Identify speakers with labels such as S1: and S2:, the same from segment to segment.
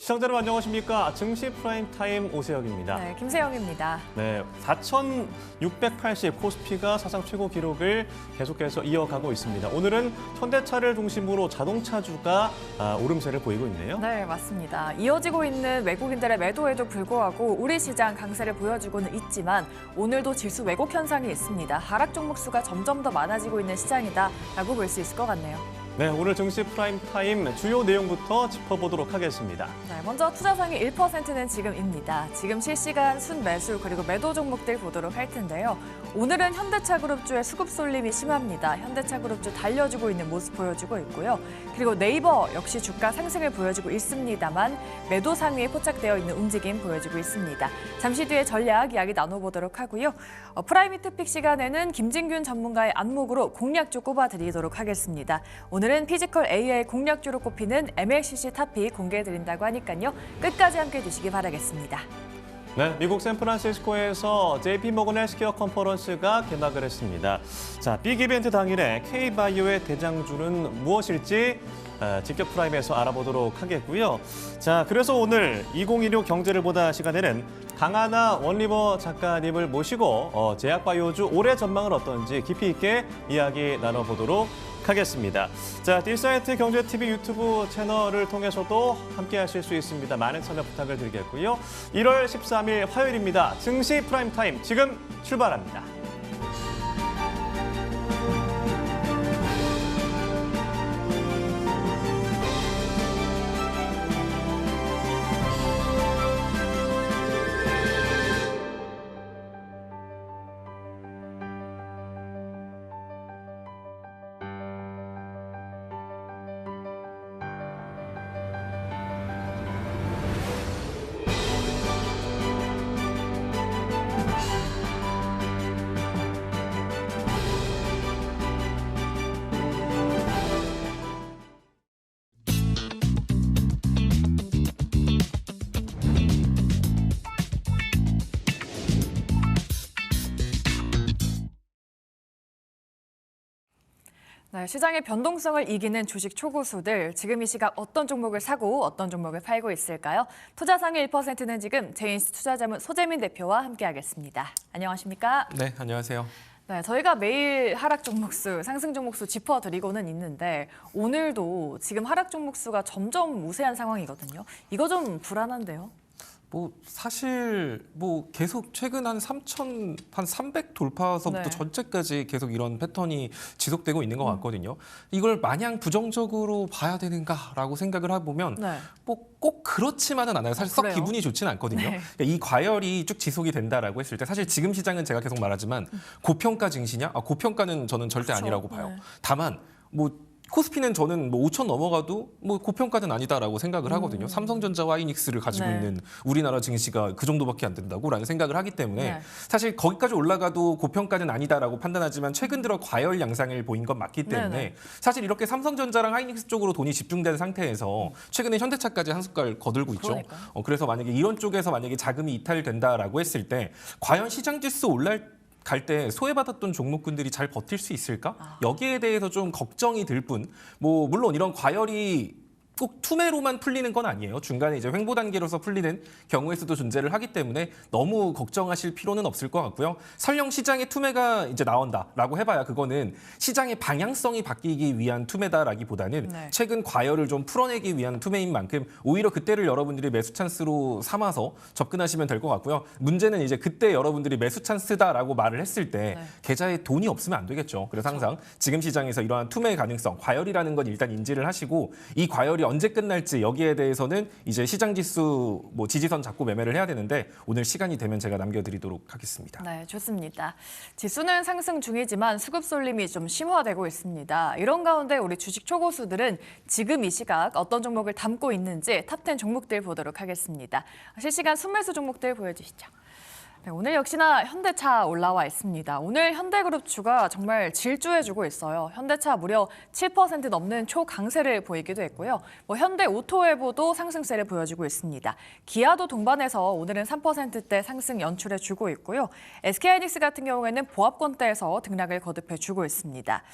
S1: 시청자 여러분 안녕하십니까? 증시 프라임타임 오세혁입니다.
S2: 네, 김세영입니다.
S1: 네, 4,680 코스피가 사상 최고 기록을 계속해서 이어가고 있습니다. 오늘은 현대차를 중심으로 자동차주가 오름세를 보이고 있네요.
S2: 네, 맞습니다. 이어지고 있는 외국인들의 매도에도 불구하고 우리 시장 강세를 보여주고는 있지만 오늘도 지수 왜곡 현상이 있습니다. 하락 종목 수가 점점 더 많아지고 있는 시장이다라고 볼 수 있을 것 같네요.
S1: 네, 오늘 증시 프라임타임 주요 내용부터 짚어보도록 하겠습니다.
S2: 네, 먼저 투자상위 1%는 지금입니다. 지금 실시간 순매수 그리고 매도 종목들 보도록 할 텐데요. 오늘은 현대차그룹주의 수급 쏠림이 심합니다. 현대차그룹주 달려주고 있는 모습 보여주고 있고요. 그리고 네이버 역시 주가 상승을 보여주고 있습니다만 매도 상위에 포착되어 있는 움직임 보여주고 있습니다. 잠시 뒤에 전략 이야기 나눠보도록 하고요. 프라임히트픽 시간에는 김진균 전문가의 안목으로 공략주 꼽아드리도록 하겠습니다. 오늘은 피지컬 AI 공략주로 꼽히는 MLCC 탑픽 공개해드린다고 하니까요. 끝까지 함께해 주시기 바라겠습니다.
S1: 네, 미국 샌프란시스코에서 JP모건 헬스케어 컨퍼런스가 개막을 했습니다. 자, 빅 이벤트 당일에 K바이오의 대장주는 무엇일지 직격 프라임에서 알아보도록 하겠고요. 자, 그래서 오늘 2016 경제를 보다 시간에는 강하나 원리버 작가님을 모시고 제약바이오주 올해 전망은 어떤지 깊이 있게 이야기 나눠보도록 하겠습니다. 자, 딜사이트 경제TV 유튜브 채널을 통해서도 함께 하실 수 있습니다. 많은 참여 부탁을 드리겠고요. 1월 13일 화요일입니다. 증시 프라임타임 지금 출발합니다.
S2: 네, 시장의 변동성을 이기는 주식 초고수들, 지금 이 시각 어떤 종목을 사고 어떤 종목을 팔고 있을까요? 투자상위 1%는 지금 제인스 투자자문 소재민 대표와 함께하겠습니다. 안녕하십니까?
S3: 네, 안녕하세요.
S2: 네, 저희가 매일 하락 종목수, 상승 종목수 짚어드리고는 있는데 오늘도 지금 하락 종목수가 점점 우세한 상황이거든요. 이거 좀 불안한데요?
S3: 사실 계속 최근 한 300 돌파서부터
S2: 네.
S3: 전체까지 계속 이런 패턴이 지속되고 있는 것 같거든요. 이걸 마냥 부정적으로 봐야 되는가라고 생각을 해보면
S2: 네.
S3: 꼭 그렇지만은 않아요. 사실 썩
S2: 그래요?
S3: 기분이 좋지는 않거든요.
S2: 네.
S3: 그러니까 이 과열이 쭉 지속이 된다라고 했을 때 사실 지금 시장은 제가 계속 말하지만 고평가 증시냐? 고평가는 저는 절대
S2: 그렇죠.
S3: 아니라고 봐요.
S2: 네.
S3: 다만 코스피는 저는 5천 넘어가도 고평가는 아니다라고 생각을 하거든요. 삼성전자와 하이닉스를 가지고
S2: 네.
S3: 있는 우리나라 증시가 그 정도밖에 안 된다고라는 생각을 하기 때문에
S2: 네.
S3: 사실 거기까지 올라가도 고평가는 아니다라고 판단하지만 최근 들어 과열 양상을 보인 건 맞기 때문에
S2: 네네.
S3: 사실 이렇게 삼성전자랑 하이닉스 쪽으로 돈이 집중된 상태에서 최근에 현대차까지 한 숟갈 거들고 있죠.
S2: 그러니까요.
S3: 그래서 만약에 이런 쪽에서 만약에 자금이 이탈된다라고 했을 때 과연 시장 지수 갈 때 소외받았던 종목군들이 잘 버틸 수 있을까? 여기에 대해서 좀 걱정이 들 뿐, 물론 이런 과열이 꼭 투매로만 풀리는 건 아니에요. 중간에 이제 횡보 단계로서 풀리는 경우의 수도 존재를 하기 때문에 너무 걱정하실 필요는 없을 것 같고요. 설령 시장에 투매가 이제 나온다라고 해봐야 그거는 시장의 방향성이 바뀌기 위한 투매다라기보다는
S2: 네.
S3: 최근 과열을 좀 풀어내기 위한 투매인 만큼 오히려 그때를 여러분들이 매수 찬스로 삼아서 접근하시면 될 것 같고요. 문제는 이제 그때 여러분들이 매수 찬스다라고 말을 했을 때
S2: 네.
S3: 계좌에 돈이 없으면 안 되겠죠. 그래서 항상 지금 시장에서 이러한 투매 가능성, 과열이라는 건 일단 인지를 하시고 이 과열이 언제 끝날지 여기에 대해서는 이제 시장 지수 지지선 잡고 매매를 해야 되는데 오늘 시간이 되면 제가 남겨드리도록 하겠습니다.
S2: 네, 좋습니다. 지수는 상승 중이지만 수급 쏠림이 좀 심화되고 있습니다. 이런 가운데 우리 주식 초고수들은 지금 이 시각 어떤 종목을 담고 있는지 탑10 종목들 보도록 하겠습니다. 실시간 순매수 종목들 보여주시죠. 네, 오늘 역시나 현대차 올라와 있습니다. 오늘 현대그룹주가 정말 질주해주고 있어요. 현대차 무려 7% 넘는 초강세를 보이기도 했고요. 현대오토웨보도 상승세를 보여주고 있습니다. 기아도 동반해서 오늘은 3%대 상승 연출해주고 있고요. SK하이닉스 같은 경우에는 보합권대에서 등락을 거듭해주고 있습니다.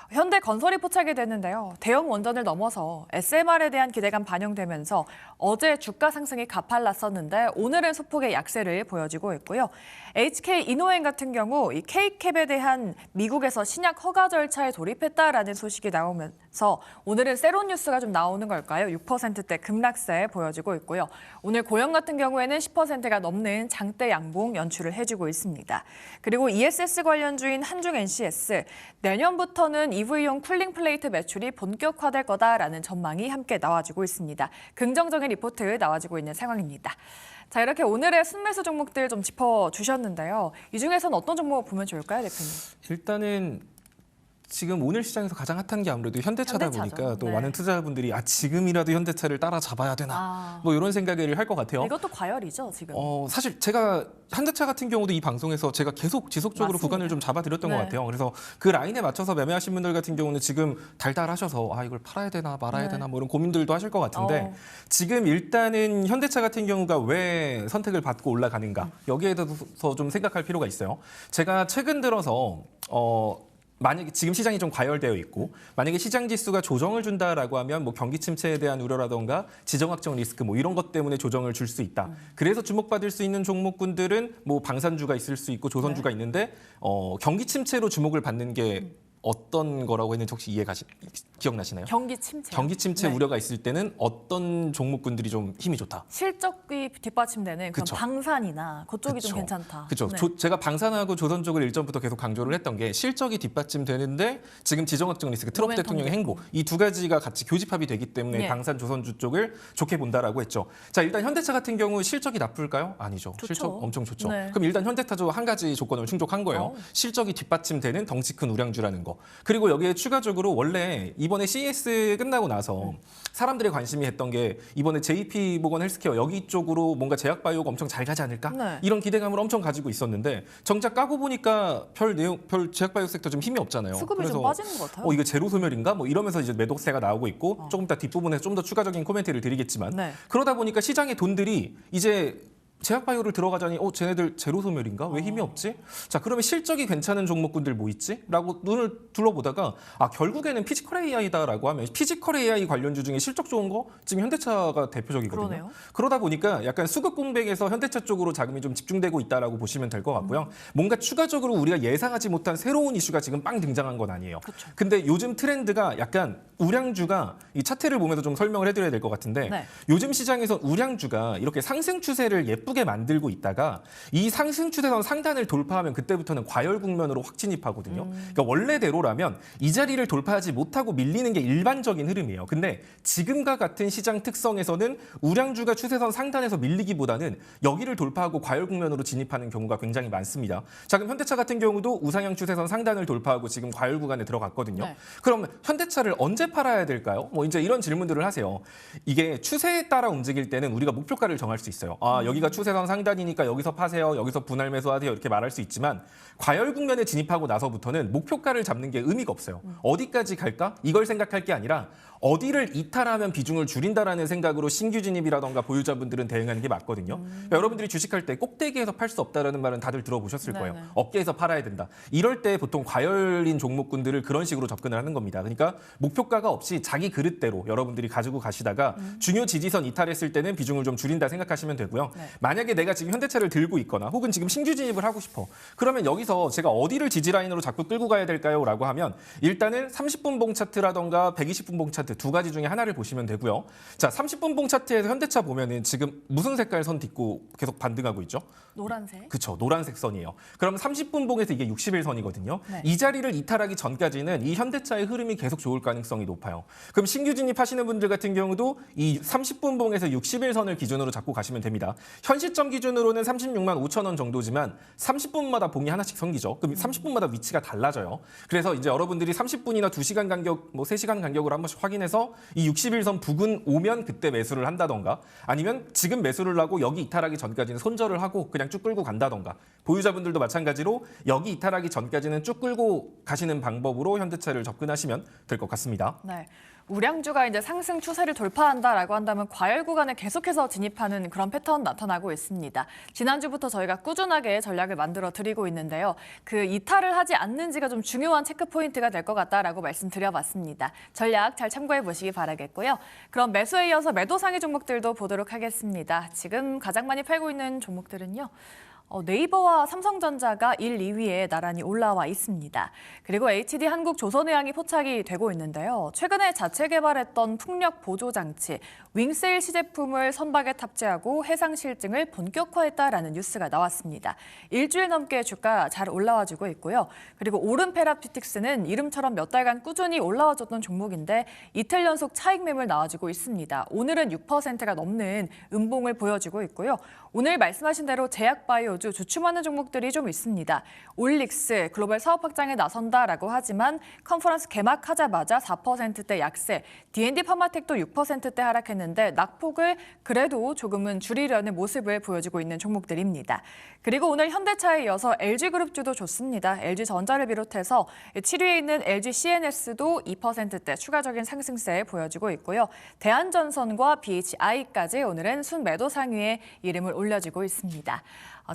S2: 현대건설이 포착이 됐는데요. 대형 원전을 넘어서 SMR에 대한 기대감 반영되면서 어제 주가 상승이 가팔랐었는데 오늘은 소폭의 약세를 보여주고 있고요. HK 이노행 같은 경우 이 K캡에 대한 미국에서 신약 허가 절차에 돌입했다라는 소식이 나오면서 오늘은 세론 뉴스가 좀 나오는 걸까요? 6%대 급락세 보여지고 있고요. 오늘 고영 같은 경우에는 10%가 넘는 장대 양봉 연출을 해주고 있습니다. 그리고 ESS 관련주인 한중 NCS 내년부터는 EV용 쿨링 플레이트 매출이 본격화될 거다라는 전망이 함께 나와주고 있습니다. 긍정적인 리포트 나와주고 있는 상황입니다. 자, 이렇게 오늘의 순매수 종목들 좀 짚어주셨는데요. 이 중에서는 어떤 종목 보면 좋을까요, 대표님?
S3: 일단은 지금 오늘 시장에서 가장 핫한 게 아무래도 현대차다
S2: 현대차죠.
S3: 보니까 또
S2: 네.
S3: 많은 투자자분들이 지금이라도 현대차를 따라잡아야 되나 뭐 이런 생각을 할 것 같아요.
S2: 이것도 과열이죠, 지금.
S3: 사실 제가 현대차 같은 경우도 이 방송에서 제가 계속 지속적으로
S2: 맞습니다.
S3: 구간을 좀 잡아드렸던
S2: 네.
S3: 것 같아요. 그래서 그 라인에 맞춰서 매매하신 분들 같은 경우는 지금 달달하셔서 이걸 팔아야 되나 말아야
S2: 네.
S3: 되나 뭐 이런 고민들도 하실 것 같은데
S2: 어.
S3: 지금 일단은 현대차 같은 경우가 왜 선택을 받고 올라가는가 여기에 대해서 좀 생각할 필요가 있어요. 제가 최근 들어서 만약에 지금 시장이 좀 과열되어 있고 만약에 시장 지수가 조정을 준다라고 하면 뭐 경기 침체에 대한 우려라던가 지정학적 리스크 뭐 이런 것 때문에 조정을 줄 수 있다. 그래서 주목받을 수 있는 종목군들은 뭐 방산주가 있을 수 있고 조선주가 있는데 경기 침체로 주목을 받는 게 어떤 거라고 했는지 혹시 기억나시나요?
S2: 경기 침체.
S3: 경기 침체
S2: 네.
S3: 우려가 있을 때는 어떤 종목군들이 좀 힘이 좋다.
S2: 실적이 뒷받침되는 그런
S3: 그쵸.
S2: 방산이나 그쪽이
S3: 그쵸.
S2: 좀 괜찮다.
S3: 그렇죠.
S2: 네.
S3: 제가 방산하고 조선 쪽을 일전부터 계속 강조를 했던 게 실적이 뒷받침되는데 지금 지정학적 리스크, 트럼프
S2: 모멘텀도
S3: 대통령의 행보 이 두 가지가 같이 교집합이 되기 때문에
S2: 네.
S3: 방산 조선주 쪽을 좋게 본다라고 했죠. 자, 일단 현대차 같은 경우 실적이 나쁠까요? 아니죠.
S2: 좋죠.
S3: 실적 엄청 좋죠.
S2: 네.
S3: 그럼 일단 현대차도 한 가지 조건을 충족한 거예요. 실적이 뒷받침되는 덩치 큰 우량주라는 거. 그리고 여기에 추가적으로 원래 이번에 CES 끝나고 나서 사람들의 관심이 했던 게 이번에 JP 모건 헬스케어 여기 쪽으로 뭔가 제약바이오가 엄청 잘 가지 않을까?
S2: 네.
S3: 이런 기대감을 엄청 가지고 있었는데 정작 까고 보니까 별 제약바이오 섹터 좀 힘이 없잖아요.
S2: 수급이 좀 빠지는 것 같아요.
S3: 이거 제로 소멸인가? 뭐 이러면서 이제 매도세가 나오고 있고 조금 이따 뒷부분에 좀 더 추가적인 코멘트를 드리겠지만
S2: 네.
S3: 그러다 보니까 시장의 돈들이 이제 제약바이오를 들어가자니 쟤네들 제로 소멸인가? 왜 힘이 없지? 자, 그러면 실적이 괜찮은 종목군들 뭐 있지? 라고 눈을 둘러보다가 결국에는 피지컬 AI다라고 하면 피지컬 AI 관련주 중에 실적 좋은 거 지금 현대차가 대표적이거든요.
S2: 그러네요.
S3: 그러다 보니까 약간 수급 공백에서 현대차 쪽으로 자금이 좀 집중되고 있다라고 보시면 될 것 같고요. 뭔가 추가적으로 우리가 예상하지 못한 새로운 이슈가 지금 빵 등장한 건 아니에요.
S2: 그쵸.
S3: 근데 요즘 트렌드가 약간 우량주가 이 차트를 보면서 좀 설명을 해드려야 될 것 같은데
S2: 네.
S3: 요즘 시장에서 우량주가 이렇게 상승 추세를 예쁘게 만들고 있다가 이 상승 추세선 상단을 돌파하면 그때부터는 과열 국면으로 확 진입하거든요. 그러니까 원래대로라면 이 자리를 돌파하지 못하고 밀리는 게 일반적인 흐름이에요. 근데 지금과 같은 시장 특성에서는 우량주가 추세선 상단에서 밀리기보다는 여기를 돌파하고 과열 국면으로 진입하는 경우가 굉장히 많습니다. 자, 그럼 현대차 같은 경우도 우상향 추세선 상단을 돌파하고 지금 과열 구간에 들어갔거든요.
S2: 네.
S3: 그럼 현대차를 언제 팔아야 될까요? 뭐 이제 이런 질문들을 하세요. 이게 추세에 따라 움직일 때는 우리가 목표가를 정할 수 있어요. 여기가 추세선 상단이니까 여기서 파세요. 여기서 분할 매수하세요. 이렇게 말할 수 있지만 과열 국면에 진입하고 나서부터는 목표가를 잡는 게 의미가 없어요. 어디까지 갈까? 이걸 생각할 게 아니라 어디를 이탈하면 비중을 줄인다라는 생각으로 신규 진입이라던가 보유자분들은 대응하는 게 맞거든요. 그러니까 여러분들이 주식할 때 꼭대기에서 팔 수 없다라는 말은 다들 들어보셨을 거예요.
S2: 네네.
S3: 어깨에서 팔아야 된다. 이럴 때 보통 과열인 종목군들을 그런 식으로 접근을 하는 겁니다. 그러니까 목표가가 없이 자기 그릇대로 여러분들이 가지고 가시다가 중요 지지선 이탈했을 때는 비중을 좀 줄인다 생각하시면 되고요.
S2: 네.
S3: 만약에 내가 지금 현대차를 들고 있거나 혹은 지금 신규 진입을 하고 싶어. 그러면 여기서 제가 어디를 지지라인으로 자꾸 끌고 가야 될까요? 라고 하면 일단은 30분 봉 차트라던가 120분 봉 차트 두 가지 중에 하나를 보시면 되고요. 자, 30분 봉 차트에서 현대차 보면은 지금 무슨 색깔 선 딛고 계속 반등하고 있죠?
S2: 노란색.
S3: 그렇죠. 노란색 선이에요. 그럼 30분 봉에서 이게 60일선이거든요.
S2: 네.
S3: 이 자리를 이탈하기 전까지는 이 현대차의 흐름이 계속 좋을 가능성이 높아요. 그럼 신규 진입하시는 분들 같은 경우도 이 30분 봉에서 60일선을 기준으로 잡고 가시면 됩니다. 현 시점 기준으로는 36만 5천 원 정도지만 30분마다 봉이 하나씩 생기죠. 그럼 30분마다 위치가 달라져요. 그래서 이제 여러분들이 30분이나 2시간 간격, 뭐 3시간 간격으로 한 번씩 확인해서 이 60일선 부근 오면 그때 매수를 한다던가 아니면 지금 매수를 하고 여기 이탈하기 전까지는 손절을 하고 그냥 쭉 끌고 간다던가 보유자분들도 마찬가지로 여기 이탈하기 전까지는 쭉 끌고 가시는 방법으로 현대차를 접근하시면 될 것 같습니다.
S2: 네. 우량주가 이제 상승 추세를 돌파한다라고 한다면 과열 구간에 계속해서 진입하는 그런 패턴 나타나고 있습니다. 지난주부터 저희가 꾸준하게 전략을 만들어 드리고 있는데요. 그 이탈을 하지 않는지가 좀 중요한 체크 포인트가 될 것 같다라고 말씀드려봤습니다. 전략 잘 참고해 보시기 바라겠고요. 그럼 매수에 이어서 매도 상위 종목들도 보도록 하겠습니다. 지금 가장 많이 팔고 있는 종목들은요. 네이버와 삼성전자가 1, 2위에 나란히 올라와 있습니다. 그리고 HD 한국조선해양이 포착이 되고 있는데요. 최근에 자체 개발했던 풍력 보조 장치 윙세일 시제품을 선박에 탑재하고 해상 실증을 본격화했다라는 뉴스가 나왔습니다. 일주일 넘게 주가 잘 올라와주고 있고요. 그리고 오른페라퓨틱스는 이름처럼 몇 달간 꾸준히 올라와줬던 종목인데 이틀 연속 차익 매물 나와주고 있습니다. 오늘은 6%가 넘는 음봉을 보여주고 있고요. 오늘 말씀하신 대로 제약바이오주 주춤하는 종목들이 좀 있습니다. 올릭스 글로벌 사업 확장에 나선다라고 하지만 컨퍼런스 개막하자마자 4%대 약세, D&D 파마텍도 6%대 하락했는데 낙폭을 그래도 조금은 줄이려는 모습을 보여주고 있는 종목들입니다. 그리고 오늘 현대차에 이어서 LG그룹주도 좋습니다. LG전자를 비롯해서 7위에 있는 LG CNS도 2%대 추가적인 상승세 보여주고 있고요. 대한전선과 BHI까지 오늘은 순매도 상위에 이름을 올려주고 있습니다.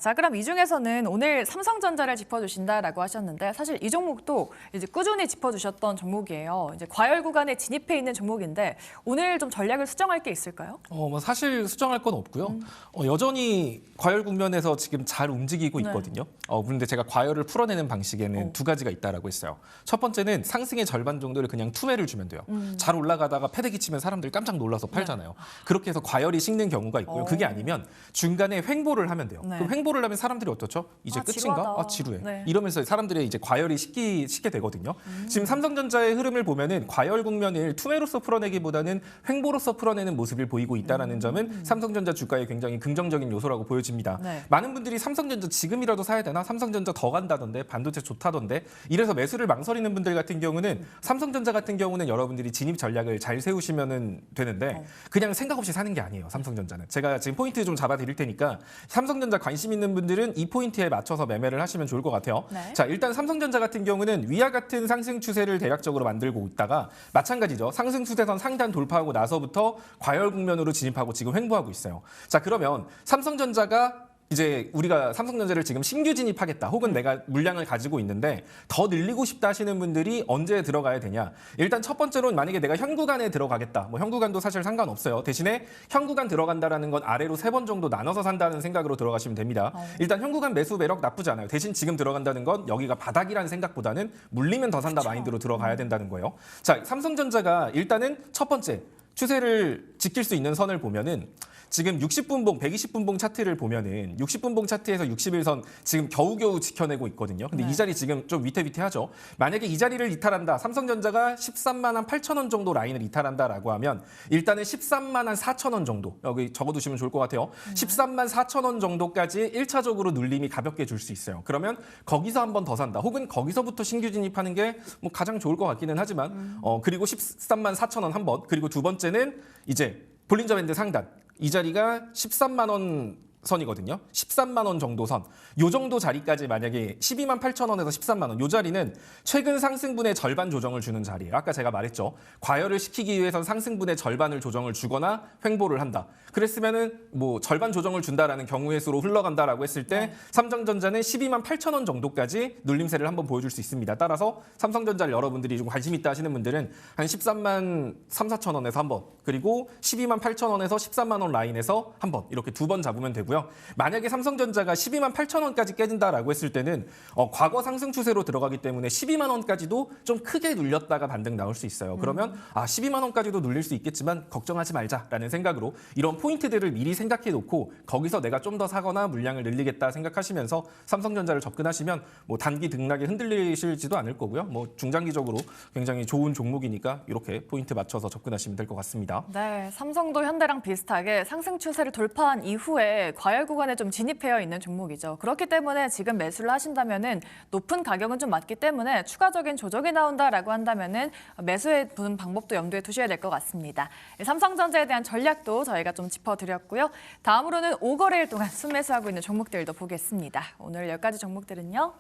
S2: 자, 그럼 이 중에서는 오늘 삼성전자를 짚어주신다라고 하셨는데 사실 이 종목도 이제 꾸준히 짚어주셨던 종목이에요. 이제 과열 구간에 진입해 있는 종목인데 오늘 좀 전략을 수정할 게 있을까요?
S3: 뭐 사실 수정할 건 없고요. 여전히 과열 국면에서 지금 잘 움직이고 있거든요. 그런데 제가 과열을 풀어내는 방식에는 두 가지가 있다라고 했어요. 첫 번째는 상승의 절반 정도를 그냥 투매를 주면 돼요. 잘 올라가다가 패대기 치면 사람들 깜짝 놀라서 팔잖아요. 그렇게 해서 과열이 식는 경우가 있고요. 그게 아니면 중간에 횡보를 하면 돼요.
S2: 네.
S3: 그럼 횡보를 하면 사람들이 어떻죠? 이제 끝인가?
S2: 지루하다.
S3: 지루해.
S2: 네.
S3: 이러면서 사람들의 이제 과열이 식게 되거든요. 지금 삼성전자의 흐름을 보면은 과열 국면을 투매로서 풀어내기보다는 횡보로서 풀어내는 모습을 보이고 있다는 점은 삼성전자 주가에 굉장히 긍정적인 요소라고 보여집니다.
S2: 네.
S3: 많은 분들이 삼성전자 지금이라도 사야 되나? 삼성전자 더 간다던데, 반도체 좋다던데. 이래서 매수를 망설이는 분들 같은 경우는 삼성전자 같은 경우는 여러분들이 진입 전략을 잘 세우시면 되는데 그냥 생각 없이 사는 게 아니에요. 삼성전자는. 제가 지금 포인트 좀 잡아드릴 테니까 삼성전자 관심 있는 분들은 이 포인트에 맞춰서 매매를 하시면 좋을 것 같아요.
S2: 네.
S3: 자, 일단 삼성전자 같은 경우는 위와 같은 상승 추세를 대략적으로 만들고 있다가 마찬가지죠. 상승 추세선 상단 돌파하고 나서부터 과열 국면으로 진입하고 지금 횡보하고 있어요. 자, 그러면 삼성전자가 이제 우리가 삼성전자를 지금 신규 진입하겠다 혹은 내가 물량을 가지고 있는데 더 늘리고 싶다 하시는 분들이 언제 들어가야 되냐. 일단 첫 번째로는 만약에 내가 현 구간에 들어가겠다. 뭐 현 구간도 사실 상관없어요. 대신에 현 구간 들어간다라는 건 아래로 3번 정도 나눠서 산다는 생각으로 들어가시면 됩니다. 일단 현 구간 매수 매력 나쁘지 않아요. 대신 지금 들어간다는 건 여기가 바닥이라는 생각보다는 물리면 더 산다 마인드로 들어가야 된다는 거예요. 자, 삼성전자가 일단은 첫 번째 추세를 지킬 수 있는 선을 보면은 지금 60분봉, 120분봉 차트를 보면은 60분봉 차트에서 61선 지금 겨우겨우 지켜내고 있거든요. 근데 이 자리 지금 좀 위태위태하죠. 만약에 이 자리를 이탈한다. 삼성전자가 13만 8천 원 정도 라인을 이탈한다라고 하면 일단은 13만 4천 원 정도 여기 적어두시면 좋을 것 같아요. 13만 4천 원 정도까지 1차적으로 눌림이 가볍게 줄 수 있어요. 그러면 거기서 한 번 더 산다. 혹은 거기서부터 신규 진입하는 게 뭐 가장 좋을 것 같기는 하지만 그리고 13만 4천 원 한 번. 그리고 두 번째는 이제 볼린저 밴드 상단. 이 자리가 13만 원 선이거든요. 13만 원 정도 선. 요 정도 자리까지 만약에 12만 8천 원에서 13만 원. 요 자리는 최근 상승분의 절반 조정을 주는 자리예요. 아까 제가 말했죠. 과열을 시키기 위해선 상승분의 절반을 조정을 주거나 횡보를 한다. 그랬으면은 뭐 절반 조정을 준다라는 경우의 수로 흘러간다라고 했을 때 삼성전자는 12만 8천 원 정도까지 눌림세를 한번 보여줄 수 있습니다. 따라서 삼성전자를 여러분들이 좀 관심 있다 하시는 분들은 한 13만 3, 4천 원에서 한 번, 그리고 12만 8천 원에서 13만 원 라인에서 한 번 이렇게 두 번 잡으면 되고요. 만약에 삼성전자가 12만 8천 원까지 깨진다라고 했을 때는 과거 상승 추세로 들어가기 때문에 12만 원까지도 좀 크게 눌렸다가 반등 나올 수 있어요. 그러면 12만 원까지도 눌릴 수 있겠지만 걱정하지 말자라는 생각으로 이런 포인트들을 미리 생각해 놓고 거기서 내가 좀 더 사거나 물량을 늘리겠다 생각하시면서 삼성전자를 접근하시면 뭐 단기 등락에 흔들리실지도 않을 거고요. 뭐 중장기적으로 굉장히 좋은 종목이니까 이렇게 포인트 맞춰서 접근하시면 될 것 같습니다.
S2: 네, 삼성도 현대랑 비슷하게 상승 추세를 돌파한 이후에 과열 구간에 좀 진입해 있는 종목이죠. 그렇기 때문에 지금 매수를 하신다면은 높은 가격은 좀 맞기 때문에 추가적인 조정이 나온다라고 한다면은 매수해 보는 방법도 염두에 두셔야 될 것 같습니다. 삼성전자에 대한 전략도 저희가 좀 짚어드렸고요. 다음으로는 5거래일 동안 순매수하고 있는 종목들도 보겠습니다. 오늘 10가지 종목들은요.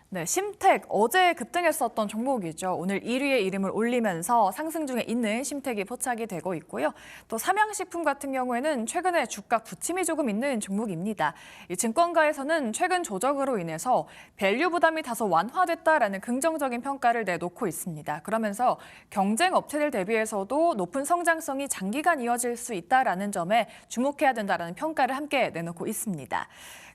S2: 네, 심택 어제 급등했었던 종목이죠. 오늘 1위에 이름을 올리면서 상승 중에 있는 심택이 포착이 되고 있고요. 또 삼양식품 같은 경우에는 최근에 주가 부침이 조금 있는 종목입니다. 이 증권가에서는 최근 조정으로 인해서 밸류 부담이 다소 완화됐다라는 긍정적인 평가를 내놓고 있습니다. 그러면서 경쟁 업체들 대비해서도 높은 성장성이 장기간 이어질 수 있다라는 점에 주목해야 된다라는 평가를 함께 내놓고 있습니다.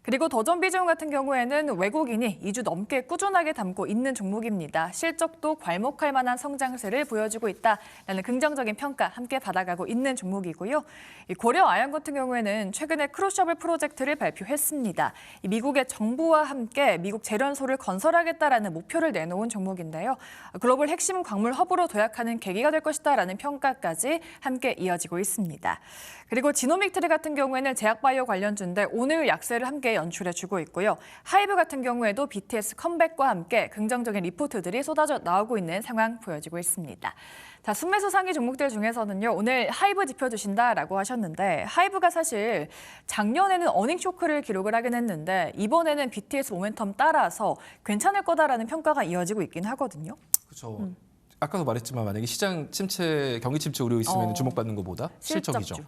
S2: 그리고 더존비중 같은 경우에는 외국인이 2주 넘게 꾸준하게 담고 있는 종목입니다. 실적도 괄목할 만한 성장세를 보여주고 있다라는 긍정적인 평가 함께 받아가고 있는 종목이고요. 이 고려아연 같은 경우에는 최근에 크루셔블 프로젝트를 발표했습니다. 이 미국의 정부와 함께 미국 재련소를 건설하겠다라는 목표를 내놓은 종목인데요. 글로벌 핵심 광물 허브로 도약하는 계기가 될 것이다라는 평가까지 함께 이어지고 있습니다. 그리고 지노믹트리 같은 경우에는 제약바이오 관련주인데 오늘 약세를 함께 연출해주고 있고요. 하이브 같은 경우에도 BTS 컴백과 함께 긍정적인 리포트들이 쏟아져 나오고 있는 상황 보여지고 있습니다. 자, 순매수 상위 종목들 중에서는요. 오늘 하이브 짚어주신다라고 하셨는데 하이브가 사실 작년에는 어닝 쇼크를 기록을 하긴 했는데 이번에는 BTS 모멘텀 따라서 괜찮을 거다라는 평가가 이어지고 있긴 하거든요.
S3: 그렇죠. 아까도 말했지만 만약에 시장 침체, 경기 침체 우려 있으면 주목받는 것보다 실적이죠.
S2: 실적주.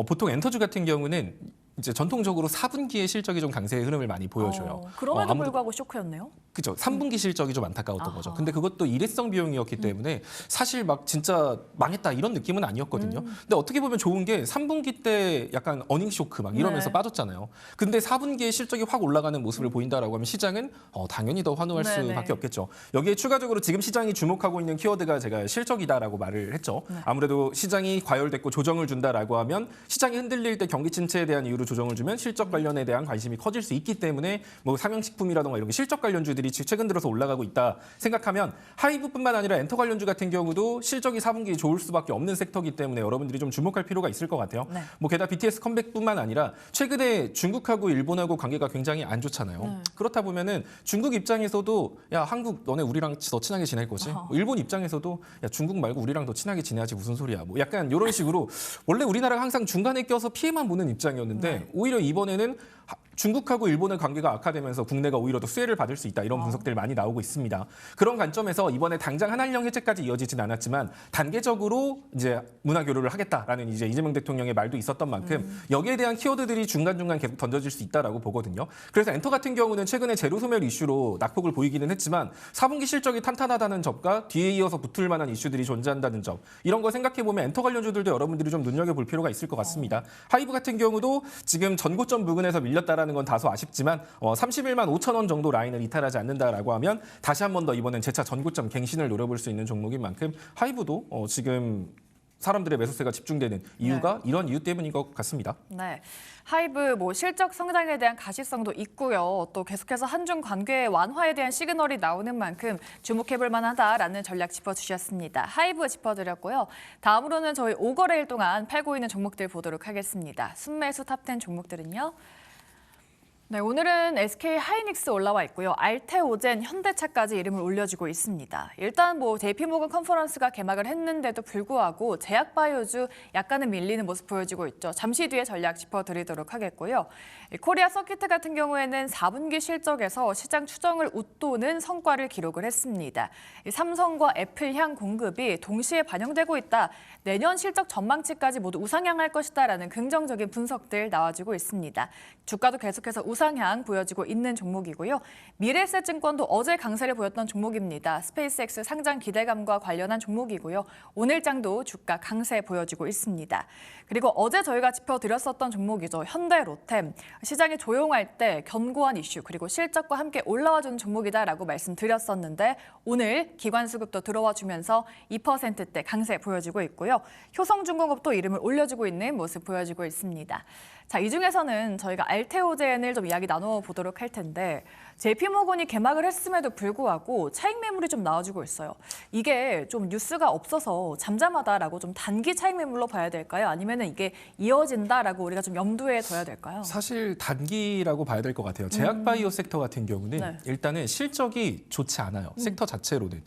S3: 보통 엔터주 같은 경우는 이제 전통적으로 4분기의 실적이 좀 강세의 흐름을 많이 보여줘요.
S2: 그럼에도
S3: 아무래도
S2: 불구하고 쇼크였네요.
S3: 그죠. 3분기 실적이 좀 안타까웠던 거죠. 근데 그것도 일회성 비용이었기 때문에 사실 막 진짜 망했다 이런 느낌은 아니었거든요. 근데 어떻게 보면 좋은 게 3분기 때 약간 어닝 쇼크 막 이러면서
S2: 네.
S3: 빠졌잖아요. 근데 4분기에 실적이 확 올라가는 모습을 보인다라고 하면 시장은 당연히 더 환호할
S2: 네네.
S3: 수밖에 없겠죠. 여기에 추가적으로 지금 시장이 주목하고 있는 키워드가 제가 실적이다라고 말을 했죠. 아무래도 시장이 과열됐고 조정을 준다라고 하면 시장이 흔들릴 때 경기 침체에 대한 이유로 조정을 주면 실적 관련에 대한 관심이 커질 수 있기 때문에 뭐 삼양식품이라든가 이런 게 실적 관련주들이 최근 들어서 올라가고 있다 생각하면 하이브뿐만 아니라 엔터 관련주 같은 경우도 실적이 4분기에 좋을 수밖에 없는 섹터이기 때문에 여러분들이 좀 주목할 필요가 있을 것 같아요.
S2: 네.
S3: 뭐 게다가 BTS 컴백뿐만 아니라 최근에 중국하고 일본하고 관계가 굉장히 안 좋잖아요. 그렇다 보면은 중국 입장에서도 야 한국 너네 우리랑 더 친하게 지낼 거지. 일본 입장에서도 야 중국 말고 우리랑 더 친하게 지내야지 무슨 소리야. 뭐 약간 이런 식으로 원래 우리나라가 항상 중간에 껴서 피해만 보는 입장이었는데 오히려 이번에는 중국하고 일본의 관계가 악화되면서 국내가 오히려 더 수혜를 받을 수 있다. 이런 분석들이 많이 나오고 있습니다. 그런 관점에서 이번에 당장 한한령 해제까지 이어지진 않았지만 단계적으로 이제 문화 교류를 하겠다라는 이제 이재명 대통령의 말도 있었던 만큼 여기에 대한 키워드들이 중간중간 계속 던져질 수 있다라고 보거든요. 그래서 엔터 같은 경우는 최근에 재료 소멸 이슈로 낙폭을 보이기는 했지만 4분기 실적이 탄탄하다는 점과 뒤에 이어서 붙을 만한 이슈들이 존재한다는 점 이런 거 생각해 보면 엔터 관련주들도 여러분들이 좀 눈여겨볼 필요가 있을 것 같습니다. 하이브 같은 경우도 지금 전고점 부근에서 밀렸다라는 건 다소 아쉽지만 31만 5천 원 정도 라인을 이탈하지 않는다라고 하면 다시 한 번 더 이번엔 재차 전고점 갱신을 노려볼 수 있는 종목인 만큼 하이브도 지금 사람들의 매수세가 집중되는 이유가 이런 이유 때문인 것 같습니다.
S2: 네, 하이브 뭐 실적 성장에 대한 가시성도 있고요. 또 계속해서 한중 관계 완화에 대한 시그널이 나오는 만큼 주목해볼 만하다라는 전략 짚어주셨습니다. 하이브 짚어드렸고요. 다음으로는 저희 5거래일 동안 팔고 있는 종목들 보도록 하겠습니다. 순매수 탑10 종목들은요. 네, 오늘은 SK 하이닉스 올라와 있고요. 알테오젠, 현대차까지 이름을 올려주고 있습니다. 일단 뭐 JP모건 컨퍼런스가 개막을 했는데도 불구하고 제약바이오주 약간은 밀리는 모습 보여지고 있죠. 잠시 뒤에 전략 짚어드리도록 하겠고요. 코리아 서키트 같은 경우에는 4분기 실적에서 시장 추정을 웃도는 성과를 기록을 했습니다. 삼성과 애플향 공급이 동시에 반영되고 있다. 내년 실적 전망치까지 모두 우상향할 것이다라는 긍정적인 분석들 나와주고 있습니다. 주가도 계속해서 우상향 보여지고 있는 종목이고요. 미래에셋증권도 어제 강세를 보였던 종목입니다. 스페이스X 상장 기대감과 관련한 종목이고요. 오늘장도 주가 강세 보여지고 있습니다. 그리고 어제 저희가 짚어드렸었던 종목이죠. 현대로템. 시장이 조용할 때 견고한 이슈 그리고 실적과 함께 올라와주는 종목이다라고 말씀드렸었는데 오늘 기관수급도 들어와 주면서 2%대 강세 보여지고 있고요. 효성중공업도 이름을 올려주고 있는 모습 보여지고 있습니다. 자, 이 중에서는 저희가 알테오젠을 좀 이야기 나눠보도록 할 텐데 JP모건이 개막을 했음에도 불구하고 차익 매물이 좀 나와주고 있어요. 이게 좀 뉴스가 없어서 잠잠하다라고 좀 단기 차익 매물로 봐야 될까요? 아니면 이게 이어진다라고 우리가 좀 염두에 둬야 될까요?
S3: 사실 단기라고 봐야 될 것 같아요. 제약바이오 섹터 같은 경우는
S2: 네.
S3: 일단은 실적이 좋지 않아요. 섹터 자체로는.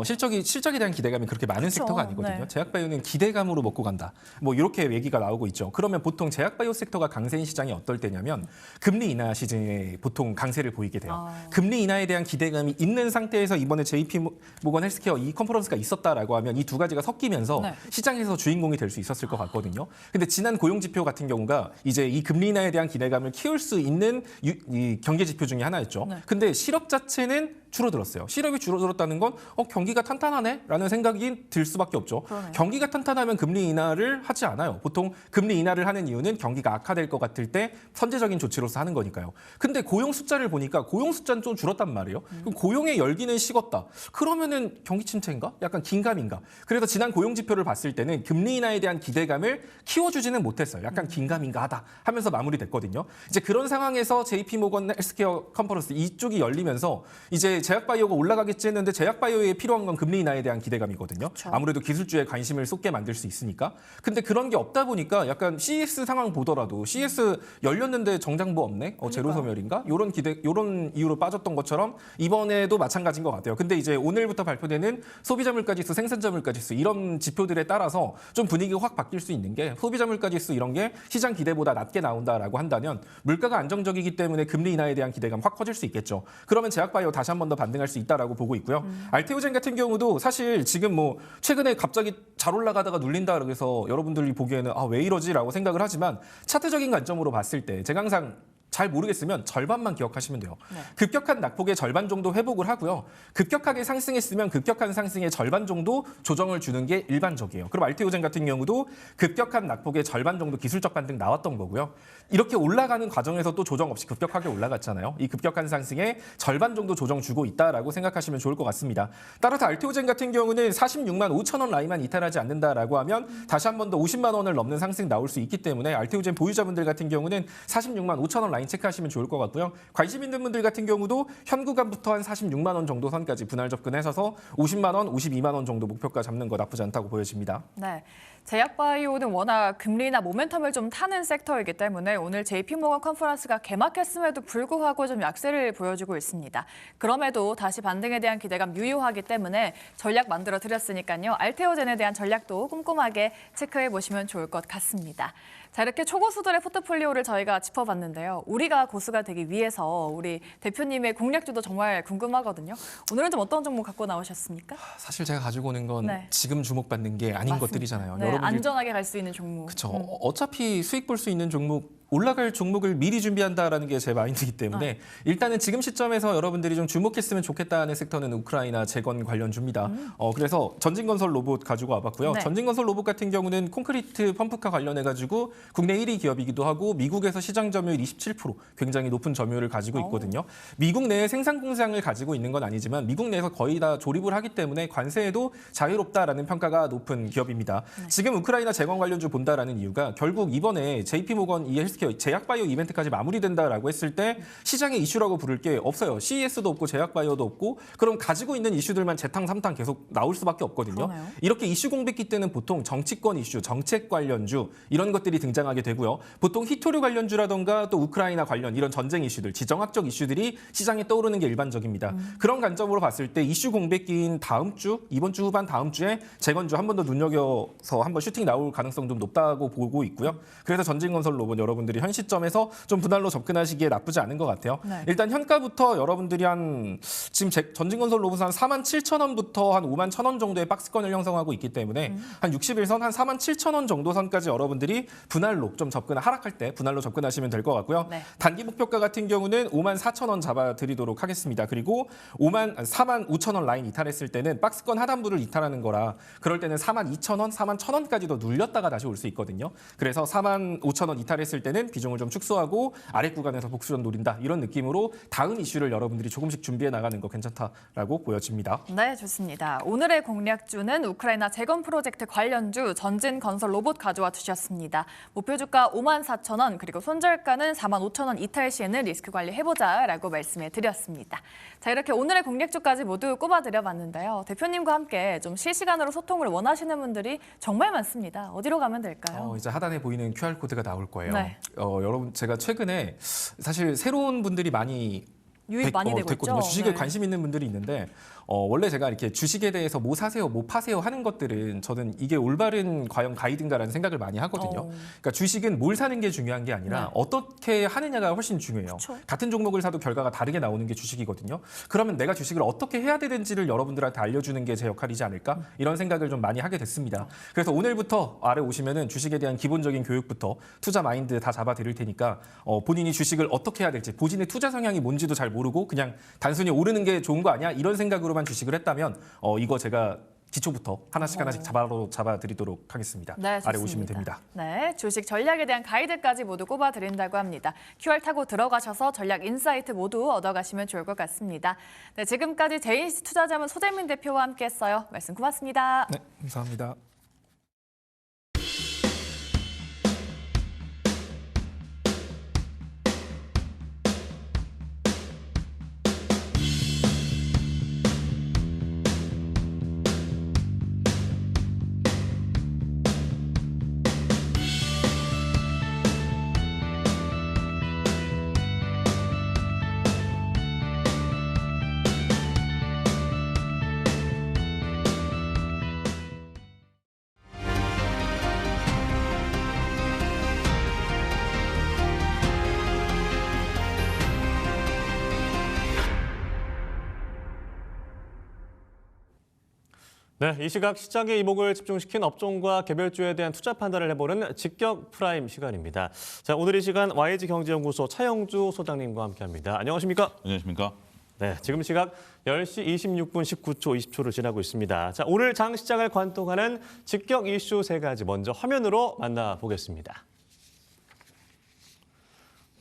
S3: 실적에 대한 기대감이 그렇게 많은
S2: 그쵸.
S3: 섹터가 아니거든요.
S2: 네.
S3: 제약바이오는 기대감으로 먹고 간다. 뭐 이렇게 얘기가 나오고 있죠. 그러면 보통 제약바이오 섹터가 강세인 시장이 어떨 때냐면 금리 인하 시즌에 보통 강세를 보이게 돼요. 금리 인하에 대한 기대감이 있는 상태에서 이번에 JP 모건 헬스케어 이 컨퍼런스가 있었다라고 하면 이 두 가지가 섞이면서
S2: 네.
S3: 시장에서 주인공이 될 수 있었을 것 같거든요. 근데 지난 고용 지표 같은 경우가 이제 이 금리 인하에 대한 기대감을 키울 수 있는 이 경제 지표 중에 하나였죠.
S2: 네.
S3: 근데 실업 자체는 줄어들었어요. 실업이 줄어들었다는 건 경기가 탄탄하네라는 생각이 들 수밖에 없죠.
S2: 그러네요.
S3: 경기가 탄탄하면 금리 인하를 하지 않아요. 보통 금리 인하를 하는 이유는 경기가 악화될 것 같을 때 선제적인 조치로서 하는 거니까요. 근데 고용 숫자를 보니까 고용 숫자는 좀 줄었단 말이에요. 그럼 고용의 열기는 식었다. 그러면은 경기 침체인가? 약간 긴가민가? 그래서 지난 고용 지표를 봤을 때는 금리 인하에 대한 기대감을 키워주지는 못했어요. 약간 긴가민가하다 하면서 마무리됐거든요. 이제 그런 상황에서 JP 모건 헬스케어 컨퍼런스 이쪽이 열리면서 이제 제약바이오가 올라가겠지 했는데 제약바이오에 필요한 건 금리 인하에 대한 기대감이거든요.
S2: 그쵸.
S3: 아무래도 기술주에 관심을 쏟게 만들 수 있으니까. 근데 그런 게 없다 보니까 약간 CES 상황 보더라도 CES 열렸는데 정장부 없네? 제로 소멸인가? 요런 이유로 빠졌던 것처럼 이번에도 마찬가지인 것 같아요. 근데 이제 오늘부터 발표되는 소비자 물가지수, 생산자 물가지수 이런 지표들에 따라서 좀 분위기가 확 바뀔 수 있는 게 소비자 물가지수 이런 게 시장 기대보다 낮게 나온다라고 한다면 물가가 안정적이기 때문에 금리 인하에 대한 기대감 확 커질 수 있겠죠. 그러면 제약바이오 다시 한 번 더 반등할 수 있다라고 보고 있고요. 알테오젠 같은 경우도 사실 지금 뭐 최근에 갑자기 잘 올라가다가 눌린다 그래서 여러분들이 보기에는 왜 이러지라고 생각을 하지만 차트적인 관점으로 봤을 때 제가 항상 잘 모르겠으면 절반만 기억하시면 돼요.
S2: 네.
S3: 급격한 낙폭의 절반 정도 회복을 하고요. 급격하게 상승했으면 급격한 상승의 절반 정도 조정을 주는 게 일반적이에요. 그럼 알테오젠 같은 경우도 급격한 낙폭의 절반 정도 기술적 반등 나왔던 거고요. 이렇게 올라가는 과정에서 또 조정 없이 급격하게 올라갔잖아요. 이 급격한 상승의 절반 정도 조정 주고 있다라고 생각하시면 좋을 것 같습니다. 따라서 알테오젠 같은 경우는 46만 5천 원 라인만 이탈하지 않는다라고 하면 다시 한 번 더 50만 원을 넘는 상승 나올 수 있기 때문에 알테오젠 보유자분들 같은 경우는 46만 5천 원 라인 체크하시면 좋을 것 같고요. 관심 있는 분들 같은 경우도 현 구간부터 한 46만 원 정도 선까지 분할 접근하셔서 50만 원, 52만 원 정도 목표가 잡는 거 나쁘지 않다고 보여집니다.
S2: 네. 제약바이오는 워낙 금리나 모멘텀을 좀 타는 섹터이기 때문에 오늘 JP모건 컨퍼런스가 개막했음에도 불구하고 좀 약세를 보여주고 있습니다. 그럼에도 다시 반등에 대한 기대감 유효하기 때문에 전략 만들어 드렸으니까요. 알테오젠에 대한 전략도 꼼꼼하게 체크해 보시면 좋을 것 같습니다. 자, 이렇게 초고수들의 포트폴리오를 저희가 짚어봤는데요. 우리가 고수가 되기 위해서 우리 대표님의 공략주도 정말 궁금하거든요. 오늘은 좀 어떤 종목 갖고 나오셨습니까?
S3: 사실 제가 가지고 오는 건
S2: 네.
S3: 지금 주목받는 게 아닌
S2: 맞습니다.
S3: 것들이잖아요.
S2: 네,
S3: 여러분들
S2: 안전하게 갈 수 있는 종목.
S3: 그렇죠. 어차피 수익 볼 수 있는 종목 올라갈 종목을 미리 준비한다라는 게 제 마인드이기 때문에 일단은 지금 시점에서 여러분들이 좀 주목했으면 좋겠다는 섹터는 우크라이나 재건 관련주입니다. 그래서 전진건설 로봇 가지고 와봤고요.
S2: 네.
S3: 전진건설 로봇 같은 경우는 콘크리트 펌프카 관련해가지고 국내 1위 기업이기도 하고 미국에서 시장 점유율 27% 굉장히 높은 점유율을 가지고 있거든요. 미국 내에 생산 공장을 가지고 있는 건 아니지만 미국 내에서 거의 다 조립을 하기 때문에 관세에도 자유롭다라는 평가가 높은 기업입니다. 지금 우크라이나 재건 관련주 본다라는 이유가 결국 이번에 JP모건 이 헬스케어 제약바이오 이벤트까지 마무리된다라고 했을 때 시장의 이슈라고 부를 게 없어요. CES도 없고 제약바이오도 없고 그럼 가지고 있는 이슈들만 재탕 삼탕 계속 나올 수밖에 없거든요.
S2: 그러네요.
S3: 이렇게 이슈 공백기 때는 보통 정치권 이슈, 정책 관련주 이런 것들이 등장하게 되고요. 보통 히토류 관련주라던가 또 우크라이나 관련 이런 전쟁 이슈들, 지정학적 이슈들이 시장에 떠오르는 게 일반적입니다. 그런 관점으로 봤을 때 이슈 공백기인 다음 주, 이번 주 후반 다음 주에 재건주 한 번 더 눈여겨서 한번 슈팅 나올 가능성 좀 높다고 보고 있고요. 그래서 전진건설 로봇 여러분들이 현 시점에서 좀 분할로 접근하시기에 나쁘지 않은 것 같아요.
S2: 네.
S3: 일단 현가부터 여러분들이 지금 전진건설 로봇은 한 4만 7천 원부터 한 5만 1천 원 정도의 박스권을 형성하고 있기 때문에 한 60일선 한 4만 7천 원 정도 선까지 여러분들이 분할로 좀 하락할 때 분할로 접근하시면 될 것 같고요.
S2: 네.
S3: 단기 목표가 같은 경우는 5만 4천 원 잡아드리도록 하겠습니다. 그리고 4만 5천 원 라인 이탈했을 때는 박스권 하단부를 이탈하는 거라 그럴 때는 4만 2천 원, 4만 1천 원까지도 눌렸다가 다시 올 수 있거든요. 그래서 4만 5천 원 이탈했을 때는 비중을 좀 축소하고 아래 구간에서 복수전 노린다 이런 느낌으로 다음 이슈를 여러분들이 조금씩 준비해 나가는 거 괜찮다라고 보여집니다.
S2: 네, 좋습니다. 오늘의 공략주는 우크라이나 재건 프로젝트 관련주 전진건설 로봇 가져와 주셨습니다. 목표 주가 5만 4천 원 그리고 손절가는 4만 5천 원 이탈 시에는 리스크 관리해보자라고 말씀해 드렸습니다. 자, 이렇게 오늘의 공략주까지 모두 꼽아드려봤는데요. 대표님과 함께 좀 실시간으로 소통을 원하시는 분들이 정말 많습니다. 어디로 가면 될까요?
S3: 이제 하단에 보이는 QR코드가 나올 거예요.
S2: 네.
S3: 여러분 제가 최근에 사실 새로운 분들이 많이
S2: 유입 많이 되고
S3: 됐거든요.
S2: 있죠.
S3: 주식에
S2: 네.
S3: 관심 있는 분들이 있는데 원래 제가 이렇게 주식에 대해서 뭐 사세요, 뭐 파세요 하는 것들은 저는 이게 올바른 과연 가이드인가라는 생각을 많이 하거든요. 그러니까 주식은 뭘 사는 게 중요한 게 아니라
S2: 네.
S3: 어떻게 하느냐가 훨씬 중요해요.
S2: 그쵸.
S3: 같은 종목을 사도 결과가 다르게 나오는 게 주식이거든요. 그러면 내가 주식을 어떻게 해야 되는지를 여러분들한테 알려주는 게 제 역할이지 않을까? 이런 생각을 좀 많이 하게 됐습니다. 그래서 오늘부터 아래 오시면은 주식에 대한 기본적인 교육부터 투자 마인드 다 잡아 드릴 테니까 본인이 주식을 어떻게 해야 될지, 본인의 투자 성향이 뭔지도 잘 모르고 그냥 단순히 오르는 게 좋은 거 아니야? 이런 생각으로만 주식을 했다면 이거 제가 기초부터 하나씩 잡아드리도록 하겠습니다.
S2: 네,
S3: 아래
S2: 좋습니다.
S3: 오시면 됩니다.
S2: 네, 주식 전략에 대한 가이드까지 모두 꼽아드린다고 합니다. QR 타고 들어가셔서 전략 인사이트 모두 얻어가시면 좋을 것 같습니다. 네, 지금까지 제인시 투자자문 소재민 대표와 함께했어요. 말씀 고맙습니다.
S3: 네, 감사합니다.
S1: 네, 이 시각 시장의 이목을 집중시킨 업종과 개별주에 대한 투자 판단을 해보는 직격 프라임 시간입니다. 자, 오늘 이 시간 YG경제연구소 차영주 소장님과 함께합니다. 안녕하십니까?
S4: 안녕하십니까?
S1: 네, 지금 시각 10시 26분 19초 20초를 지나고 있습니다. 자, 오늘 장 시장을 관통하는 직격 이슈 세 가지 먼저 화면으로 만나보겠습니다.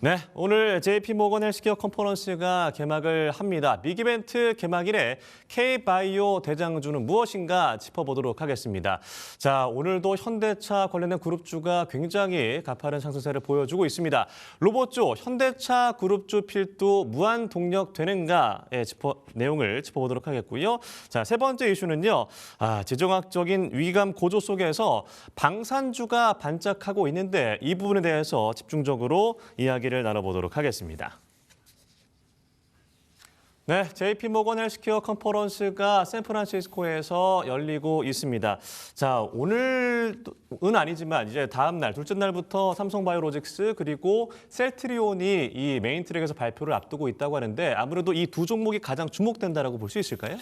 S1: 네, 오늘 JP모건 헬스케어 컨퍼런스가 개막을 합니다. 빅이벤트 개막일에 K바이오 대장주는 무엇인가 짚어보도록 하겠습니다. 자, 오늘도 현대차 관련된 그룹주가 굉장히 가파른 상승세를 보여주고 있습니다. 로봇주, 현대차 그룹주 필두 무한 동력 되는가의 내용을 짚어보도록 하겠고요. 자, 세 번째 이슈는요. 지정학적인 위기감 고조 속에서 방산주가 반짝하고 있는데 이 부분에 대해서 집중적으로 이야기를 나눠보도록 하겠습니다. 네, JP모건 헬스케어 컨퍼런스가 샌프란시스코에서 열리고 있습니다. 자, 오늘은 아니지만 이제 다음 날, 둘째 날부터 삼성바이오로직스 그리고 셀트리온이 이 메인 트랙에서 발표를 앞두고 있다고 하는데 아무래도 이 두 종목이 가장 주목된다라고 볼 수 있을까요?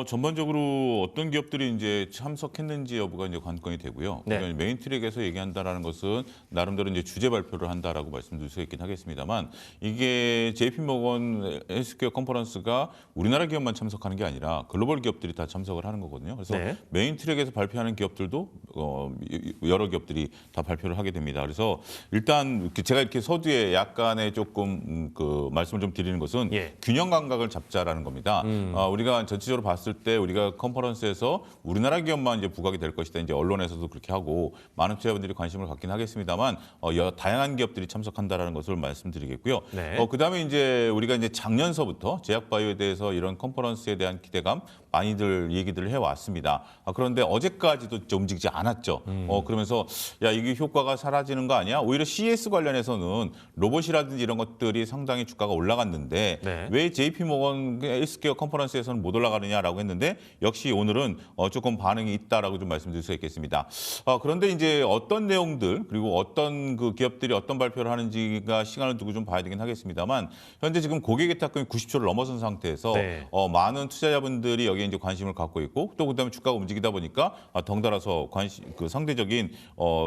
S4: 전반적으로 어떤 기업들이 이제 참석했는지 여부가 이제 관건이 되고요.
S1: 네.
S4: 그러니까 메인 트랙에서 얘기한다라는 것은 나름대로 이제 주제 발표를 한다라고 말씀드릴 수 있긴 하겠습니다만 이게 JP모건 헬스케어 컨퍼런스가 우리나라 기업만 참석하는 게 아니라 글로벌 기업들이 다 참석을 하는 거거든요. 그래서
S1: 네.
S4: 메인 트랙에서 발표하는 기업들도 여러 기업들이 다 발표를 하게 됩니다. 그래서 일단 제가 이렇게 서두에 약간의 조금 그 말씀을 좀 드리는 것은
S1: 예.
S4: 균형 감각을 잡자라는 겁니다. 우리가 전체적으로 봤을 때 우리가 컨퍼런스에서 우리나라 기업만 이제 부각이 될 것이다. 이제 언론에서도 그렇게 하고 많은 투자자분들이 관심을 갖긴 하겠습니다만 다양한 기업들이 참석한다라는 것을 말씀드리겠고요.
S1: 네.
S4: 그다음에 이제 우리가 이제 작년서부터 제약바이오에 대해서 이런 컨퍼런스에 대한 기대감 많이들 얘기들을 해왔습니다. 그런데 어제까지도 움직이지 않았죠. 그러면서 야 이게 효과가 사라지는 거 아니야? 오히려 CS 관련해서는 로봇이라든지 이런 것들이 상당히 주가가 올라갔는데
S1: 네.
S4: 왜 JP모건 헬스케어 컨퍼런스에서는 못 올라가느냐라고 했는데 역시 오늘은 조금 반응이 있다라고 좀 말씀드릴 수 있겠습니다. 그런데 이제 어떤 내용들 그리고 어떤 그 기업들이 어떤 발표를 하는지가 시간을 두고 좀 봐야 되긴 하겠습니다만 현재 지금 고객 예탁금이 90조를 넘어선 상태에서
S1: 네.
S4: 많은 투자자분들이 여기에 이제 관심을 갖고 있고 또 그다음에 주가가 움직이다 보니까 덩달아서 그 상대적인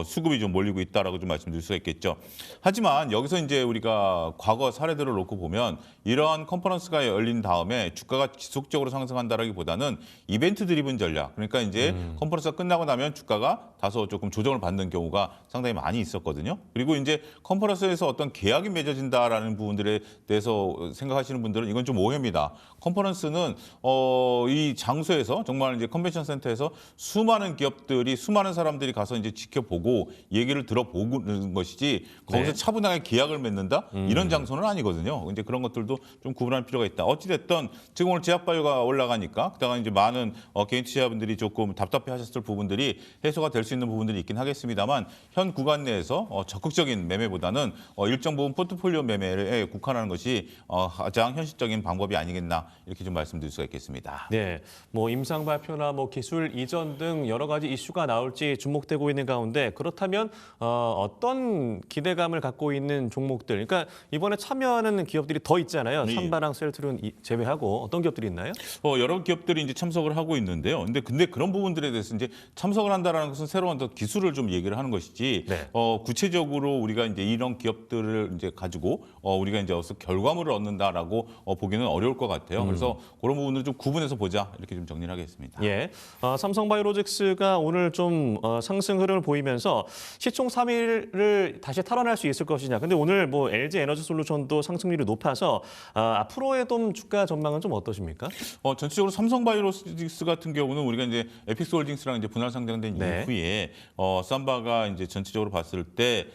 S4: 수급이 좀 몰리고 있다라고 좀 말씀드릴 수가 있겠죠. 하지만 여기서 이제 우리가 과거 사례들을 놓고 보면 이러한 컨퍼런스가 열린 다음에 주가가 지속적으로 상승한다라기보다는 이벤트 드리븐 전략. 그러니까 이제 컨퍼런스가 끝나고 나면 주가가 다소 조금 조정을 받는 경우가 상당히 많이 있었거든요. 그리고 이제 컨퍼런스에서 어떤 계약이 맺어진다라는 부분들에 대해서 생각하시는 분들은 이건 좀 오해입니다. 컨퍼런스입니다. 컨퍼런스는 이 장소에서 정말 이제 컨벤션 센터에서 수많은 기업들이 수많은 사람들이 가서 이제 지켜보고 얘기를 들어보는 것이지 거기서
S1: 네.
S4: 차분하게 계약을 맺는다 이런 장소는 아니거든요. 이제 그런 것들도 좀 구분할 필요가 있다. 어찌됐든 지금 오늘 제약바이오가 올라가니까 그다가 이제 많은 개인 투자자분들이 조금 답답해하셨을 부분들이 해소가 될 수 있는 부분들이 있긴 하겠습니다만 현 구간 내에서 적극적인 매매보다는 일정 부분 포트폴리오 매매에 국한하는 것이 가장 현실적인 방법이 아니겠나 이렇게 좀 말씀드릴 수가 있겠습니다.
S1: 네, 뭐 임상 발표나 뭐 기술 이전 등 여러 가지 이슈가 나올지 주목되고 있는 가운데 그렇다면 어떤 기대감을 갖고 있는 종목들, 그러니까 이번에 참여하는 기업들이 더 있잖아요.
S4: 네.
S1: 삼바랑 셀트리온 제외하고 어떤 기업들이 있나요?
S4: 여러 기업들이 이제 참석을 하고 있는데요. 근데 그런 부분들에 대해서 이제 참석을 한다라는 것은 새로운 더 기술을 좀 얘기를 하는 것이지
S1: 네.
S4: 구체적으로 우리가 이제 이런 기업들을 이제 가지고 우리가 이제 어서 결과물을 얻는다라고 보기는 어려울 것 같아요. 그래서 그런 부분을 좀 구분해서 보자 이렇게 좀 정리를 하겠습니다.
S1: 예, 삼성바이오로직스가 오늘 좀 상승 흐름을 보이면서 시총 3위를 다시 탈환할 수 있을 것이냐. 근데 오늘 뭐 LG 에너지솔루션도 상승률이 높아서 앞으로의 좀 주가 전망은 좀 어떠십니까?
S4: 전체적으로 삼성바이오로직스 같은 경우는 우리가 이제 에픽스홀딩스랑 이제 분할 상장된
S1: 네.
S4: 이후에 삼바가 이제 전체적으로 봤을 때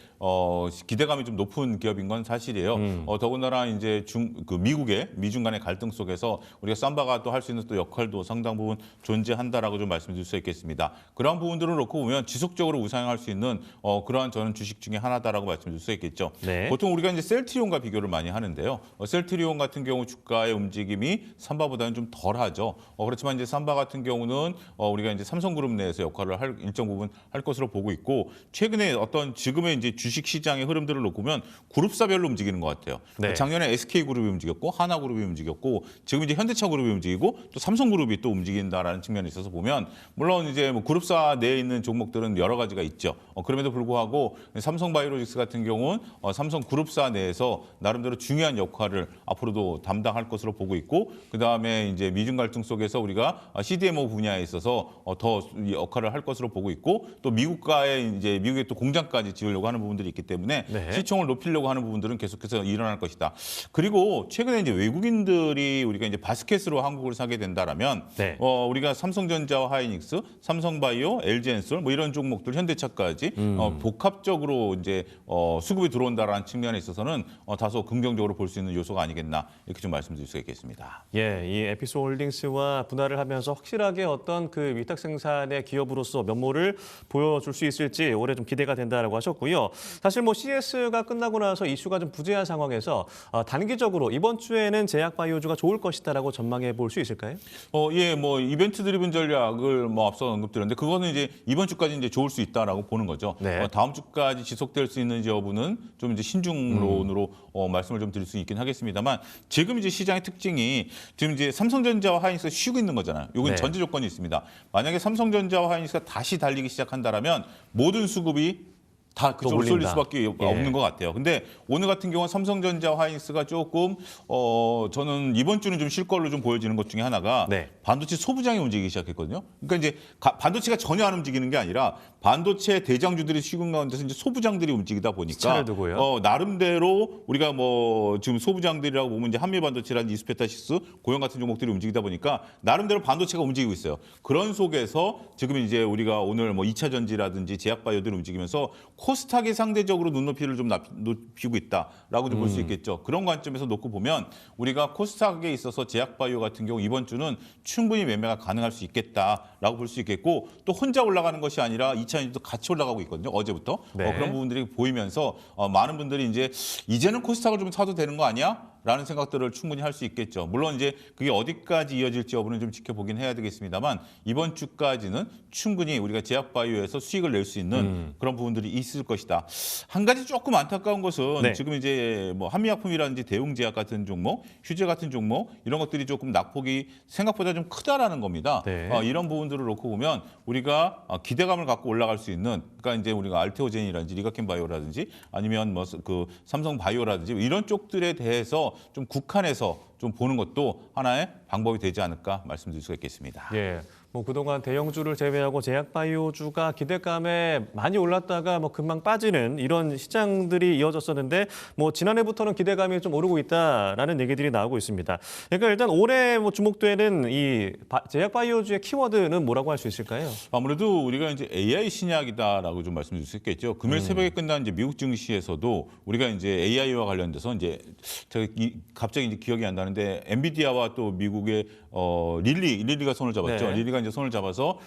S4: 기대감이 좀 높은 기업인 건 사실이에요. 더군다나 이제 미국의 미중 간의 갈등 속에서 우리가 삼바가 또 할 수 있는 또 역할도 상당 부분 존재한다라고 좀 말씀드릴 수 있겠습니다. 그러한 부분들을 놓고 보면 지속적으로 우상향할 수 있는 그러한 저는 주식 중에 하나다라고 말씀드릴 수 있겠죠.
S1: 네.
S4: 보통 우리가 이제 셀트리온과 비교를 많이 하는데요. 셀트리온 같은 경우 주가의 움직임이 삼바보다는 좀 덜하죠. 그렇지만 이제 삼바 같은 경우는 우리가 이제 삼성그룹 내에서 역할을 할 일정 부분 할 것으로 보고 있고 최근에 어떤 지금의 이제 주식 시장의 흐름들을 놓고 보면 그룹사별로 움직이는 것 같아요.
S1: 네.
S4: 작년에 SK그룹이 움직였고 하나그룹이 움직였고 지금 이제 현대차그룹이 움직이고 또 삼성그룹이 또 움직인다라는 측면에 있어서 보면 물론 이제 뭐 그룹사 내에 있는 종목들은 여러 가지가 있죠. 그럼에도 불구하고 삼성바이오로직스 같은 경우는 삼성그룹사 내에서 나름대로 중요한 역할을 앞으로도 담당할 것으로 보고 있고 그다음에 이제 미중 갈등 속에서 우리가 CDMO 분야에 있어서 더 역할을 할 것으로 보고 있고 또 미국과의 이제 미국의 또 공장까지 지으려고 하는 부분들이 있기 때문에
S1: 네.
S4: 시총을 높이려고 하는 부분들은 계속해서 일어날 것이다. 그리고 최근에 이제 외국인들이 우리가 이제 바스켓으로 한국을 사게 된다라면
S1: 네.
S4: 우리가 삼성전자와 하이닉스, 삼성바이오, LG엔솔 뭐 이런 종목들 현대차까지 복합적으로 이제 수급이 들어온다라는 측면에 있어서는 다소 긍정적으로 볼 수 있는 요소가 아니겠나 이렇게 좀 말씀드릴 수 있겠습니다.
S1: 예, 이 에피소홀딩스와 분할을 하면서 확실하게 어떤 그 위탁 생산의 기업으로서 면모를 보여줄 수 있을지 올해 좀 기대가 된다라고 하셨고요. 사실 뭐 CS가 끝나고 나서 이슈가 좀 부재한 상황에서 단기적으로 이번 주에는 제약바이오주가 좋을 것이다라고 전망해 볼 수 있을까요?
S4: 예, 뭐 이벤트 드리븐 전략을 뭐 앞서 언급드렸는데 그거는 이제 이번 주까지 이제 좋을 수 있다라고 보는 거죠.
S1: 네.
S4: 다음 주까지 지속될 수 있는지 여부는 좀 이제 신중론으로 말씀을 좀 드릴 수 있긴 하겠습니다만 지금 이제 시장의 특징이 지금 이제 삼성전자와 하이닉스가 쉬고 있는 거잖아요. 이건
S1: 네.
S4: 전제 조건이 있습니다. 만약에 삼성전자와 하이닉스가 다시 달리기 시작한다라면 모든 수급이 다 그쪽으로 쏠릴
S1: 몰린다.
S4: 수밖에
S1: 예.
S4: 없는 것 같아요. 근데 오늘 같은 경우는 삼성전자와 하이닉스가 조금 저는 이번 주는 좀 쉴 걸로 좀 보여지는 것 중에 하나가
S1: 네.
S4: 반도체 소부장이 움직이기 시작했거든요. 그러니까 이제 반도체가 전혀 안 움직이는 게 아니라 반도체 대장주들이 쉬는 가운데서 이제 소부장들이 움직이다 보니까
S1: 시차를 두고요.
S4: 나름대로 우리가 뭐 지금 소부장들이라고 보면 이제 한미반도체라든지 이스페타시스, 고영 같은 종목들이 움직이다 보니까 나름대로 반도체가 움직이고 있어요. 그런 속에서 지금 이제 우리가 오늘 뭐 2차 전지라든지 제약바이오들이 움직이면서 코스닥이 상대적으로 눈높이를 좀 높이고 있다라고 좀 볼 수 있겠죠. 그런 관점에서 놓고 보면 우리가 코스닥에 있어서 제약바이오 같은 경우 이번 주는 충분히 매매가 가능할 수 있겠다라고 볼 수 있겠고 또 혼자 올라가는 것이 아니라 2차 전지도 같이 올라가고 있거든요. 어제부터.
S1: 네.
S4: 그런 부분들이 보이면서 많은 분들이 이제는 코스닥을 좀 사도 되는 거 아니야? 라는 생각들을 충분히 할 수 있겠죠. 물론 이제 그게 어디까지 이어질지 여부는 좀 지켜보긴 해야 되겠습니다만 이번 주까지는 충분히 우리가 제약바이오에서 수익을 낼 수 있는 그런 부분들이 있을 것이다. 한 가지 조금 안타까운 것은
S1: 네.
S4: 지금 이제 뭐 한미약품이라든지 대웅제약 같은 종목, 휴재 같은 종목 이런 것들이 조금 낙폭이 생각보다 좀 크다라는 겁니다.
S1: 네.
S4: 이런 부분들을 놓고 보면 우리가 기대감을 갖고 올라갈 수 있는 그러니까 이제 우리가 알테오젠이라든지 리가켄바이오라든지 아니면 뭐 그 삼성바이오라든지 이런 쪽들에 대해서 좀 국한해서 좀 보는 것도 하나의 방법이 되지 않을까 말씀드릴 수가 있겠습니다.
S1: 예. 뭐 그동안 대형주를 제외하고 제약바이오주가 기대감에 많이 올랐다가 뭐 금방 빠지는 이런 시장들이 이어졌었는데 뭐 지난해부터는 기대감이 좀 오르고 있다라는 얘기들이 나오고 있습니다. 그러니까 일단 올해 뭐 주목되는 이 제약바이오주의 키워드는 뭐라고 할 수 있을까요?
S4: 아무래도 우리가 이제 AI 신약이다라고 좀 말씀드릴 수 있겠죠. 금요일 새벽에 끝난 이제 미국 증시에서도 우리가 이제 AI와 관련돼서 이제 제가 갑자기 이제 기억이 안 나는데 엔비디아와 또 미국의 릴리가 손을 잡았죠.
S1: 네.
S4: 릴리가 이제 손을 잡아서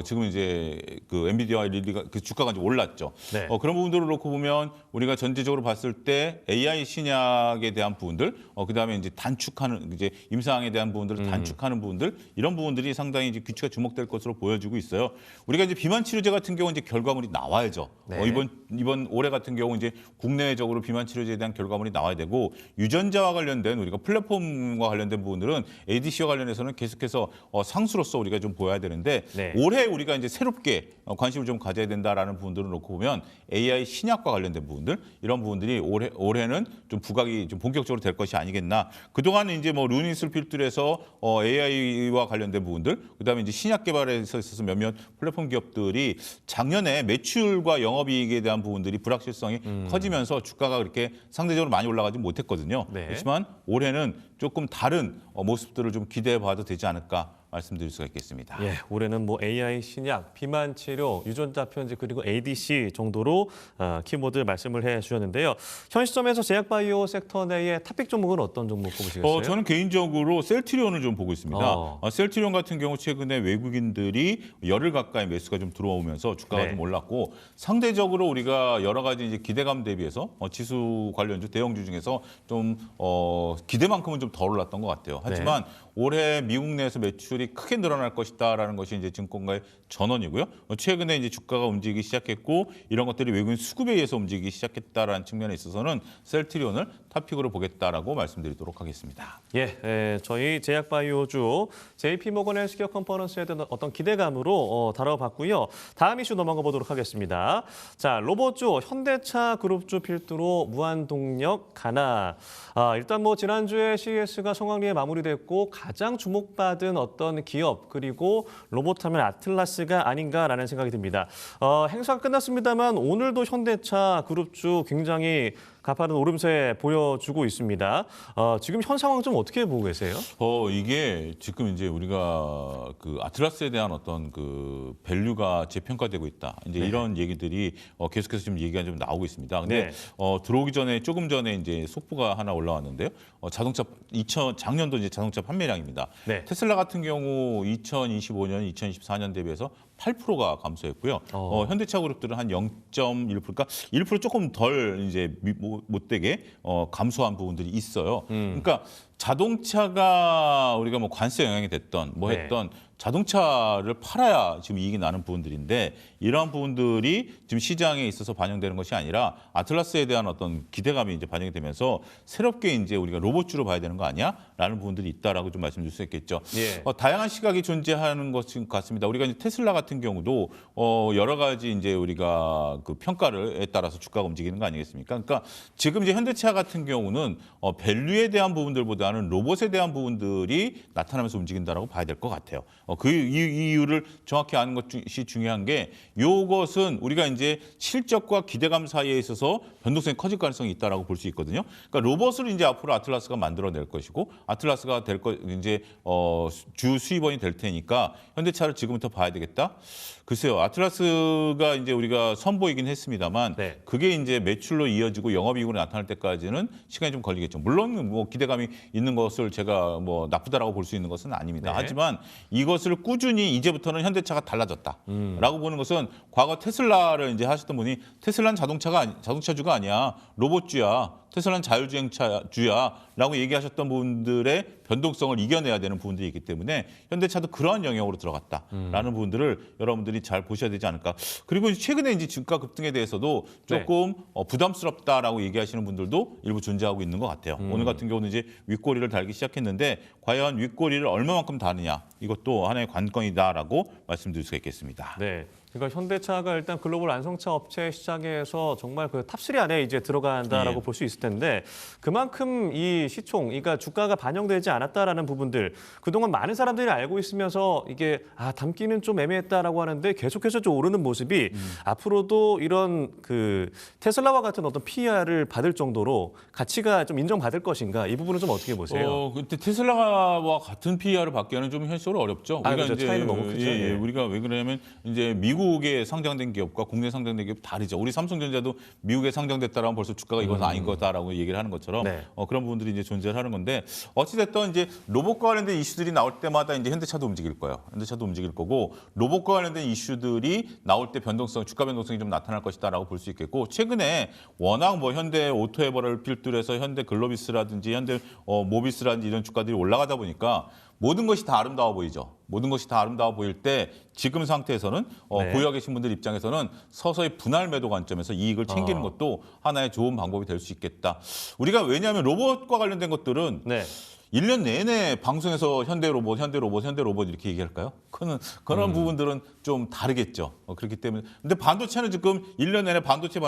S4: 지금 이제 그 엔비디아와 릴리가 그 주가가 이제 올랐죠.
S1: 네.
S4: 그런 부분들을 놓고 보면 우리가 전체적으로 봤을 때 AI 신약에 대한 부분들, 그다음에 이제 단축하는 이제 임상에 대한 부분들을 단축하는 부분들 이런 부분들이 상당히 이제 귀추가 주목될 것으로 보여지고 있어요. 우리가 이제 비만 치료제 같은 경우 이제 결과물이 나와야죠.
S1: 네.
S4: 이번 올해 같은 경우 이제 국내적으로 비만 치료제에 대한 결과물이 나와야 되고 유전자와 관련된 우리가 플랫폼과 관련된 부분들은 ADC와 관련해서는 계속해서 상수로서 우리가 좀 보여야 되는데
S1: 네.
S4: 올해 우리가 이제 새롭게 관심을 좀 가져야 된다라는 부분들을 놓고 보면 AI 신약과 관련된 부분들 이런 부분들이 올해는 좀 부각이 좀 본격적으로 될 것이 아니겠나. 그동안 이제 뭐 루닛을 필두해서 AI와 관련된 부분들, 그다음에 이제 신약 개발에 있어서 몇몇 플랫폼 기업들이 작년에 매출과 영업이익에 대한 부분들이 불확실성이 커지면서 주가가 그렇게 상대적으로 많이 올라가지 못했거든요.
S1: 네.
S4: 그렇지만 올해는 조금 다른 모습들을 좀 기대해 봐도 되지 않을까 말씀드릴 수가 있겠습니다.
S1: 예, 올해는 뭐 AI 신약, 비만 치료, 유전자 편집 그리고 ADC 정도로 키워드 말씀을 해주셨는데요. 현 시점에서 제약바이오 섹터 내의 탑픽 종목은 어떤 종목 꼽으시겠어요?
S4: 저는 개인적으로 셀트리온을 좀 보고 있습니다. 셀트리온 같은 경우 최근에 외국인들이 열흘 가까이 매수가 좀 들어오면서 주가가
S1: 네.
S4: 좀 올랐고 상대적으로 우리가 여러 가지 이제 기대감 대비해서 지수 관련주 대형주 중에서 좀 기대만큼은 좀 덜 올랐던 것 같아요. 하지만 올해 미국 내에서 매출이 크게 늘어날 것이다라는 것이 이제 증권가의 전언이고요. 최근에 이제 주가가 움직이기 시작했고 이런 것들이 외국인 수급에 의해서 움직이기 시작했다라는 측면에 있어서는 셀트리온을 탑픽으로 보겠다라고 말씀드리도록 하겠습니다.
S1: 예, 저희 제약바이오주 JP모건 헬스케어 컨퍼런스에 대한 어떤 기대감으로 다뤄봤고요. 다음 이슈 넘어가 보도록 하겠습니다. 자, 로봇주 현대차 그룹주 필두로 무한동력 가나. 일단 뭐 지난주에 CES가 성황리에 마무리됐고 가장 주목받은 어떤 기업 그리고 로봇하면 아틀라스가 아닌가라는 생각이 듭니다. 행사가 끝났습니다만 오늘도 현대차 그룹주 굉장히 가파른 오름세 보여주고 있습니다. 지금 현 상황 좀 어떻게 보고 계세요?
S4: 이게 지금 이제 우리가 그 아틀라스에 대한 어떤 그 밸류가 재평가되고 있다. 이제 이런 얘기들이 계속해서 지금 얘기가 좀 나오고 있습니다. 근데 들어오기 전에 조금 전에 이제 속보가 하나 올라왔는데요. 자동차 작년도 이제 자동차 판매량입니다.
S1: 네.
S4: 테슬라 같은 경우 2025년, 2024년 대비해서 8%가 감소했고요. 현대차 그룹들은 한 0.1%, 그러니까 1% 조금 덜 이제 못되게 감소한 부분들이 있어요. 그러니까 자동차가 우리가 뭐 관세 영향이 됐던 뭐 했던 자동차를 팔아야 지금 이익이 나는 부분들인데 이러한 부분들이 지금 시장에 있어서 반영되는 것이 아니라 아틀라스에 대한 어떤 기대감이 이제 반영이 되면서 새롭게 이제 우리가 로봇주로 봐야 되는 거 아니야?라는 부분들이 있다라고 좀 말씀드릴 수 있겠죠. 다양한 시각이 존재하는 것 같습니다. 우리가 이제 테슬라 같은 경우도 여러 가지 이제 우리가 그 평가를에 따라서 주가가 움직이는 거 아니겠습니까? 그러니까 지금 이제 현대차 같은 경우는 밸류에 대한 부분들보다는 로봇에 대한 부분들이 나타나면서 움직인다라고 봐야 될 것 같아요. 그 이유를 정확히 아는 것이 중요한 게 이것은 우리가 이제 실적과 기대감 사이에 있어서 변동성이 커질 가능성이 있다라고 볼 수 있거든요. 그러니까 로봇을 이제 앞으로 아틀라스가 만들어낼 것이고 아틀라스가 이제 주 수입원이 될 테니까 현대차를 지금부터 봐야 되겠다. 글쎄요, 아틀라스가 이제 우리가 선보이긴 했습니다만 그게 이제 매출로 이어지고 영업이익으로 나타날 때까지는 시간이 좀 걸리겠죠. 물론 뭐 기대감이 있는 것을 제가 뭐 나쁘다라고 볼 수 있는 것은 아닙니다. 하지만 이것을 꾸준히 이제부터는 현대차가 달라졌다라고 보는 것은 과거 테슬라를 이제 하셨던 분이 테슬라는 자동차주가 아니야, 로봇주야. 테슬라는 자율주행차주야라고 얘기하셨던 분들의 변동성을 이겨내야 되는 부분들이 있기 때문에 현대차도 그러한 영역으로 들어갔다라는 부분들을 여러분들이 잘 보셔야 되지 않을까. 그리고 최근에 이제 주가 급등에 대해서도 조금 부담스럽다라고 얘기하시는 분들도 일부 존재하고 있는 것 같아요. 오늘 같은 경우는 이제 윗꼬리를 달기 시작했는데 과연 윗꼬리를 얼마만큼 다느냐 이것도 하나의 관건이다라고 말씀드릴 수가 있겠습니다.
S1: 네. 그러니까 현대차가 일단 글로벌 완성차 업체 시장에서 정말 그 탑3 안에 이제 들어간다라고
S4: 예.
S1: 볼 수 있을 텐데 그만큼 이 시총, 그러니까 주가가 반영되지 않았다라는 부분들 그동안 많은 사람들이 알고 있으면서 이게 담기는 좀 애매했다라고 하는데 계속해서 좀 오르는 모습이 앞으로도 이런 그 테슬라와 같은 어떤 PER을 받을 정도로 가치가 좀 인정받을 것인가 이 부분은 좀 어떻게 보세요?
S4: 근데 테슬라와 같은 PER을 받기에는 좀 현실적으로 어렵죠.
S1: 그렇죠. 차이는 너무 크죠. 예.
S4: 우리가 왜 그러냐면 이제 미국에 상장된 기업과 국내 상장된 기업 다르죠. 우리 삼성전자도 미국에 상장됐다라면 벌써 주가가 이건 아닌 거다라고 얘기를 하는 것처럼
S1: 네.
S4: 그런 부분들이 이제 존재를 하는 건데 어찌됐든 이제 로봇과 관련된 이슈들이 나올 때마다 이제 현대차도 움직일 거예요. 현대차도 움직일 거고 로봇과 관련된 이슈들이 나올 때 주가 변동성이 좀 나타날 것이다라고 볼 수 있겠고 최근에 워낙 뭐 현대 오토에버를 필두로 해서 현대 글로비스라든지 현대 모비스라든지 이런 주가들이 올라가다 보니까 모든 것이 다 아름다워 보이죠. 모든 것이 다 아름다워 보일 때 지금 상태에서는
S1: 네.
S4: 보유하고 계신 분들 입장에서는 서서히 분할 매도 관점에서 이익을 챙기는 것도 하나의 좋은 방법이 될 수 있겠다. 우리가 왜냐하면 로봇과 관련된 것들은
S1: 네.
S4: 1년 내내 방송에서 현대 로봇 이렇게 얘기할까요? 그런 부분들은 좀 다르겠죠. 그렇기 때문에. 근데 반도체는 지금 1년 내내 반도체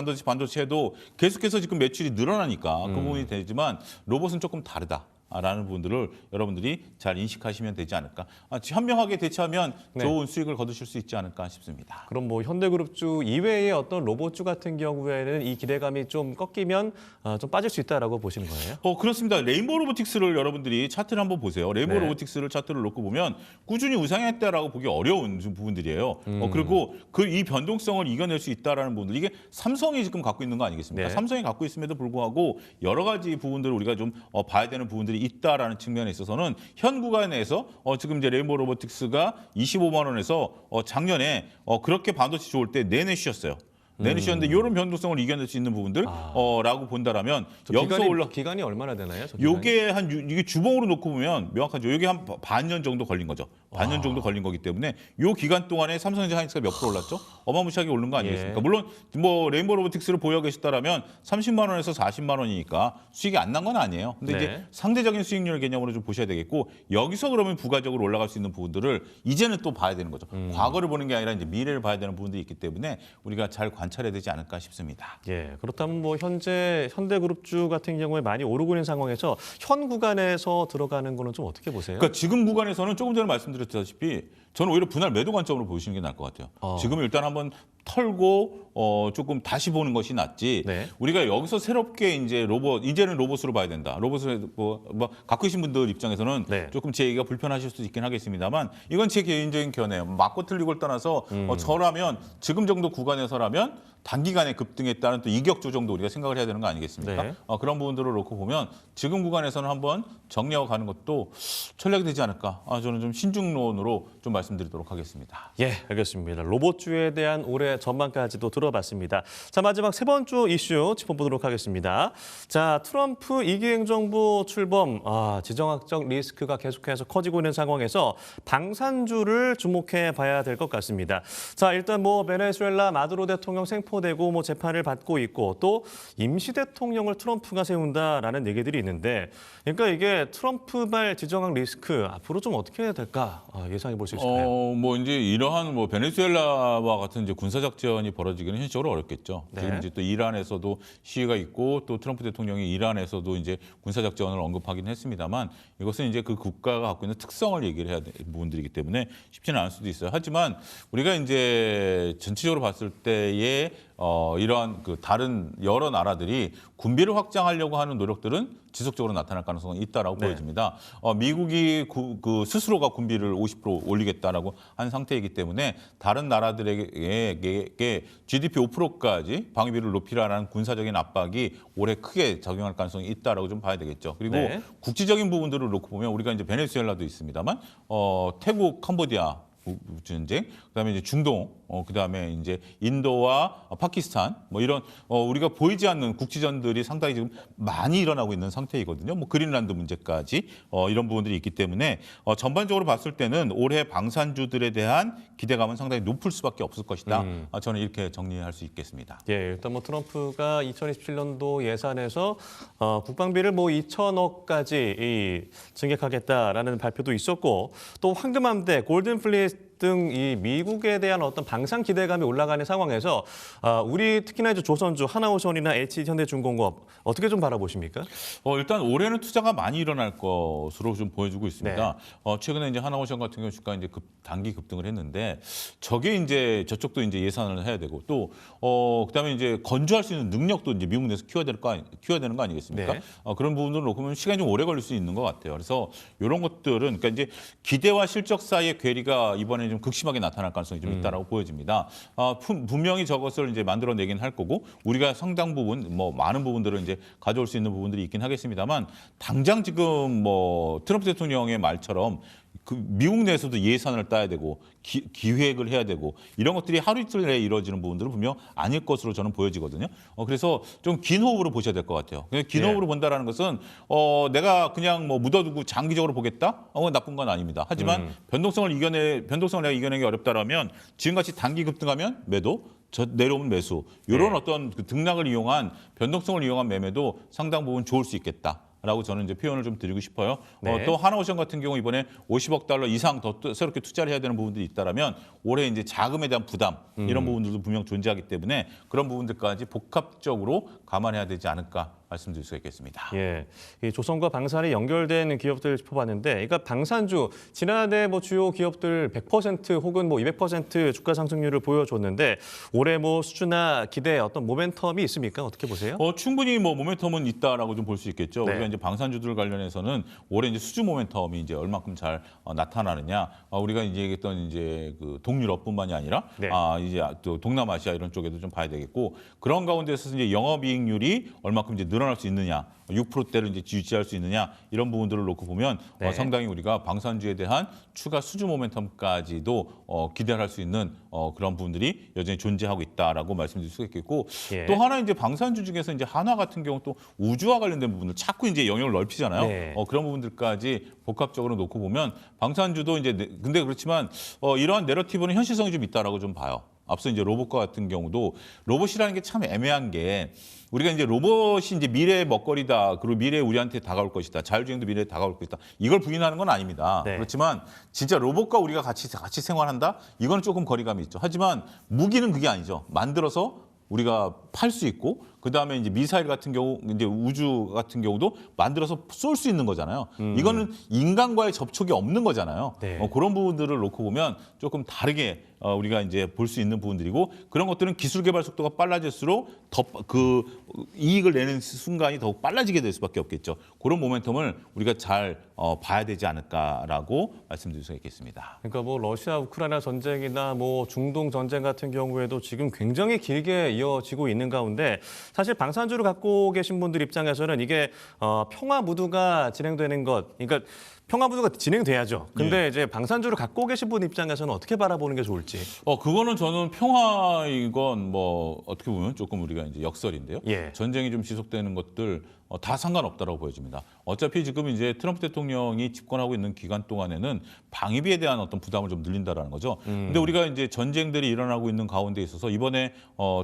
S4: 해도 계속해서 지금 매출이 늘어나니까 그 부분이 되지만 로봇은 조금 다르다라는 부분들을 여러분들이 잘 인식하시면 되지 않을까. 현명하게 대처하면
S1: 네.
S4: 좋은 수익을 거두실 수 있지 않을까 싶습니다.
S1: 그럼 뭐 현대그룹주 이외의 어떤 로봇주 같은 경우에는 이 기대감이 좀 꺾이면 좀 빠질 수 있다라고 보시는 거예요?
S4: 그렇습니다. 레인보우 로보틱스를 여러분들이 차트를 한번 보세요. 레인보우
S1: 네.
S4: 로보틱스를 차트를 놓고 보면 꾸준히 우상했다라고 보기 어려운 부분들이에요. 그리고 이 변동성을 이겨낼 수 있다라는 부분들 이게 삼성이 지금 갖고 있는 거 아니겠습니까?
S1: 네.
S4: 삼성이 갖고 있음에도 불구하고 여러 가지 부분들을 우리가 좀 봐야 되는 부분들이 있다라는 측면에 있어서는 현 구간에서 지금 이제 레인보우 로보틱스가 25만 원에서 작년에 그렇게 반도체 좋을 때 내내 쉬었어요. 내리셨는데 이런 변동성을 이겨낼 수 있는 부분들 라고 본다라면 여기서
S1: 기간이 얼마나 되나요? 저 기간이?
S4: 요게 이게 주봉으로 놓고 보면 명확하죠. 요게 한 반년 정도 걸린 거죠. 반년 정도 걸린 거기 때문에 요 기간 동안에 삼성전자 하이닉스가 몇 프로 올랐죠? 어마무시하게 오른 거 아니겠습니까?
S1: 예.
S4: 물론 뭐 레인보우 로보틱스를 보유하고 계시다라면 30만 원에서 40만 원이니까 수익이 안 난 건 아니에요. 근데
S1: 네.
S4: 이제 상대적인 수익률 개념으로 좀 보셔야 되겠고 여기서 그러면 부가적으로 올라갈 수 있는 부분들을 이제는 또 봐야 되는 거죠. 과거를 보는 게 아니라 이제 미래를 봐야 되는 부분들이 있기 때문에 우리가 잘 관찰해야 되지 않을까 싶습니다.
S1: 예, 그렇다면 뭐 현재 현대그룹주 같은 경우에 많이 오르고 있는 상황에서 현 구간에서 들어가는 거는 좀 어떻게 보세요?
S4: 그러니까 지금 구간에서는 조금 전에 말씀드렸다시피 저는 오히려 분할 매도 관점으로 보시는 게 나을 것 같아요. 지금 일단 한번 털고 조금 다시 보는 것이 낫지.
S1: 네.
S4: 우리가 여기서 새롭게 이제는 로봇으로 봐야 된다. 로봇을 뭐 갖고 계신 분들 입장에서는
S1: 네.
S4: 조금 제 얘기가 불편하실 수도 있긴 하겠습니다만 이건 제 개인적인 견해예요. 맞고 틀리고를 떠나서 저라면 지금 정도 구간에서라면 단기간에 급등했다는 또 이격주 정도 우리가 생각을 해야 되는 거 아니겠습니까?
S1: 네.
S4: 그런 부분들을 놓고 보면 지금 구간에서는 한번 정리하고 가는 것도 전략이 되지 않을까. 저는 좀 신중론으로 좀 말씀드리도록 하겠습니다.
S1: 예, 알겠습니다. 로봇주에 대한 올해 전망까지도 들어봤습니다. 자, 마지막 세 번째 이슈 짚어보도록 하겠습니다. 자, 트럼프 2기 행정부 출범, 지정학적 리스크가 계속해서 커지고 있는 상황에서 방산주를 주목해 봐야 될 것 같습니다. 자, 일단 뭐 베네수엘라 마두로 대통령 생포되고 뭐 재판을 받고 있고 또 임시 대통령을 트럼프가 세운다라는 얘기들이 있는데, 그러니까 이게 트럼프발 지정학 리스크 앞으로 좀 어떻게 해야 될까 예상해 볼 수 있을까요?
S4: 뭐 이제 이러한 뭐 베네수엘라와 같은 이제 군사 작전이 벌어지기는 현실적으로 어렵겠죠.
S1: 네.
S4: 지금 이제 또 이란에서도 시위가 있고 또 트럼프 대통령이 이란에서도 이제 군사 작전을 언급하긴 했습니다만 이것은 이제 그 국가가 갖고 있는 특성을 얘기를 해야 되는 부분들이기 때문에 쉽지는 않을 수도 있어요. 하지만 우리가 이제 전체적으로 봤을 때에 이러한 그 다른 여러 나라들이 군비를 확장하려고 하는 노력들은 지속적으로 나타날 가능성은 있다라고
S1: 네.
S4: 보여집니다. 미국이 그 스스로가 군비를 50% 올리겠다라고 한 상태이기 때문에 다른 나라들에게 GDP 5%까지 방위비를 높이라는 군사적인 압박이 올해 크게 작용할 가능성이 있다라고 좀 봐야 되겠죠. 그리고
S1: 네.
S4: 국지적인 부분들을 놓고 보면 우리가 이제 베네수엘라도 있습니다만 태국, 캄보디아 전쟁, 그다음에 이제 중동, 그다음에 이제 인도와 파키스탄, 뭐 이런 우리가 보이지 않는 국지전들이 상당히 지금 많이 일어나고 있는 상태이거든요. 뭐 그린란드 문제까지 이런 부분들이 있기 때문에 전반적으로 봤을 때는 올해 방산주들에 대한 기대감은 상당히 높을 수밖에 없을 것이다. 저는 이렇게 정리할 수 있겠습니다.
S1: 예, 일단 뭐 트럼프가 2027년도 예산에서 국방비를 뭐 2천억까지 증액하겠다라는 발표도 있었고 또 황금함대 골든플릿 등 이 미국에 대한 어떤 방산 기대감이 올라가는 상황에서 우리 특히나 이제 조선주, 하나오션이나 LG현대중공업 어떻게 좀 바라보십니까?
S4: 일단 올해는 투자가 많이 일어날 것으로 좀 보여주고 있습니다.
S1: 네.
S4: 최근에 이제 하나오션 같은 경우 주가 이제 단기 급등을 했는데 저게 이제 저쪽도 이제 예산을 해야 되고 또 그다음에 이제 건조할 수 있는 능력도 이제 미국 내에서 키워야 되는 거 아니겠습니까?
S1: 네.
S4: 그런 부분들을 놓고 보면 시간이 좀 오래 걸릴 수 있는 것 같아요. 그래서 이런 것들은 그러니까 이제 기대와 실적 사이의 괴리가 이번에 좀 극심하게 나타날 가능성이 좀 있다라고 보여집니다. 분명히 저것을 이제 만들어내긴 할 거고 우리가 상당 부분 뭐 많은 부분들을 이제 가져올 수 있는 부분들이 있긴 하겠습니다만 당장 지금 뭐 트럼프 대통령의 말처럼 그 미국 내에서도 예산을 따야 되고 기획을 해야 되고 이런 것들이 하루 이틀 내에 이루어지는 부분들은 분명 아닐 것으로 저는 보여지거든요. 그래서 좀 긴 호흡으로 보셔야 될 것 같아요. 긴
S1: 네.
S4: 호흡으로 본다라는 것은 내가 그냥 뭐 묻어두고 장기적으로 보겠다? 나쁜 건 아닙니다. 하지만 변동성을 내가 이겨내기 어렵다라면 지금같이 단기 급등하면 매도, 내려오면 매수 이런
S1: 네.
S4: 어떤 그 등락을 이용한 변동성을 이용한 매매도 상당 부분 좋을 수 있겠다. 라고 저는 이제 표현을 좀 드리고 싶어요.
S1: 네.
S4: 또 하나오션 같은 경우 이번에 50억 달러 이상 더 새롭게 투자를 해야 되는 부분들이 있다라면 올해 이제 자금에 대한 부담 이런 부분들도 분명 존재하기 때문에 그런 부분들까지 복합적으로 감안해야 되지 않을까 말씀드릴 수 있겠습니다.
S1: 예, 이 조선과 방산이 연결된 기업들 짚어봤는데, 그러니까 방산주 지난해 뭐 주요 기업들 100% 혹은 뭐 200% 주가 상승률을 보여줬는데 올해 뭐 수주나 기대 어떤 모멘텀이 있습니까? 어떻게 보세요?
S4: 충분히 뭐 모멘텀은 있다라고 좀 볼 수 있겠죠.
S1: 네.
S4: 우리가 이제 방산주들 관련해서는 올해 이제 수주 모멘텀이 이제 얼마큼 잘 나타나느냐. 우리가 이제 얘기했던 이제 그 동유럽뿐만이 아니라
S1: 네.
S4: 이제 또 동남아시아 이런 쪽에도 좀 봐야 되겠고 그런 가운데서 이제 영업이익률이 얼마큼 이제 늘어날 수 있느냐. 6%대를 이제 유지할 수 있느냐 이런 부분들을 놓고 보면
S1: 네.
S4: 상당히 우리가 방산주에 대한 추가 수주 모멘텀까지도 기대를 할 수 있는 그런 부분들이 여전히 존재하고 있다라고 말씀드릴 수 있겠고
S1: 예.
S4: 또 하나 이제 방산주 중에서 이제 한화 같은 경우 또 우주와 관련된 부분을 자꾸 이제 영역을 넓히잖아요.
S1: 네.
S4: 그런 부분들까지 복합적으로 놓고 보면 방산주도 이제 근데 그렇지만 이러한 내러티브는 현실성이 좀 있다라고 좀 봐요. 앞서 이제 로봇과 같은 경우도 로봇이라는 게 참 애매한 게 우리가 이제 로봇이 이제 미래의 먹거리다. 그리고 미래에 우리한테 다가올 것이다. 자율주행도 미래에 다가올 것이다. 이걸 부인하는 건 아닙니다.
S1: 네.
S4: 그렇지만 진짜 로봇과 우리가 같이 생활한다? 이건 조금 거리감이 있죠. 하지만 무기는 그게 아니죠. 만들어서 우리가 팔 수 있고 그다음에 이제 미사일 같은 경우 이제 우주 같은 경우도 만들어서 쏠 수 있는 거잖아요. 이거는 인간과의 접촉이 없는 거잖아요.
S1: 네.
S4: 그런 부분들을 놓고 보면 조금 다르게 우리가 이제 볼 수 있는 부분들이고 그런 것들은 기술 개발 속도가 빨라질수록 더 그 이익을 내는 순간이 더욱 빨라지게 될 수밖에 없겠죠. 그런 모멘텀을 우리가 잘 봐야 되지 않을까라고 말씀드릴 수 있겠습니다.
S1: 그러니까 뭐 러시아 우크라이나 전쟁이나 뭐 중동 전쟁 같은 경우에도 지금 굉장히 길게 이어지고 있는 가운데 사실 방산주를 갖고 계신 분들 입장에서는 이게 평화 무드가 진행되는 것, 그러니까 평화 무드가 진행돼야죠. 근데 이제 방산주를 갖고 계신 분 입장에서는 어떻게 바라보는 게 좋을지.
S4: 그거는 저는 평화이건 뭐 어떻게 보면 조금 우리가 이제 역설인데요.
S1: 예.
S4: 전쟁이 좀 지속되는 것들 다 상관없다라고 보여집니다. 어차피 지금 이제 트럼프 대통령이 집권하고 있는 기간 동안에는 방위비에 대한 어떤 부담을 좀 늘린다라는 거죠. 근데 우리가 이제 전쟁들이 일어나고 있는 가운데 있어서 이번에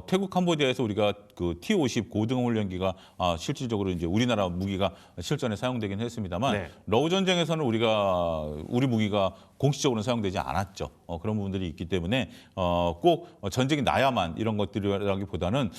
S4: 태국 캄보디아에서 우리가 그 T-50 고등어 훈련기가 실질적으로 이제 우리나라 무기가 실전에 사용되긴 했습니다만
S1: 네.
S4: 러우 전쟁에서는 우리 무기가 공식적으로 사용되지 않았죠. 그런 부분들이 있기 때문에 꼭 전쟁이 나야만 이런 것들이라기보다는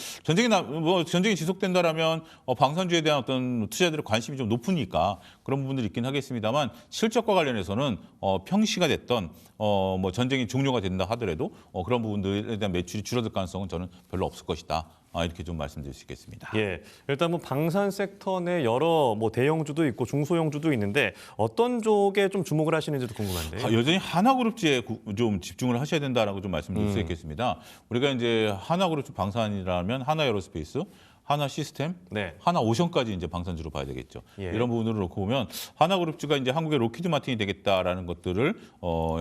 S4: 전쟁이 지속된다라면 방산주에 대한 어떤 투자들의 관심이 좀 높으니까 그런 부분들이 있긴 하겠습니다만 실적과 관련해서는 평시가 됐던 뭐 전쟁이 종료가 된다 하더라도 그런 부분들에 대한 매출이 줄어들 가능성은 저는 별로 없을 것이다. 이렇게 좀 말씀드릴 수 있겠습니다.
S1: 예, 일단 뭐 방산 섹터 내 여러 뭐 대형주도 있고 중소형주도 있는데 어떤 쪽에 좀 주목을 하시는지도 궁금한데요.
S4: 여전히 하나그룹주에 좀 집중을 하셔야 된다라고 좀 말씀드릴 수 있겠습니다. 우리가 이제 하나그룹 방산이라면 하나에어로스페이스, 하나 시스템,
S1: 네.
S4: 하나 오션까지 이제 방산주로 봐야 되겠죠.
S1: 예.
S4: 이런 부분을 놓고 보면 하나그룹주가 이제 한국의 로키드 마틴이 되겠다라는 것들을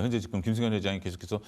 S4: 현재 지금 김승현 회장이 계속해서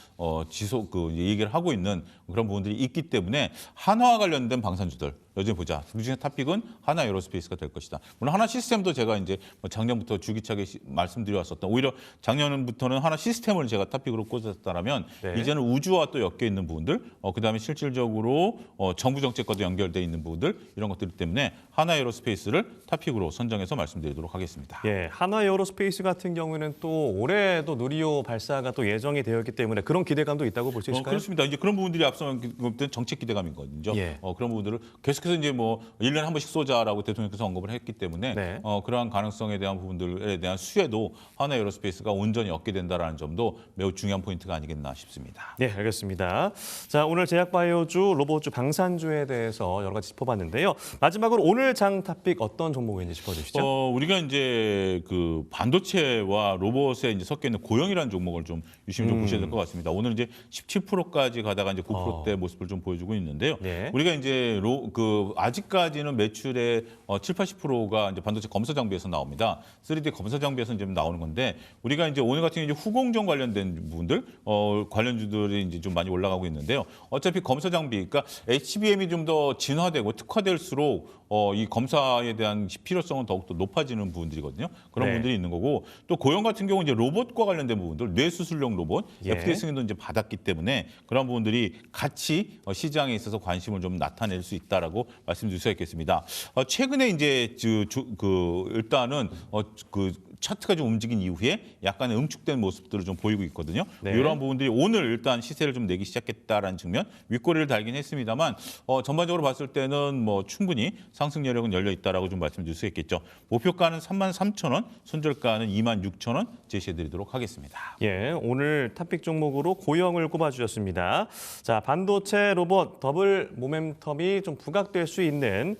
S4: 얘기를 하고 있는 그런 부분들이 있기 때문에 한화와 관련된 방산주들 여전히 보자. 그중에 탑픽은 하나 에어로스페이스가 될 것이다. 물론 하나 시스템도 제가 이제 뭐 작년부터 주기차게 말씀드려왔었던 오히려 작년부터는 하나 시스템을 제가 탑픽으로 꽂았다라면
S1: 네.
S4: 이제는 우주와 또 엮여 있는 부분들, 그다음에 실질적으로 정부 정책과도 연결돼 있는 부분들 이런 것들 때문에 하나 에어로스페이스를 탑픽으로 선정해서 말씀드리도록 하겠습니다.
S1: 예, 하나 에어로스페이스 같은 경우에는 또 올해도 누리호 발사가 또 예정이 되어 있기 때문에 그런 기대감도 있다고 볼 수 있을까요?
S4: 그렇습니다. 이제 그런 부분들이 앞서 말했던 정책 기대감이거든요.
S1: 예.
S4: 그런 부분들을 계속해서 이제 뭐 1년에 한 번씩 쏘자라고 대통령께서 언급을 했기 때문에
S1: 네.
S4: 그러한 가능성에 대한 부분들에 대한 수혜도 하나 에어로스페이스가 온전히 얻게 된다라는 점도 매우 중요한 포인트가 아니겠나 싶습니다.
S1: 네, 알겠습니다. 자, 오늘 제약바이오주, 로봇주, 방산주에 대해서 여러 가지 짚어봤는데요. 마지막으로 오늘 장 탑픽 어떤 종목인지 짚어주시죠.
S4: 우리가 이제 그 반도체와 로봇에 이제 섞여 있는 고영이라는 종목을 좀 유심히 좀 보셔야 될 것 같습니다. 오늘 이제 17%까지 가다가 이제 9%대 모습을 좀 보여주고 있는데요.
S1: 네.
S4: 우리가 이제 아직까지는 매출의 7~80%가 이제 반도체 검사 장비에서 나옵니다. 3D 검사 장비에서 이제 나오는 건데 우리가 이제 오늘 같은 경우 이제 후공정 관련된 부분들 관련주들이 이제 좀 많이 올라가고 있는데요. 어차피 검사 장비, 그러니까 HBM이 좀 더 진화되고 특화될수록 이 검사에 대한 필요성은 더욱더 높아지는 부분들이거든요. 그런
S1: 네.
S4: 부분들이 있는 거고 또 고용 같은 경우 이제 로봇과 관련된 부분들, 뇌수술용 로봇,
S1: 예.
S4: FDA 승인도 이제 받았기 때문에 그런 부분들이 같이 시장에 있어서 관심을 좀 나타낼 수 있다라고 말씀드릴 수 있겠습니다. 최근에 이제 일단은 차트가 좀 움직인 이후에 약간의 응축된 모습들을 좀 보이고 있거든요.
S1: 네.
S4: 이러한 부분들이 오늘 일단 시세를 좀 내기 시작했다라는 측면, 윗꼬리를 달긴 했습니다만 전반적으로 봤을 때는 뭐 충분히 상승 여력은 열려 있다라고 좀 말씀드릴 수 있겠죠. 목표가는 33,000원, 손절가는 26,000원 제시해드리도록 하겠습니다.
S1: 예, 오늘 탑픽 종목으로 고영을 꼽아주셨습니다. 자, 반도체 로봇 더블 모멘텀이 좀 부각될 수 있는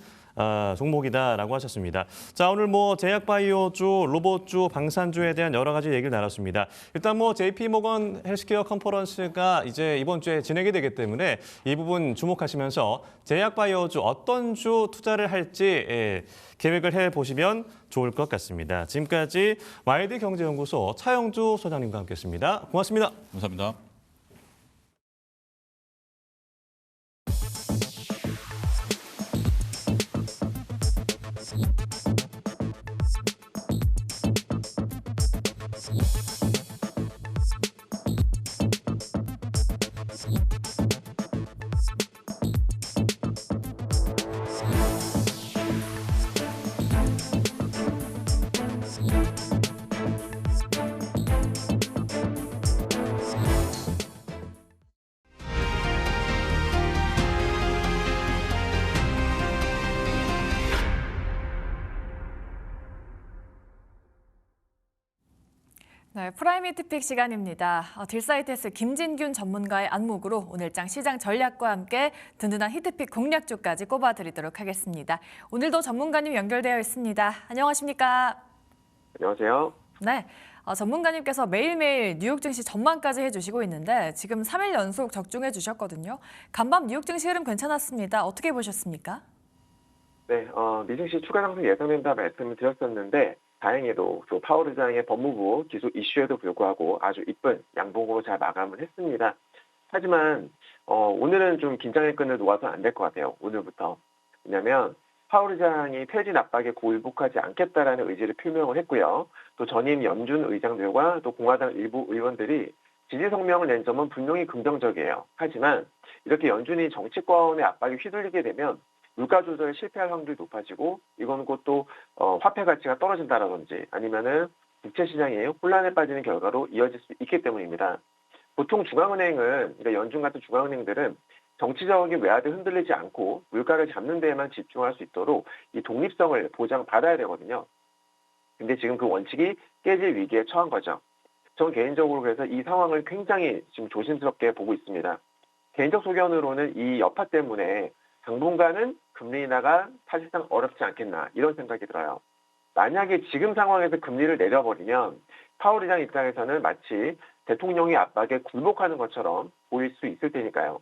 S1: 종목이다라고 하셨습니다. 자, 오늘 뭐 제약바이오주, 로봇주, 방산주에 대한 여러 가지 얘기를 나눴습니다. 일단 뭐 JP모건 헬스케어 컨퍼런스가 이제 이번 주에 진행이 되기 때문에 이 부분 주목하시면서 제약바이오주 어떤 주 투자를 할지 계획을 해보시면 좋을 것 같습니다. 지금까지 YD경제연구소 차영주 소장님과 함께했습니다. 고맙습니다.
S4: 감사합니다.
S2: 네, 프라이미트 픽 시간입니다. 딜사이트에스 김진균 전문가의 안목으로 오늘장 시장 전략과 함께 든든한 히트픽 공략주까지 꼽아드리도록 하겠습니다. 오늘도 전문가님 연결되어 있습니다. 안녕하십니까?
S5: 안녕하세요.
S2: 네, 전문가님께서 매일매일 뉴욕 증시 전망까지 해주시고 있는데 지금 3일 연속 적중해 주셨거든요. 간밤 뉴욕 증시 흐름 괜찮았습니다. 어떻게 보셨습니까?
S5: 네, 미증시 추가 상승 예상된다 말씀을 드렸었는데 다행히도 파월 의장의 법무부 기소 이슈에도 불구하고 아주 이쁜 양봉으로 잘 마감을 했습니다. 하지만 오늘은 좀 긴장의 끈을 놓아서 안 될 것 같아요. 오늘부터. 왜냐하면 파월 의장이 퇴진 압박에 굴복하지 않겠다라는 의지를 표명을 했고요. 또 전임 연준 의장들과 또 공화당 일부 의원들이 지지 성명을 낸 점은 분명히 긍정적이에요. 하지만 이렇게 연준이 정치권의 압박에 휘둘리게 되면 물가 조절에 실패할 확률이 높아지고 이건 곧 또 화폐 가치가 떨어진다라든지 아니면은 국채 시장이 혼란에 빠지는 결과로 이어질 수 있기 때문입니다. 보통 중앙은행은 그러니까 연준 같은 중앙은행들은 정치적인 외화를 흔들리지 않고 물가를 잡는 데에만 집중할 수 있도록 이 독립성을 보장받아야 되거든요. 근데 지금 그 원칙이 깨질 위기에 처한 거죠. 전 개인적으로 그래서 이 상황을 굉장히 지금 조심스럽게 보고 있습니다. 개인적 소견으로는 이 여파 때문에 당분간은 금리 인하가 사실상 어렵지 않겠나 이런 생각이 들어요. 만약에 지금 상황에서 금리를 내려버리면 파월 의장 입장에서는 마치 대통령의 압박에 굴복하는 것처럼 보일 수 있을 테니까요.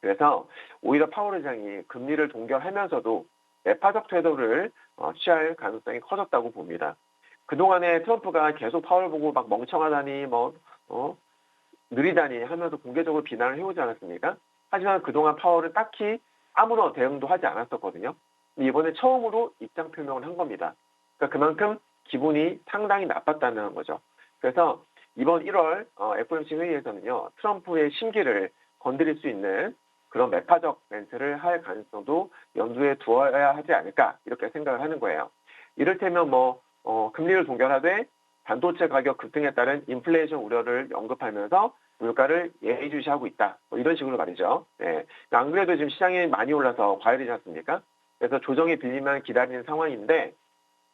S5: 그래서 오히려 파월 의장이 금리를 동결하면서도 매파적 태도를 취할 가능성이 커졌다고 봅니다. 그동안에 트럼프가 계속 파월 보고 막 멍청하다니 느리다니 하면서 공개적으로 비난을 해오지 않았습니까? 하지만 그동안 파월은 딱히 아무런 대응도 하지 않았었거든요. 근데 이번에 처음으로 입장 표명을 한 겁니다. 그러니까 그만큼 기분이 상당히 나빴다는 거죠. 그래서 이번 1월 FOMC 회의에서는요, 트럼프의 심기를 건드릴 수 있는 그런 매파적 멘트를 할 가능성도 염두에 두어야 하지 않을까 이렇게 생각을 하는 거예요. 이를테면 금리를 동결하되 반도체 가격 급등에 따른 인플레이션 우려를 언급하면서 물가를 예의주시하고 있다. 이런 식으로 말이죠. 네. 안 그래도 지금 시장이 많이 올라서 과열이지 않습니까? 그래서 조정의 빌리만 기다리는 상황인데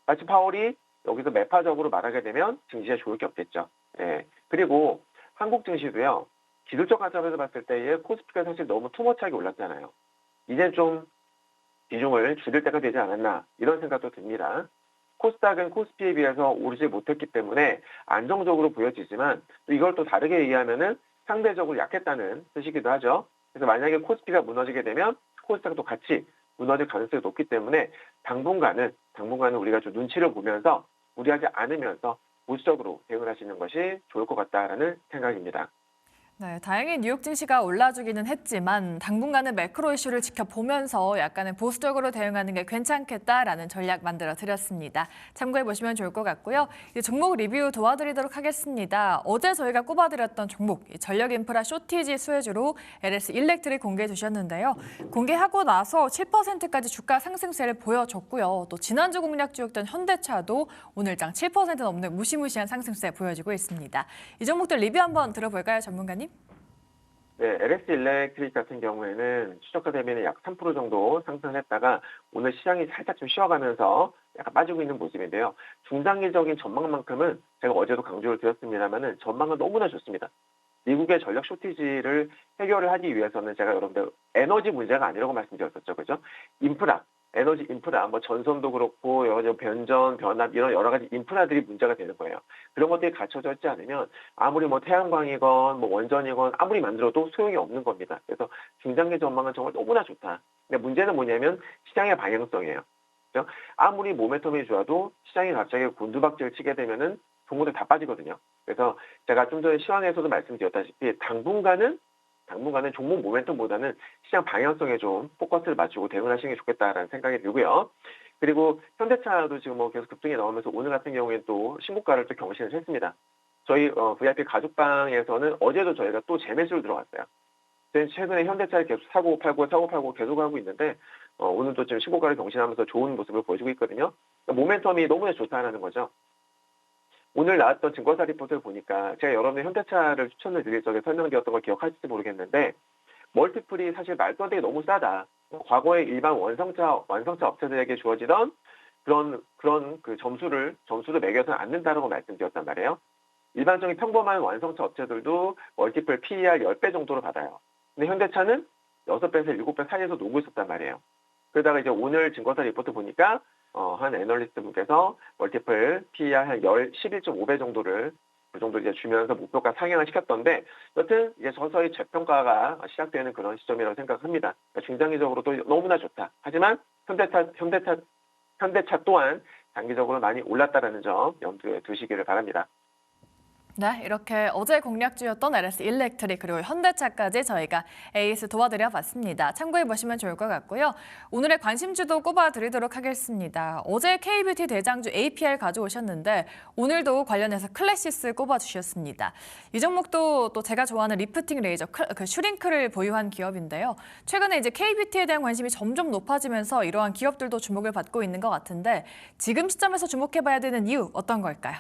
S5: 마치 파월이 여기서 매파적으로 말하게 되면 증시에 좋을 게 없겠죠. 네. 그리고 한국 증시도요. 기술적 관점에서 봤을 때의 코스피가 사실 너무 투머치하게 올랐잖아요. 이제 좀 비중을 줄일 때가 되지 않았나 이런 생각도 듭니다. 코스닥은 코스피에 비해서 오르지 못했기 때문에 안정적으로 보여지지만 또 이걸 또 다르게 얘기하면은 상대적으로 약했다는 뜻이기도 하죠. 그래서 만약에 코스피가 무너지게 되면 코스닥도 같이 무너질 가능성이 높기 때문에 당분간은 우리가 좀 눈치를 보면서 무리하지 않으면서 보수적으로 대응을 하시는 것이 좋을 것 같다라는 생각입니다.
S2: 네, 다행히 뉴욕 증시가 올라주기는 했지만 당분간은 매크로 이슈를 지켜보면서 약간은 보수적으로 대응하는 게 괜찮겠다라는 전략 만들어 드렸습니다. 참고해 보시면 좋을 것 같고요. 이제 종목 리뷰 도와드리도록 하겠습니다. 어제 저희가 꼽아드렸던 종목, 전력 인프라 쇼티지 수혜주로 LS 일렉트릭 공개해 주셨는데요. 공개하고 나서 7%까지 주가 상승세를 보여줬고요. 또 지난주 공략주였던 현대차도 오늘장 7% 넘는 무시무시한 상승세 보여주고 있습니다. 이 종목들 리뷰 한번 들어볼까요, 전문가님?
S5: 네, LS 일렉트릭 같은 경우에는 추저가 대비는 약 3% 정도 상승했다가 오늘 시장이 살짝 좀 쉬어가면서 약간 빠지고 있는 모습인데요. 중장기적인 전망만큼은 제가 어제도 강조를 드렸습니다만은 전망은 너무나 좋습니다. 미국의 전력 쇼티지를 해결을 하기 위해서는 제가 여러분들 에너지 문제가 아니라고 말씀드렸었죠, 그죠? 에너지 인프라, 전선도 그렇고 여러 가지 변전, 변압 이런 여러 가지 인프라들이 문제가 되는 거예요. 그런 것들이 갖춰져 있지 않으면 아무리 태양광이건 원전이건 아무리 만들어도 소용이 없는 겁니다. 그래서 중장기 전망은 정말 너무나 좋다. 근데 문제는 뭐냐면 시장의 방향성이에요. 그렇죠? 아무리 모멘텀이 좋아도 시장이 갑자기 곤두박질을 치게 되면은 종목들 다 빠지거든요. 그래서 제가 좀 전에 시황에서도 말씀드렸다시피 당분간은 종목 모멘텀보다는 시장 방향성에 좀 포커스를 맞추고 대응하시는 게 좋겠다라는 생각이 들고요. 그리고 현대차도 지금 계속 급등이 나오면서 오늘 같은 경우에는 또 신고가를 또 경신을 했습니다. 저희 VIP 가족방에서는 어제도 저희가 또 재매수를 들어갔어요. 최근에 현대차를 계속 사고 팔고 계속 하고 있는데 오늘도 지금 신고가를 경신하면서 좋은 모습을 보여주고 있거든요. 그러니까 모멘텀이 너무나 좋다는 거죠. 오늘 나왔던 증권사 리포트를 보니까 제가 여러분의 현대차를 추천을 드릴 적에 설명드렸던 걸 기억하실지 모르겠는데 멀티플이 사실 말도 안 되게 너무 싸다. 과거에 일반 완성차 업체들에게 주어지던 그런 그 점수를 매겨서는 안 된다라고 말씀드렸단 말이에요. 일반적인 평범한 완성차 업체들도 멀티플 PER 10배 정도로 받아요. 근데 현대차는 6배에서 7배 사이에서 놀고 있었단 말이에요. 그러다가 이제 오늘 증권사 리포트 보니까 한 애널리스트 분께서 멀티플 PER 한 11.5배 정도를 그 정도 이제 주면서 목표가 상향을 시켰던데 여튼 이제 서서히 재평가가 시작되는 그런 시점이라고 생각합니다. 그러니까 중장기적으로도 너무나 좋다. 하지만 현대차 또한 장기적으로 많이 올랐다라는 점 염두에 두시기를 바랍니다.
S2: 네, 이렇게 어제 공략주였던 LS 일렉트릭 그리고 현대차까지 저희가 에이스 도와드려 봤습니다. 참고해 보시면 좋을 것 같고요. 오늘의 관심주도 꼽아드리도록 하겠습니다. 어제 K뷰티 대장주 APR 가져오셨는데 오늘도 관련해서 클래시스 꼽아주셨습니다. 이 종목도 또 제가 좋아하는 리프팅 레이저 슈링크를 보유한 기업인데요. 최근에 이제 K뷰티에 대한 관심이 점점 높아지면서 이러한 기업들도 주목을 받고 있는 것 같은데 지금 시점에서 주목해봐야 되는 이유 어떤 걸까요?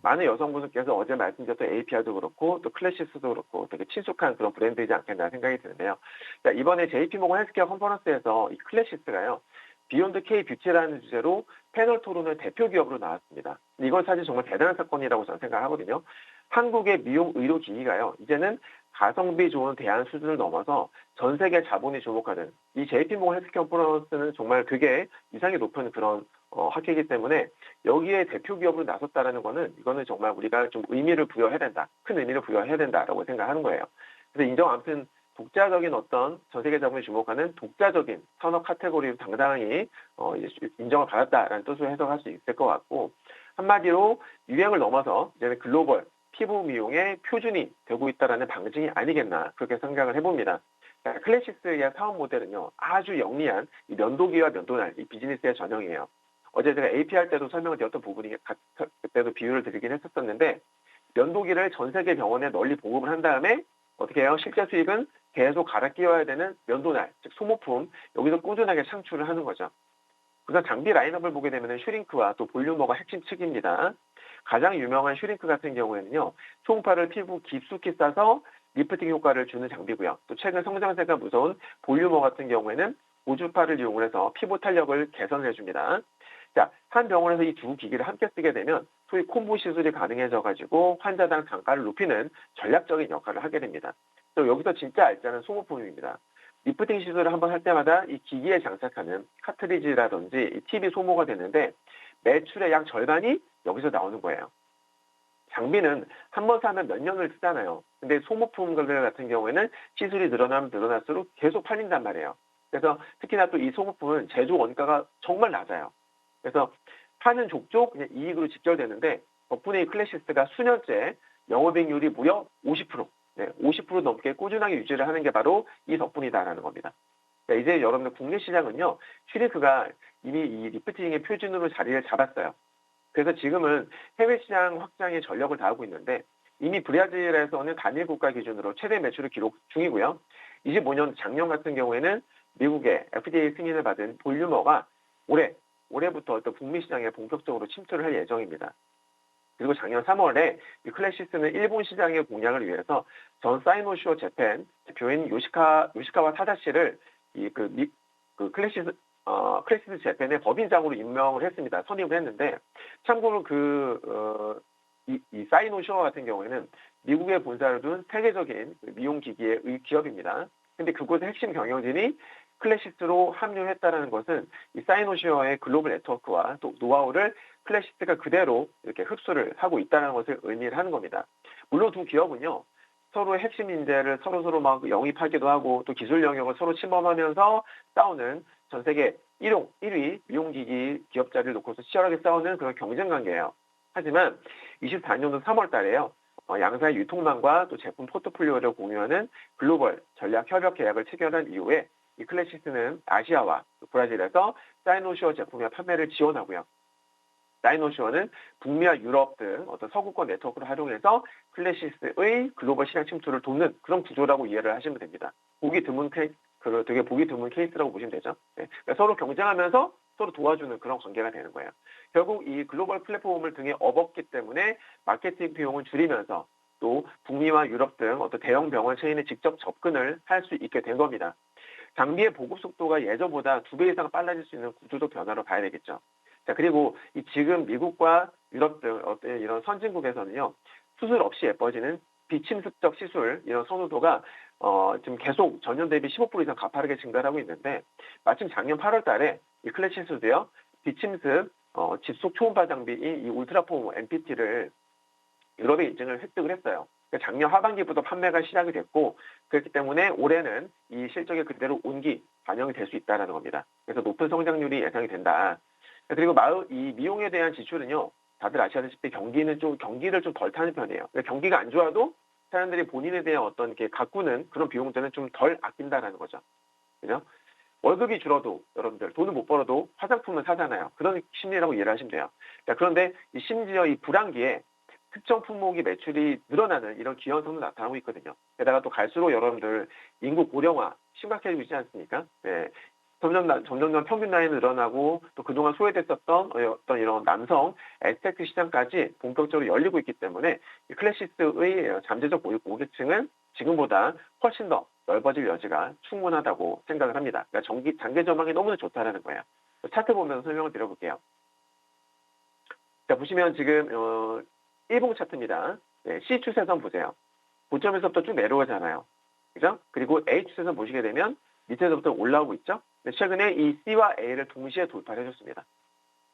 S5: 많은 여성분들께서 어제 말씀드렸던 APR도 그렇고 또 클래시스도 그렇고 되게 친숙한 그런 브랜드이지 않겠나 생각이 드는데요. 자, 이번에 JP모건 헬스케어 컨퍼런스에서 이 클래시스가요. 비욘드 K 뷰티라는 주제로 패널 토론의 대표 기업으로 나왔습니다. 이건 사실 정말 대단한 사건이라고 저는 생각하거든요. 한국의 미용 의료 기기가요. 이제는 가성비 좋은 대안 수준을 넘어서 전 세계 자본이 주목하는 이 JP모건 헬스케어 컨퍼런스는 정말 되게 위상이 높은 그런 학회이기 때문에 여기에 대표 기업으로 나섰다라는 거는 이거는 정말 우리가 좀 의미를 부여해야 된다. 큰 의미를 부여해야 된다라고 생각하는 거예요. 그래서 아무튼 독자적인 어떤 전 세계 자본이 주목하는 독자적인 산업 카테고리로 당당히 인정을 받았다라는 뜻으로 해석할 수 있을 것 같고 한마디로 유행을 넘어서 이제는 글로벌 피부 미용의 표준이 되고 있다라는 방증이 아니겠나 그렇게 생각을 해봅니다. 클래시스의 사업 모델은요, 아주 영리한 이 면도기와 면도날, 이 비즈니스의 전형이에요. 어제 제가 AP 할 때도 설명을 드렸던 부분이 그때도 비유를 드리긴 했었는데, 면도기를 전 세계 병원에 널리 보급을 한 다음에 어떻게 해요? 실제 수익은 계속 갈아 끼워야 되는 면도날, 즉 소모품, 여기서 꾸준하게 창출을 하는 거죠. 우선 장비 라인업을 보게 되면 슈링크와 또 볼륨머가 핵심 측입니다. 가장 유명한 슈링크 같은 경우에는요, 초음파를 피부 깊숙이 싸서 리프팅 효과를 주는 장비고요. 또 최근 성장세가 무서운 볼륨머 같은 경우에는 고주파를 이용해서 피부 탄력을 개선해 줍니다. 자, 한 병원에서 이 두 기기를 함께 쓰게 되면 소위 콤보 시술이 가능해져 가지고 환자당 단가를 높이는 전략적인 역할을 하게 됩니다. 또 여기서 진짜 알짜는 소모품입니다. 리프팅 시술을 한번 할 때마다 이 기기에 장착하는 카트리지라든지 이 팁이 소모가 되는데 매출의 약 절반이 여기서 나오는 거예요. 장비는 한 번 사면 몇 년을 쓰잖아요. 근데 소모품들 같은 경우에는 시술이 늘어나면 늘어날수록 계속 팔린단 말이에요. 그래서 특히나 또 이 소모품은 제조 원가가 정말 낮아요. 그래서 파는 족족 그냥 이익으로 직결되는데 덕분에 이 클래시스가 수년째 영업이익률이 무려 50%, 50% 넘게 꾸준하게 유지를 하는 게 바로 이 덕분이다라는 겁니다. 이제 여러분들 국내 시장은요, 슈링크가 이미 이 리프팅의 표준으로 자리를 잡았어요. 그래서 지금은 해외 시장 확장에 전력을 다하고 있는데 이미 브라질에서는 단일 국가 기준으로 최대 매출을 기록 중이고요. 25년 작년 같은 경우에는 미국의 FDA 승인을 받은 볼륨머가 올해부터 또 북미 시장에 본격적으로 침투를 할 예정입니다. 그리고 작년 3월에 이 클래시스는 일본 시장의 공략을 위해서 전 사이노슈어 재팬 대표인 요시카와 타다시를 클래시스 재팬의 법인장으로 임명을 했습니다. 선임을 했는데 참고로 이 사이노슈어 같은 경우에는 미국의 본사를 둔 세계적인 미용 기기의 기업입니다. 근데 그곳의 핵심 경영진이 클래시스로 합류했다는 것은 이 사이노시어의 글로벌 네트워크와 또 노하우를 클래시스가 그대로 이렇게 흡수를 하고 있다는 것을 의미를 하는 겁니다. 물론 두 기업은요, 서로의 핵심 인재를 서로 막 영입하기도 하고 또 기술 영역을 서로 침범하면서 싸우는 전 세계 1위 미용기기 기업 자리를 놓고서 치열하게 싸우는 그런 경쟁 관계예요. 하지만 24년도 3월 달에요. 양사의 유통망과 또 제품 포트폴리오를 공유하는 글로벌 전략 협력 계약을 체결한 이후에 이 클래시스는 아시아와 브라질에서 사이노슈어 제품의 판매를 지원하고요. 사이노슈어는 북미와 유럽 등 어떤 서구권 네트워크를 활용해서 클래시스의 글로벌 시장 침투를 돕는 그런 구조라고 이해를 하시면 됩니다. 되게 보기 드문 케이스라고 보시면 되죠. 그러니까 서로 경쟁하면서 서로 도와주는 그런 관계가 되는 거예요. 결국 이 글로벌 플랫폼을 등에 업었기 때문에 마케팅 비용을 줄이면서 또 북미와 유럽 등 어떤 대형 병원 체인에 직접 접근을 할 수 있게 된 겁니다. 장비의 보급 속도가 예전보다 2배 이상 빨라질 수 있는 구조적 변화로 봐야 되겠죠. 자, 그리고 지금 미국과 유럽 등 어떤 이런 선진국에서는요, 수술 없이 예뻐지는 비침습적 시술 이런 선호도가 지금 계속 전년 대비 15% 이상 가파르게 증가하고 있는데 마침 작년 8월 달에 이 클래시스도요, 비침습 집속 초음파 장비인 이 울트라폼 MPT를 유럽에 인증을 획득을 했어요. 작년 하반기부터 판매가 시작이 됐고 그렇기 때문에 올해는 이 실적에 그대로 반영이 될 수 있다는 겁니다. 그래서 높은 성장률이 예상이 된다. 그리고 이 미용에 대한 지출은요, 다들 아시다시피 경기를 좀 덜 타는 편이에요. 경기가 안 좋아도 사람들이 본인에 대한 어떤 이렇게 가꾸는 그런 비용들은 좀 덜 아낀다라는 거죠. 그죠? 월급이 줄어도 여러분들 돈을 못 벌어도 화장품을 사잖아요. 그런 심리라고 이해를 하시면 돼요. 자, 그런데 심지어 이 불황기에 특정 품목이 매출이 늘어나는 이런 기현성도 나타나고 있거든요. 게다가 또 갈수록 여러분들 인구 고령화 심각해지고 있지 않습니까? 네. 점점 평균 나이는 늘어나고 또 그동안 소외됐었던 어떤 이런 남성 에스테틱 시장까지 본격적으로 열리고 있기 때문에 이 클래시스의 잠재적 고객층은 지금보다 훨씬 더 넓어질 여지가 충분하다고 생각을 합니다. 그러니까 장기 전망이 너무나 좋다라는 거예요. 차트 보면서 설명을 드려볼게요. 자, 보시면 지금 일봉 차트입니다. 네, C 추세선 보세요. 고점에서부터 쭉 내려오잖아요. 그죠? 그리고 A 추세선 보시게 되면 밑에서부터 올라오고 있죠? 최근에 이 C와 A를 동시에 돌파를 해줬습니다.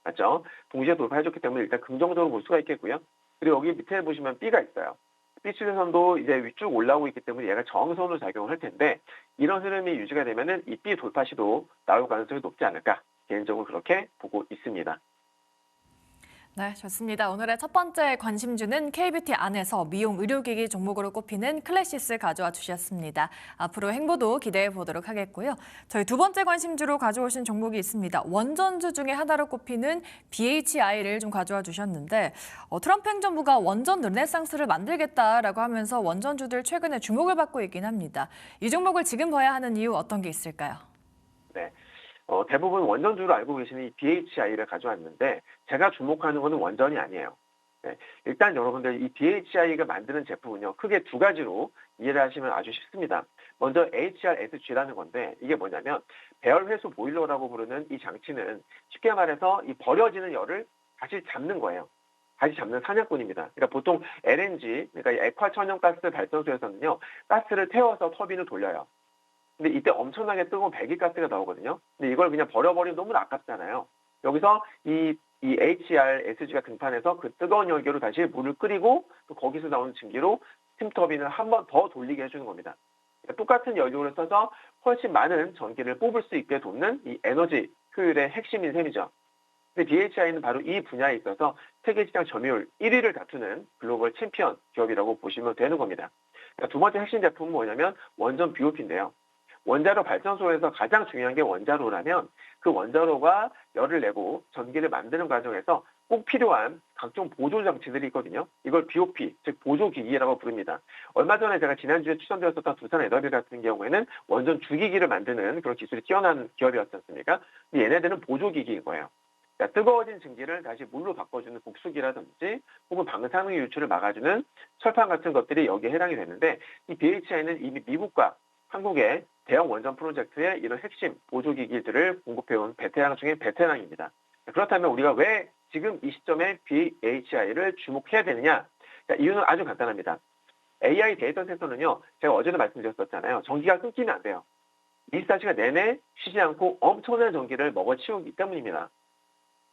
S5: 맞죠? 동시에 돌파해줬기 때문에 일단 긍정적으로 볼 수가 있겠고요. 그리고 여기 밑에 보시면 B가 있어요. B 추세선도 이제 쭉 올라오고 있기 때문에 얘가 저항선으로 작용을 할 텐데 이런 흐름이 유지가 되면은 이 B 돌파 시도 나올 가능성이 높지 않을까 개인적으로 그렇게 보고 있습니다.
S2: 네, 좋습니다. 오늘의 첫 번째 관심주는 K뷰티 안에서 미용 의료기기 종목으로 꼽히는 클래시스 가져와 주셨습니다. 앞으로 행보도 기대해 보도록 하겠고요. 저희 두 번째 관심주로 가져오신 종목이 있습니다. 원전주 중에 하나로 꼽히는 BHI를 좀 가져와 주셨는데 트럼프 행정부가 원전 르네상스를 만들겠다라고 하면서 원전주들 최근에 주목을 받고 있긴 합니다. 이 종목을 지금 봐야 하는 이유 어떤 게 있을까요?
S5: 네. 대부분 원전주로 알고 계시는 이 BHI를 가져왔는데 제가 주목하는 것은 원전이 아니에요. 네. 일단 여러분들 이 BHI가 만드는 제품은요. 크게 두 가지로 이해를 하시면 아주 쉽습니다. 먼저 HRSG라는 건데 이게 뭐냐면 배열 회수 보일러라고 부르는 이 장치는 쉽게 말해서 이 버려지는 열을 다시 잡는 거예요. 다시 잡는 사냥꾼입니다. 그러니까 보통 LNG, 그러니까 이 액화 천연가스 발전소에서는요. 가스를 태워서 터빈을 돌려요. 근데 이때 엄청나게 뜨거운 배기가스가 나오거든요. 근데 이걸 그냥 버려버리면 너무 아깝잖아요. 여기서 이 HRSG가 등판해서 그 뜨거운 열기로 다시 물을 끓이고 또 거기서 나오는 증기로 스팀터빈을 한 번 더 돌리게 해주는 겁니다. 그러니까 똑같은 연료를 써서 훨씬 많은 전기를 뽑을 수 있게 돕는 이 에너지 효율의 핵심인 셈이죠. 근데 BHI는 바로 이 분야에 있어서 세계 시장 점유율 1위를 다투는 글로벌 챔피언 기업이라고 보시면 되는 겁니다. 그러니까 두 번째 핵심 제품은 뭐냐면 원전 BOP인데요. 원자로 발전소에서 가장 중요한 게 원자로라면 그 원자로가 열을 내고 전기를 만드는 과정에서 꼭 필요한 각종 보조 장치들이 있거든요. 이걸 BOP, 즉 보조기기라고 부릅니다. 얼마 전에 제가 지난주에 추천드렸었던 두산 에너비 같은 경우에는 원전 주기기를 만드는 그런 기술이 뛰어난 기업이었지 않습니까? 근데 얘네들은 보조기기인 거예요. 그러니까 뜨거워진 증기를 다시 물로 바꿔주는 복수기라든지 혹은 방사능 유출을 막아주는 철판 같은 것들이 여기에 해당이 되는데 이 BHI는 이미 미국과 한국의 대형 원전 프로젝트의 이런 핵심 보조기기들을 공급해온 베테랑 중에 베테랑입니다. 그렇다면 우리가 왜 지금 이 시점에 BHI를 주목해야 되느냐? 이유는 아주 간단합니다. AI 데이터 센터는요, 제가 어제도 말씀드렸었잖아요. 전기가 끊기면 안 돼요. 24시간 내내 쉬지 않고 엄청난 전기를 먹어치우기 때문입니다.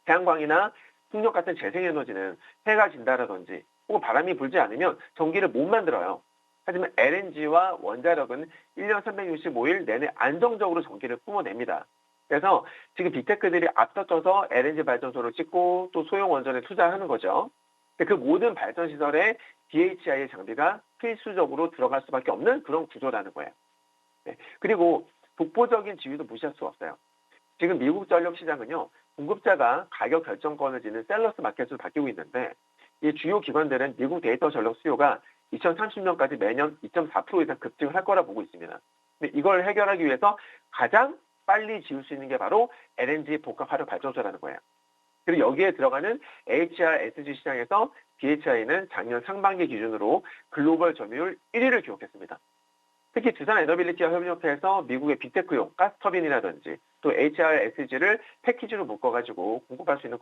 S5: 태양광이나 풍력 같은 재생에너지는 해가 진다라든지 혹은 바람이 불지 않으면 전기를 못 만들어요. 하지만 LNG와 원자력은 1년 365일 내내 안정적으로 전기를 뿜어냅니다. 그래서 지금 빅테크들이 앞서서 LNG 발전소를 짓고 또 소형 원전에 투자하는 거죠. 그 모든 발전 시설에 BHI의 장비가 필수적으로 들어갈 수밖에 없는 그런 구조라는 거예요. 네. 그리고 독보적인 지위도 무시할 수 없어요. 지금 미국 전력 시장은요. 공급자가 가격 결정권을 지는 셀러스 마켓으로 바뀌고 있는데 이 주요 기관들은 미국 데이터 전력 수요가 2030년까지 매년 2.4% 이상 급증을 할 거라 보고 있습니다. 근데 이걸 해결하기 위해서 가장 빨리 지을 수 있는 게 바로 LNG 복합 화력 발전소라는 거예요. 그리고 여기에 들어가는 HRSG 시장에서 BHI는 작년 상반기 기준으로 글로벌 점유율 1위를 기록했습니다. 특히 두산 에너빌리티와 협력해서 미국의 빅테크용 가스터빈이라든지 또 HRSG를 패키지로 묶어가지고 공급할 수 있는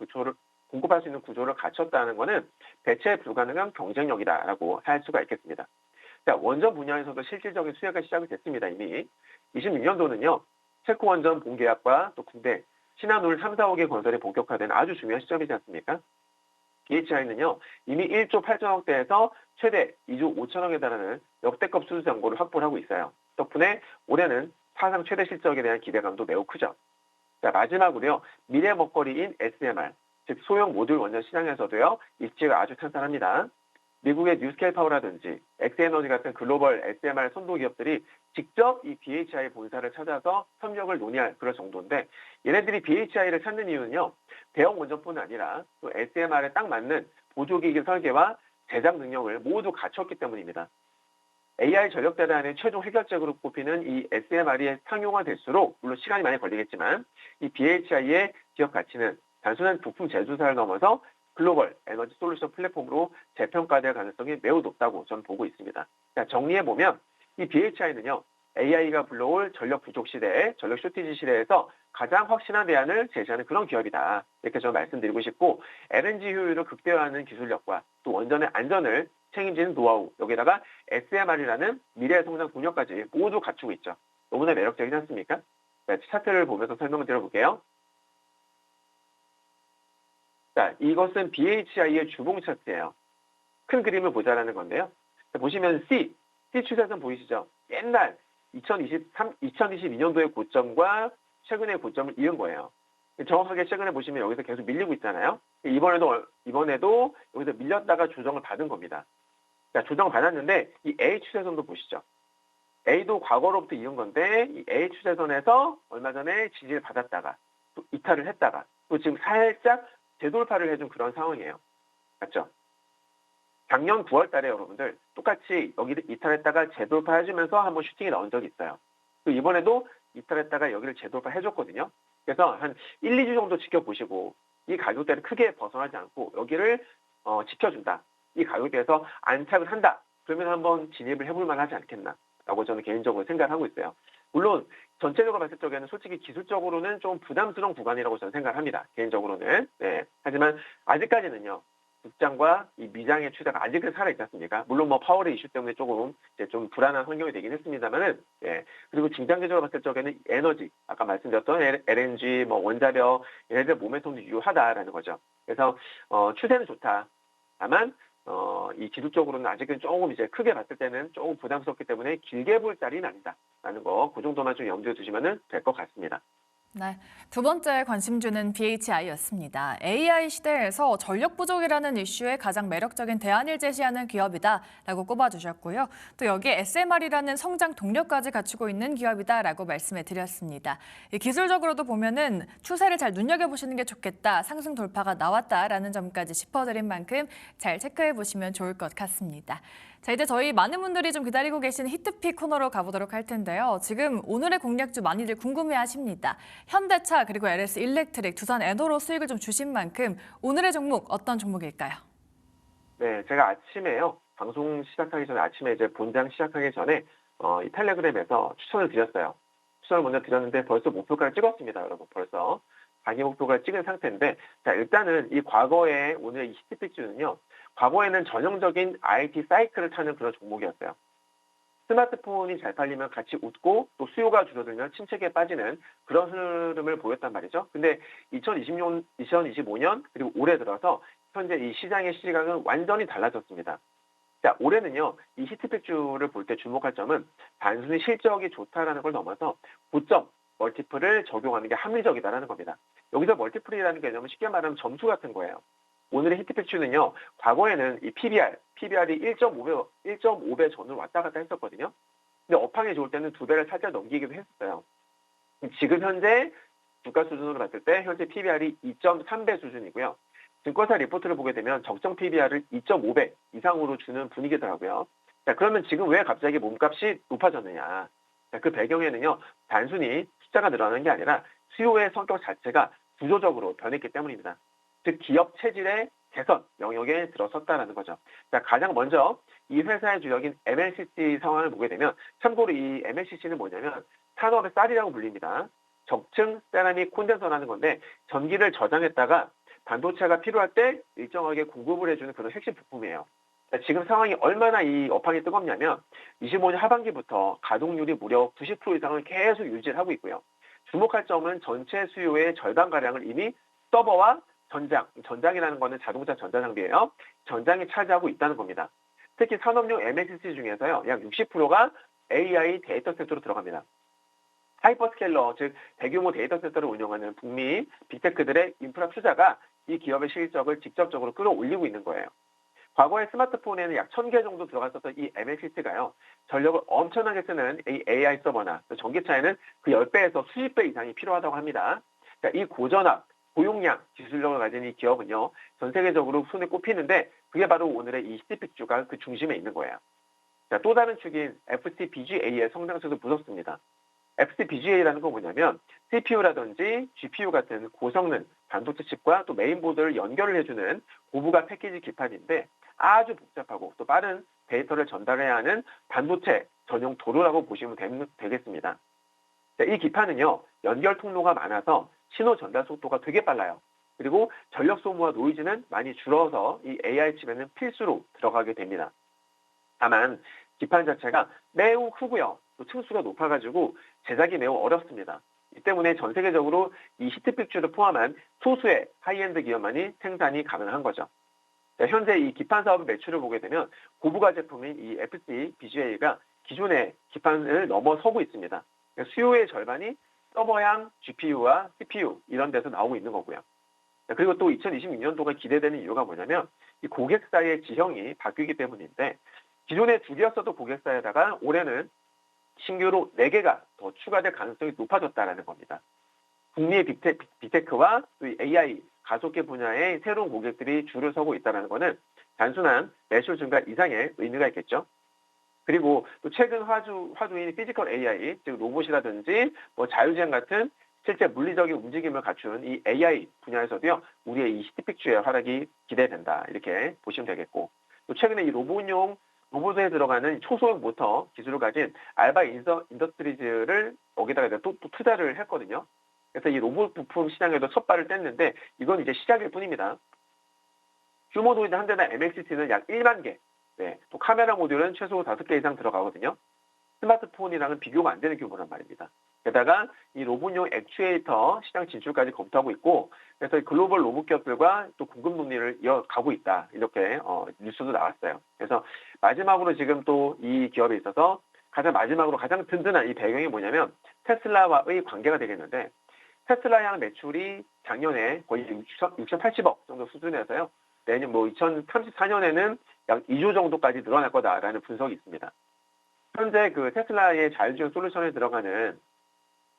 S5: 구조를 갖췄다는 것은 대체 불가능한 경쟁력이다라고 할 수가 있겠습니다. 자, 원전 분야에서도 실질적인 수혜가 시작이 됐습니다. 이미 26년도는요. 체코 원전 본계약과 또 군대, 신한울 3, 4호기 건설이 본격화된 아주 중요한 시점이지 않습니까? BHI는요. 이미 1조 8천억대에서 최대 2조 5천억에 달하는 역대급 수주 잔고를 확보를 하고 있어요. 덕분에 올해는 사상 최대 실적에 대한 기대감도 매우 크죠. 자, 마지막으로요. 미래 먹거리인 SMR, 즉 소형 모듈 원전 시장에서도요. 입지가 아주 탄탄합니다. 미국의 뉴스케일 파워라든지 엑스에너지 같은 글로벌 SMR 선도 기업들이 직접 이 BHI 본사를 찾아서 협력을 논의할 그런 정도인데 얘네들이 BHI를 찾는 이유는요. 대형 원전뿐 아니라 또 SMR에 딱 맞는 보조기기 설계와 제작 능력을 모두 갖췄기 때문입니다. AI 전력 대란의 최종 해결책으로 꼽히는 이 SMR이 상용화될수록 물론 시간이 많이 걸리겠지만 이 BHI의 기업 가치는 단순한 부품 제조사를 넘어서 글로벌 에너지 솔루션 플랫폼으로 재평가될 가능성이 매우 높다고 저는 보고 있습니다. 자, 정리해보면 이 BHI는요. AI가 불러올 전력 부족 시대에 전력 쇼티지 시대에서 가장 확실한 대안을 제시하는 그런 기업이다. 이렇게 저는 말씀드리고 싶고 LNG 효율을 극대화하는 기술력과 또 원전의 안전을 책임지는 노하우 여기다가 SMR이라는 미래 성장 동력까지 모두 갖추고 있죠. 너무나 매력적이지 않습니까? 네, 차트를 보면서 설명을 드려볼게요. 자, 이것은 BHI의 주봉 차트예요. 큰 그림을 보자라는 건데요. 자, 보시면 C 추세선 보이시죠? 옛날 2022년도의 고점과 최근의 고점을 이은 거예요. 정확하게 최근에 보시면 여기서 계속 밀리고 있잖아요. 이번에도 여기서 밀렸다가 조정을 받은 겁니다. 자, 조정을 받았는데 이 A 추세선도 보시죠. A도 과거로부터 이은 건데 이 A 추세선에서 얼마 전에 지지를 받았다가 또 이탈을 했다가 또 지금 살짝 재돌파를 해준 그런 상황이에요. 맞죠? 작년 9월 달에 여러분들 똑같이 여기를 이탈했다가 재돌파해주면서 한번 슈팅이 나온 적이 있어요. 또 이번에도 이탈했다가 여기를 재돌파해줬거든요. 그래서 한 1, 2주 정도 지켜보시고 이 가격대를 크게 벗어나지 않고 여기를 지켜준다. 이 가격대에서 안착을 한다. 그러면 한번 진입을 해볼 만하지 않겠나라고 저는 개인적으로 생각을 하고 있어요. 물론 전체적으로 봤을 적에는 솔직히 기술적으로는 좀 부담스러운 구간이라고 저는 생각을 합니다. 개인적으로는. 네. 하지만 아직까지는요. 국장과 이 미장의 추세가 아직은 살아있지 않습니까? 물론 뭐 파월의 이슈 때문에 조금 이제 좀 불안한 환경이 되긴 했습니다만은, 예. 그리고 중장기적으로 봤을 적에는 에너지, 아까 말씀드렸던 LNG, 뭐 원자력, 얘네들 모멘텀도 유효하다라는 거죠. 그래서 추세는 좋다. 다만 이 기술적으로는 아직은 조금 이제 크게 봤을 때는 조금 부담스럽기 때문에 길게 볼 자리는 아니다라는 거, 그 정도만 좀 염두에 두시면 될 것 같습니다.
S2: 네, 두 번째 관심주는 BHI였습니다. AI 시대에서 전력 부족이라는 이슈에 가장 매력적인 대안을 제시하는 기업이다라고 꼽아주셨고요. 또 여기에 SMR이라는 성장 동력까지 갖추고 있는 기업이다라고 말씀해 드렸습니다. 기술적으로도 보면은 추세를 잘 눈여겨보시는 게 좋겠다, 상승 돌파가 나왔다라는 점까지 짚어드린 만큼 잘 체크해 보시면 좋을 것 같습니다. 자, 이제 저희 많은 분들이 좀 기다리고 계신 히트픽 코너로 가보도록 할 텐데요. 지금 오늘의 공략주 많이들 궁금해하십니다. 현대차 그리고 LS 일렉트릭, 두산 에너로 수익을 좀 주신 만큼 오늘의 종목 어떤 종목일까요?
S5: 네, 제가 아침에요. 방송 시작하기 전에 아침에 이제 본장 시작하기 전에 이 텔레그램에서 추천을 드렸어요. 추천을 먼저 드렸는데 벌써 목표가를 찍었습니다, 여러분. 벌써 자기 목표가를 찍은 상태인데, 자, 일단은 이 과거에 오늘 이 히트픽주는요. 과거에는 전형적인 IT 사이클을 타는 그런 종목이었어요. 스마트폰이 잘 팔리면 같이 웃고 또 수요가 줄어들면 침체기에 빠지는 그런 흐름을 보였단 말이죠. 근데 2025년 그리고 올해 들어서 현재 이 시장의 시각은 완전히 달라졌습니다. 자, 올해는요. 이 히트픽주를 볼 때 주목할 점은 단순히 실적이 좋다라는 걸 넘어서 고점 멀티플을 적용하는 게 합리적이다라는 겁니다. 여기서 멀티플이라는 개념은 쉽게 말하면 점수 같은 거예요. 오늘의 히트픽주는요, 과거에는 이 PBR이 1.5배 전으로 왔다 갔다 했었거든요. 근데 업황이 좋을 때는 2배를 살짝 넘기기도 했었어요. 지금 현재 주가 수준으로 봤을 때 현재 PBR이 2.3배 수준이고요. 증권사 리포트를 보게 되면 적정 PBR을 2.5배 이상으로 주는 분위기더라고요. 자, 그러면 지금 왜 갑자기 몸값이 높아졌느냐? 자, 그 배경에는요, 단순히 숫자가 늘어나는 게 아니라 수요의 성격 자체가 구조적으로 변했기 때문입니다. 즉 기업 체질의 개선 영역에 들어섰다는 거죠. 자, 가장 먼저 이 회사의 주력인 MLCC 상황을 보게 되면 참고로 이 MLCC는 뭐냐면 산업의 쌀이라고 불립니다. 적층 세라믹 콘덴서라는 건데 전기를 저장했다가 반도체가 필요할 때 일정하게 공급을 해주는 그런 핵심 부품이에요. 자, 지금 상황이 얼마나 이 업황이 뜨겁냐면 25년 하반기부터 가동률이 무려 90% 이상을 계속 유지를 하고 있고요. 주목할 점은 전체 수요의 절반가량을 이미 서버와 전장이라는 거는 자동차 전자장비예요. 전장이 차지하고 있다는 겁니다. 특히 산업용 MLCC 중에서요. 약 60%가 AI 데이터 센터로 들어갑니다. 하이퍼스케일러, 즉 대규모 데이터 센터를 운영하는 북미 빅테크들의 인프라 투자가 이 기업의 실적을 직접적으로 끌어올리고 있는 거예요. 과거에 스마트폰에는 약 1000개 정도 들어갔었던 이 MLCC가요. 전력을 엄청나게 쓰는 AI 서버나 전기차에는 그 10배에서 수십 배 이상이 필요하다고 합니다. 자, 이 고전압, 고용량 기술력을 가진 이 기업은요. 전 세계적으로 손에 꼽히는데 그게 바로 오늘의 이 히트픽주가 그 중심에 있는 거예요. 자, 또 다른 축인 FCBGA의 성장세도 무섭습니다. FCBGA라는 건 뭐냐면 CPU라든지 GPU 같은 고성능 반도체 칩과 또 메인보드를 연결을 해주는 고부가 패키지 기판인데 아주 복잡하고 또 빠른 데이터를 전달해야 하는 반도체 전용 도로라고 보시면 되겠습니다. 자, 이 기판은요. 연결 통로가 많아서 신호 전달 속도가 되게 빨라요. 그리고 전력 소모와 노이즈는 많이 줄어서 이 AI 칩에는 필수로 들어가게 됩니다. 다만 기판 자체가 매우 크고요. 또 층수가 높아가지고 제작이 매우 어렵습니다. 이 때문에 전 세계적으로 이 히트픽주를 포함한 소수의 하이엔드 기업만이 생산이 가능한 거죠. 자, 현재 이 기판 사업 매출을 보게 되면 고부가 제품인 이 FCBGA가 기존의 기판을 넘어서고 있습니다. 수요의 절반이 서버향 GPU와 CPU 이런 데서 나오고 있는 거고요. 그리고 또 2026년도가 기대되는 이유가 뭐냐면 이 고객사의 지형이 바뀌기 때문인데 기존에 2개였어도 고객사에다가 올해는 신규로 4개가 더 추가될 가능성이 높아졌다는 겁니다. 국내의 빅테크와 또 AI, 가속기 분야의 새로운 고객들이 줄을 서고 있다는 것은 단순한 매출 증가 이상의 의미가 있겠죠. 그리고 또 최근 화두인 피지컬 AI, 즉 로봇이라든지 뭐 자율주행 같은 실제 물리적인 움직임을 갖춘 이 AI 분야에서도요, 우리의 이 히트픽주의 활약이 기대된다. 이렇게 보시면 되겠고, 또 최근에 이 로봇에 들어가는 초소형 모터 기술을 가진 알바 인더스트리즈를 여기다가 또 투자를 했거든요. 그래서 이 로봇 부품 시장에도 첫 발을 뗐는데 이건 이제 시작일 뿐입니다. 휴머노이드 한 대당 MXT는 약 1만 개, 또 카메라 모듈은 최소 5개 이상 들어가거든요. 스마트폰이랑은 비교가 안 되는 규모란 말입니다. 게다가 이 로봇용 액추에이터 시장 진출까지 검토하고 있고, 그래서 글로벌 로봇 기업들과 또 공급 논의를 이어가고 있다. 이렇게 뉴스도 나왔어요. 그래서 마지막으로 지금 또 이 기업에 있어서 가장 든든한 이 배경이 뭐냐면 테슬라와의 관계가 되겠는데, 테슬라향 매출이 작년에 거의 6,080억 정도 수준에서요, 내년 2034년에는 약 2조 정도까지 늘어날 거다라는 분석이 있습니다. 현재 그 테슬라의 자율주행 솔루션에 들어가는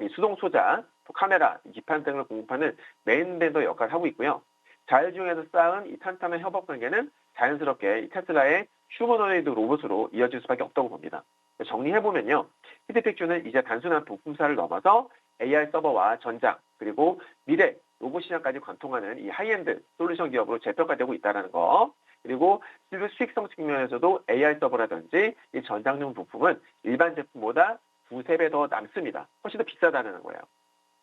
S5: 이 수동 소자, 카메라, 기판 등을 공급하는 메인 벤더 역할을 하고 있고요. 자율주행에서 쌓은 이 탄탄한 협업 관계는 자연스럽게 이 테슬라의 휴머노이드 로봇으로 이어질 수밖에 없다고 봅니다. 정리해보면요, 히트픽주는 이제 단순한 부품사를 넘어서 AI 서버와 전장, 그리고 미래 로봇 시장까지 관통하는 이 하이엔드 솔루션 기업으로 재평가되고 있다는 거. 그리고 수익성 측면에서도 AI 서버라든지 이 전장용 부품은 일반 제품보다 2~3배 더 남습니다. 훨씬 더 비싸다는 거예요.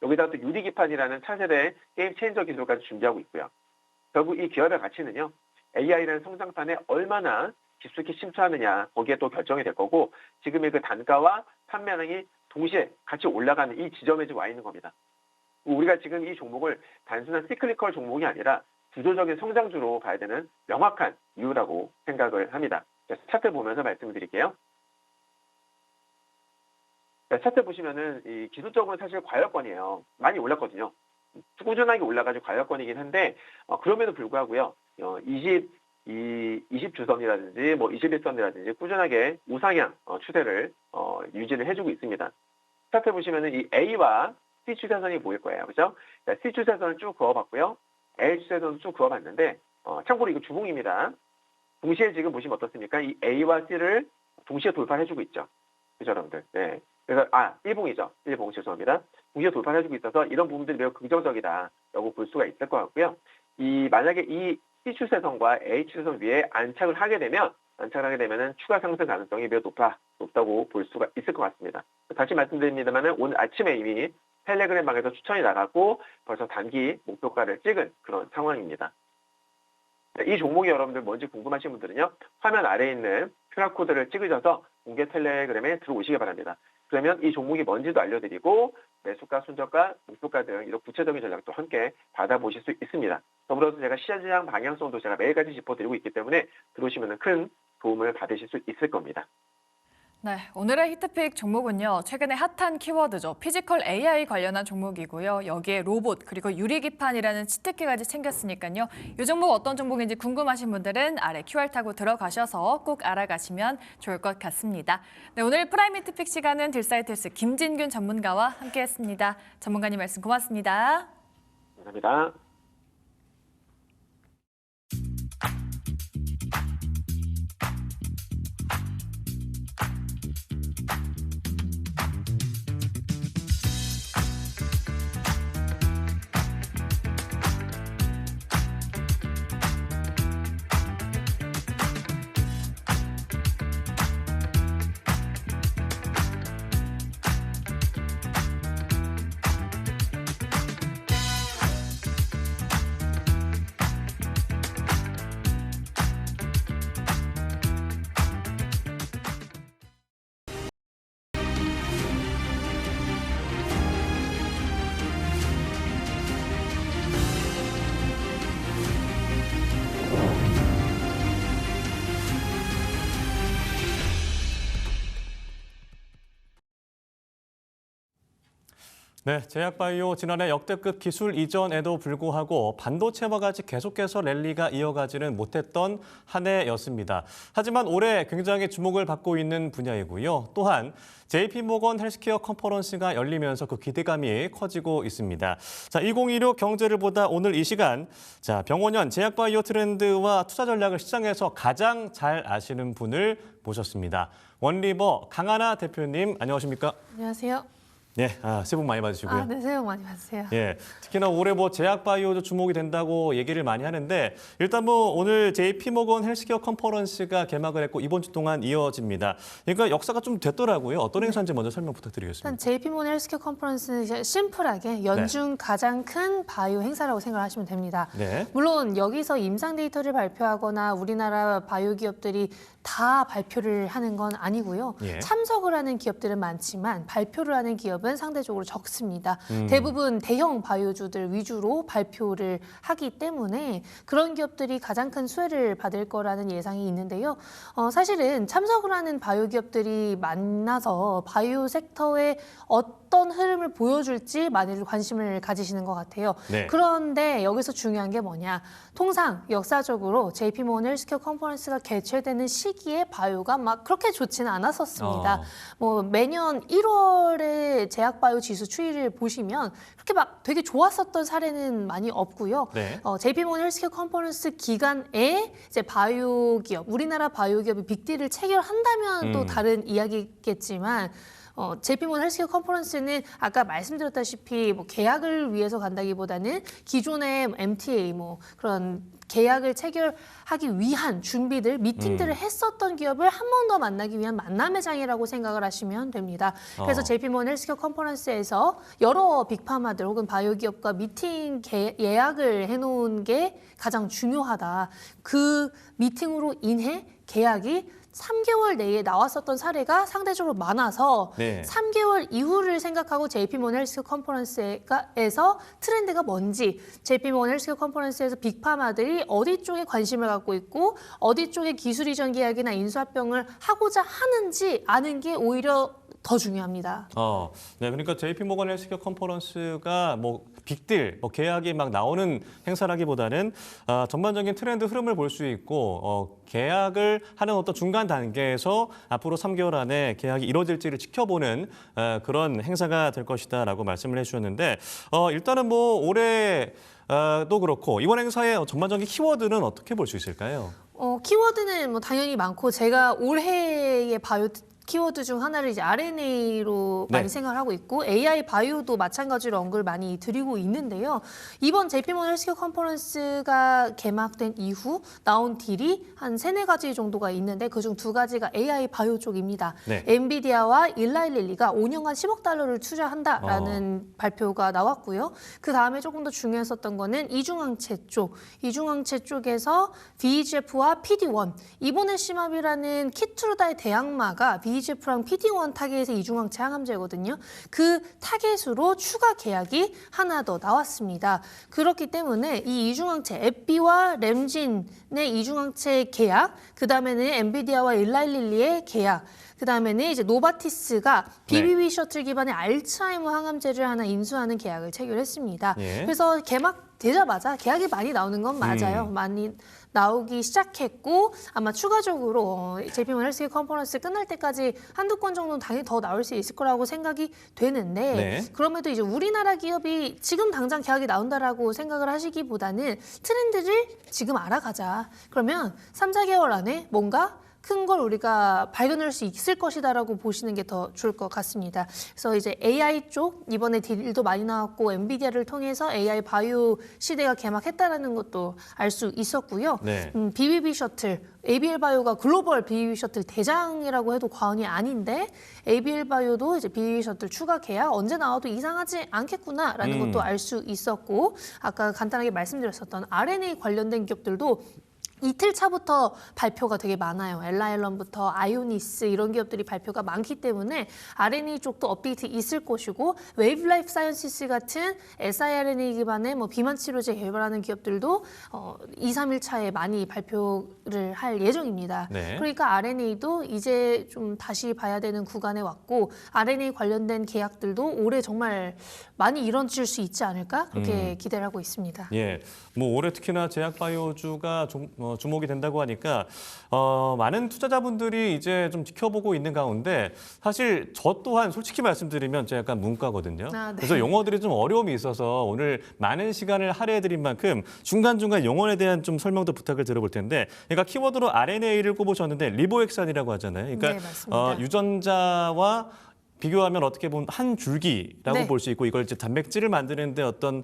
S5: 여기다가 또 유리기판이라는 차세대 게임 체인저 기술까지 준비하고 있고요. 결국 이 기업의 가치는요, AI라는 성장판에 얼마나 깊숙이 침투하느냐, 거기에 또 결정이 될 거고, 지금의 그 단가와 판매량이 동시에 같이 올라가는 이 지점에 지금 와 있는 겁니다. 우리가 지금 이 종목을 단순한 시클리컬 종목이 아니라 구조적인 성장주로 봐야 되는 명확한 이유라고 생각을 합니다. 차트 보면서 말씀드릴게요. 차트 보시면은 이 기술적으로 사실 과열권이에요. 많이 올랐거든요. 꾸준하게 올라가지고 과열권이긴 한데, 그럼에도 불구하고요, 20주선이라든지 뭐 21선이라든지 꾸준하게 우상향 추세를 유지를 해주고 있습니다. 차트 보시면은 이 A와 C 추세선이 보일 거예요. 그죠? C 추세선을 쭉 그어봤고요. A 추세선을 쭉 그어봤는데, 참고로 이거 주봉입니다. 동시에 지금 보시면 어떻습니까? 이 A와 C를 동시에 돌파해주고 있죠. 그죠, 여러분들? 네. 그래서, 일봉이죠. 일봉, 죄송합니다. 동시에 돌파해주고 있어서 이런 부분들이 매우 긍정적이다라고 볼 수가 있을 것 같고요. 만약에 이 C 추세선과 A 추세선 위에 안착을 하게 되면은 추가 상승 가능성이 매우 높다고 볼 수가 있을 것 같습니다. 다시 말씀드립니다만은 오늘 아침에 이미 텔레그램 방에서 추천이 나갔고 벌써 단기 목표가를 찍은 그런 상황입니다. 이 종목이 여러분들 뭔지 궁금하신 분들은요, 화면 아래에 있는 QR코드를 찍으셔서 공개 텔레그램에 들어오시기 바랍니다. 그러면 이 종목이 뭔지도 알려드리고 매수가, 손절가, 목표가 등 이런 구체적인 전략도 함께 받아보실 수 있습니다. 더불어서 제가 시장 방향성도 제가 매일같이 짚어드리고 있기 때문에 들어오시면 큰 도움을 받으실 수 있을 겁니다.
S2: 네, 오늘의 히트픽 종목은요, 최근에 핫한 키워드죠. 피지컬 AI 관련한 종목이고요. 여기에 로봇 그리고 유리기판이라는 치트키까지 챙겼으니까요. 이 종목 어떤 종목인지 궁금하신 분들은 아래 QR 타고 들어가셔서 꼭 알아가시면 좋을 것 같습니다. 네, 오늘 프라임 히트픽 시간은 딜사이트스 김진균 전문가와 함께했습니다. 전문가님 말씀 고맙습니다.
S5: 감사합니다.
S1: 네, 제약바이오 지난해 역대급 기술 이전에도 불구하고 반도체와 같이 계속해서 랠리가 이어가지는 못했던 한 해였습니다. 하지만 올해 굉장히 주목을 받고 있는 분야이고요. 또한 JP모건 헬스케어 컨퍼런스가 열리면서 그 기대감이 커지고 있습니다. 자, 2016 경제를 보다 오늘 이 시간 자, 병원연 제약바이오 트렌드와 투자 전략을 시장에서 가장 잘 아시는 분을 모셨습니다. 원리버 강하나 대표님 안녕하십니까?
S6: 안녕하세요.
S1: 네, 새해 복 많이 받으시고요.
S6: 네, 새해 복 많이 받으세요.
S1: 예, 특히나 올해 제약바이오도 주목이 된다고 얘기를 많이 하는데 일단 오늘 JP모건 헬스케어 컨퍼런스가 개막을 했고 이번 주 동안 이어집니다. 그러니까 역사가 좀 됐더라고요. 어떤 행사인지 먼저 설명 부탁드리겠습니다.
S6: 일단 JP모건 헬스케어 컨퍼런스는 이제 심플하게 연중 가장 큰 바이오 행사라고 생각하시면 됩니다.
S1: 네.
S6: 물론 여기서 임상 데이터를 발표하거나 우리나라 바이오 기업들이 다 발표를 하는 건 아니고요.
S1: 예.
S6: 참석을 하는 기업들은 많지만 발표를 하는 기업은 상대적으로 적습니다. 대부분 대형 바이오주들 위주로 발표를 하기 때문에 그런 기업들이 가장 큰 수혜를 받을 거라는 예상이 있는데요. 사실은 참석을 하는 바이오 기업들이 만나서 바이오 섹터의 어떤 흐름을 보여줄지 많이 관심을 가지시는 것 같아요.
S1: 네.
S6: 그런데 여기서 중요한 게 뭐냐. 통상 역사적으로 JP모건 헬스케어 컨퍼런스가 개최되는 시기에 바이오가 막 그렇게 좋지는 않았었습니다. 매년 1월에 제약바이오 지수 추이를 보시면 그렇게 막 되게 좋았었던 사례는 많이 없고요.
S1: 네.
S6: JP모건 헬스케어 컨퍼런스 기간에 이제 바이오 기업, 우리나라 바이오 기업이 빅딜을 체결한다면 또 다른 이야기겠지만 JP모건 헬스케어 컨퍼런스는 아까 말씀드렸다시피 계약을 위해서 간다기보다는 기존의 MTA 그런 계약을 체결하기 위한 준비들, 미팅들을 했었던 기업을 한 번 더 만나기 위한 만남의 장이라고 생각을 하시면 됩니다. 그래서 JP모건 헬스케어 컨퍼런스에서 여러 빅파마들 혹은 바이오 기업과 미팅 예약을 해놓은 게 가장 중요하다. 그 미팅으로 인해 계약이 3개월 내에 나왔었던 사례가 상대적으로 많아서
S1: 네.
S6: 3개월 이후를 생각하고 JP모건 헬스케어 컨퍼런스에서 트렌드가 뭔지, JP모건 헬스케어 컨퍼런스에서 빅파마들이 어디 쪽에 관심을 갖고 있고 어디 쪽에 기술 이전 계약이나 인수합병을 하고자 하는지 아는 게 오히려 더 중요합니다.
S1: 네, 그러니까 JP모건 헬스케어 컨퍼런스가 빅딜, 계약이 막 나오는 행사라기보다는 전반적인 트렌드 흐름을 볼 수 있고 계약을 하는 어떤 중간 단계에서 앞으로 3개월 안에 계약이 이루어질지를 지켜보는 그런 행사가 될 것이다라고 말씀을 해주셨는데 일단은 올해도 그렇고 이번 행사의 전반적인 키워드는 어떻게 볼 수 있을까요?
S6: 키워드는 당연히 많고 제가 올해의 바이오 키워드 중 하나를 이제 RNA로
S1: 네.
S6: 많이 생각을 하고 있고 AI 바이오도 마찬가지로 언급을 많이 드리고 있는데요. 이번 JP모건 헬스케어 컨퍼런스가 개막된 이후 나온 딜이 한 3-4가지 정도가 있는데 그중 2가지가 AI 바이오 쪽입니다.
S1: 네.
S6: 엔비디아와 일라이릴리가 5년간 10억 달러를 투자한다라는 발표가 나왔고요. 그 다음에 조금 더 중요했었던 거는 이중항체 쪽. 이중항체 쪽에서 VEGF와 PD-1. 이번에 심압이라는 키트루다의 대항마가 VEGF랑 PD-1 타겟의 이중항체 항암제거든요. 그 타겟으로 추가 계약이 하나 더 나왔습니다. 그렇기 때문에 이 이중항체 에피와 램진의 이중항체 계약, 그 다음에는 엔비디아와 일라이릴리의 계약, 그 다음에는 이제 노바티스가 BBB 셔틀 기반의 알츠하이머 항암제를 하나 인수하는 계약을 체결했습니다.
S1: 예.
S6: 그래서 개막되자마자 계약이 많이 나오는 건 맞아요. 많이 나오기 시작했고 아마 추가적으로 JP모건 헬스케어 컨퍼런스 끝날 때까지 한두 건 정도는 당연히 더 나올 수 있을 거라고 생각이 되는데
S1: 네.
S6: 그럼에도 이제 우리나라 기업이 지금 당장 계약이 나온다라고 생각을 하시기보다는 트렌드를 지금 알아가자. 그러면 3-4개월 안에 뭔가 큰 걸 우리가 발견할 수 있을 것이다라고 보시는 게 더 좋을 것 같습니다. 그래서 이제 AI 쪽 이번에 딜도 많이 나왔고 엔비디아를 통해서 AI 바이오 시대가 개막했다라는 것도 알 수 있었고요.
S1: 네.
S6: BBB 셔틀, ABL 바이오가 글로벌 BBB 셔틀 대장이라고 해도 과언이 아닌데 ABL 바이오도 이제 BBB 셔틀 추가 계약 언제 나와도 이상하지 않겠구나라는 것도 알 수 있었고 아까 간단하게 말씀드렸었던 RNA 관련된 기업들도 이틀 차부터 발표가 되게 많아요. 엘라일런부터 아이오니스 이런 기업들이 발표가 많기 때문에 RNA 쪽도 업데이트 있을 것이고 웨이브 라이프 사이언시스 같은 siRNA 기반의 뭐 비만 치료제 개발하는 기업들도 2, 3일 차에 많이 발표를 할 예정입니다.
S1: 네.
S6: 그러니까 RNA도 이제 좀 다시 봐야 되는 구간에 왔고 RNA 관련된 계약들도 올해 정말 많이 이뤄질 수 있지 않을까 그렇게 기대를 하고 있습니다.
S1: 예, 뭐 올해 특히나 제약바이오주가 주목이 된다고 하니까 많은 투자자분들이 이제 좀 지켜보고 있는 가운데 사실 저 또한 솔직히 말씀드리면 제가 약간 문과거든요.
S6: 아, 네.
S1: 그래서 용어들이 좀 어려움이 있어서 오늘 많은 시간을 할애해드린 만큼 중간중간 용어에 대한 좀 설명도 부탁을 드려볼 텐데 그러니까 키워드로 RNA를 꼽으셨는데 리보엑산이라고 하잖아요. 그러니까
S6: 네, 맞습니다.
S1: 유전자와 비교하면 어떻게 보면 한 줄기라고
S6: 네.
S1: 볼 수 있고 이걸 이제 단백질을 만드는데 어떤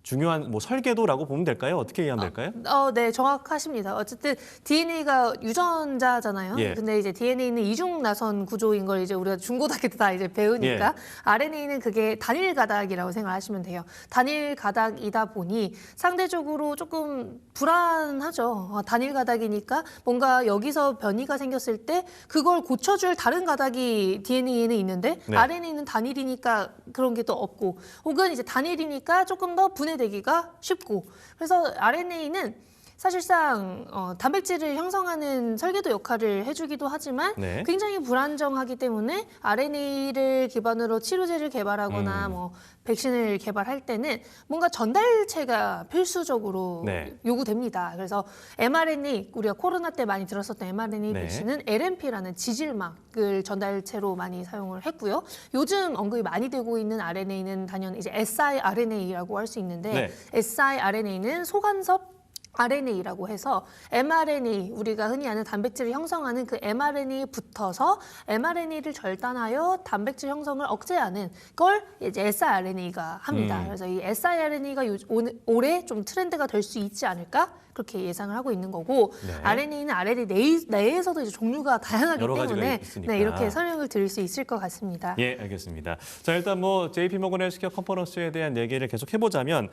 S1: 중요한 뭐 설계도라고 보면 될까요? 어떻게 이해하면 될까요?
S6: 네, 정확하십니다. 어쨌든 DNA가 유전자잖아요.
S1: 예.
S6: 근데 이제 DNA는 이중 나선 구조인 걸 이제 우리가 중고등학교 때 다 이제 배우니까
S1: 예.
S6: RNA는 그게 단일 가닥이라고 생각하시면 돼요. 단일 가닥이다 보니 상대적으로 조금 불안하죠. 단일 가닥이니까 뭔가 여기서 변이가 생겼을 때 그걸 고쳐줄 다른 가닥이 DNA에는 있는데
S1: 네.
S6: RNA는 단일이니까 그런 게 또 없고 혹은 이제 단일이니까 조금 더 분해되기가 쉽고 그래서 RNA는 사실상 단백질을 형성하는 설계도 역할을 해주기도 하지만
S1: 네.
S6: 굉장히 불안정하기 때문에 RNA를 기반으로 치료제를 개발하거나 뭐 백신을 개발할 때는 뭔가 전달체가 필수적으로
S1: 네.
S6: 요구됩니다. 그래서 mRNA 우리가 코로나 때 많이 들었었던 mRNA
S1: 네.
S6: 백신은 LNP라는 지질막을 전달체로 많이 사용을 했고요. 요즘 언급이 많이 되고 있는 RNA는 단연 이제 siRNA라고 할 수 있는데
S1: 네.
S6: siRNA는 소간섭 RNA라고 해서 mRNA 우리가 흔히 아는 단백질을 형성하는 그 mRNA에 붙어서 mRNA를 절단하여 단백질 형성을 억제하는 걸 이제 siRNA가 합니다. 그래서 이 siRNA가 올해 좀 트렌드가 될 수 있지 않을까 그렇게 예상을 하고 있는 거고
S1: 네.
S6: RNA는 RNA 내에서도 이제 종류가 다양하기
S1: 여러 가지가
S6: 때문에
S1: 있으니까.
S6: 네, 이렇게 설명을 드릴 수 있을 것 같습니다.
S1: 예, 알겠습니다. 자, 일단 뭐 JP모건 헬스케어 컨퍼런스에 대한 얘기를 계속 해보자면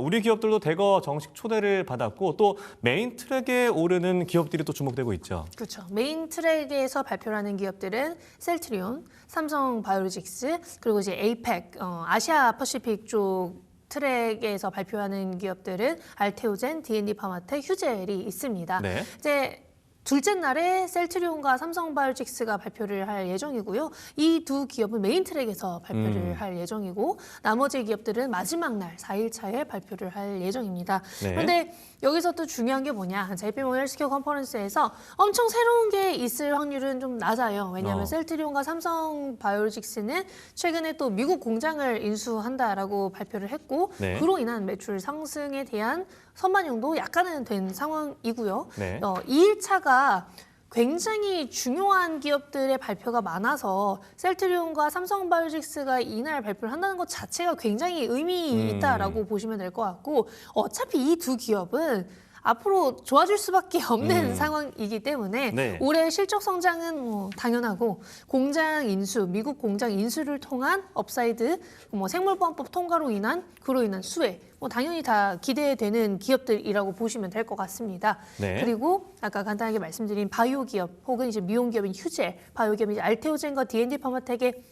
S1: 우리 기업들도 대거 정식 초대를 받았고 또 메인 트랙에 오르는 기업들이 또 주목되고 있죠.
S6: 그렇죠. 메인 트랙에서 발표를 하는 기업들은 셀트리온, 삼성 바이오로직스, 그리고 이제 에이펙, 아시아 퍼시픽 쪽 트랙에서 발표하는 기업들은 알테오젠, D&D 파마텍, 휴젤이 있습니다.
S1: 네.
S6: 이제 둘째 날에 셀트리온과 삼성바이오틱스가 발표를 할 예정이고요. 이 두 기업은 메인 트랙에서 발표를 할 예정이고 나머지 기업들은 마지막 날 4일 차에 발표를 할 예정입니다.
S1: 네.
S6: 그런데 여기서 또 중요한 게 뭐냐. JP모건 헬스케어 컨퍼런스에서 엄청 새로운 게 있을 확률은 좀 낮아요. 왜냐하면 셀트리온과 삼성바이오틱스는 최근에 또 미국 공장을 인수한다라고 발표를 했고
S1: 네.
S6: 그로 인한 매출 상승에 대한 선반영도 약간은 된 상황이고요.
S1: 네.
S6: 2일차가 굉장히 중요한 기업들의 발표가 많아서 셀트리온과 삼성바이오틱스가 이날 발표를 한다는 것 자체가 굉장히 의미 있다라고 보시면 될 것 같고 어차피 이 두 기업은 앞으로 좋아질 수밖에 없는 상황이기 때문에
S1: 네.
S6: 올해 실적 성장은 뭐 당연하고 공장 인수, 미국 공장 인수를 통한 업사이드, 뭐 생물보안법 통과로 인한 그로 인한 수혜, 뭐 당연히 다 기대되는 기업들이라고 보시면 될 것 같습니다.
S1: 네.
S6: 그리고 아까 간단하게 말씀드린 바이오 기업 혹은 이제 미용 기업인 휴젤, 바이오 기업인 이제 알테오젠과 D&D 파마텍의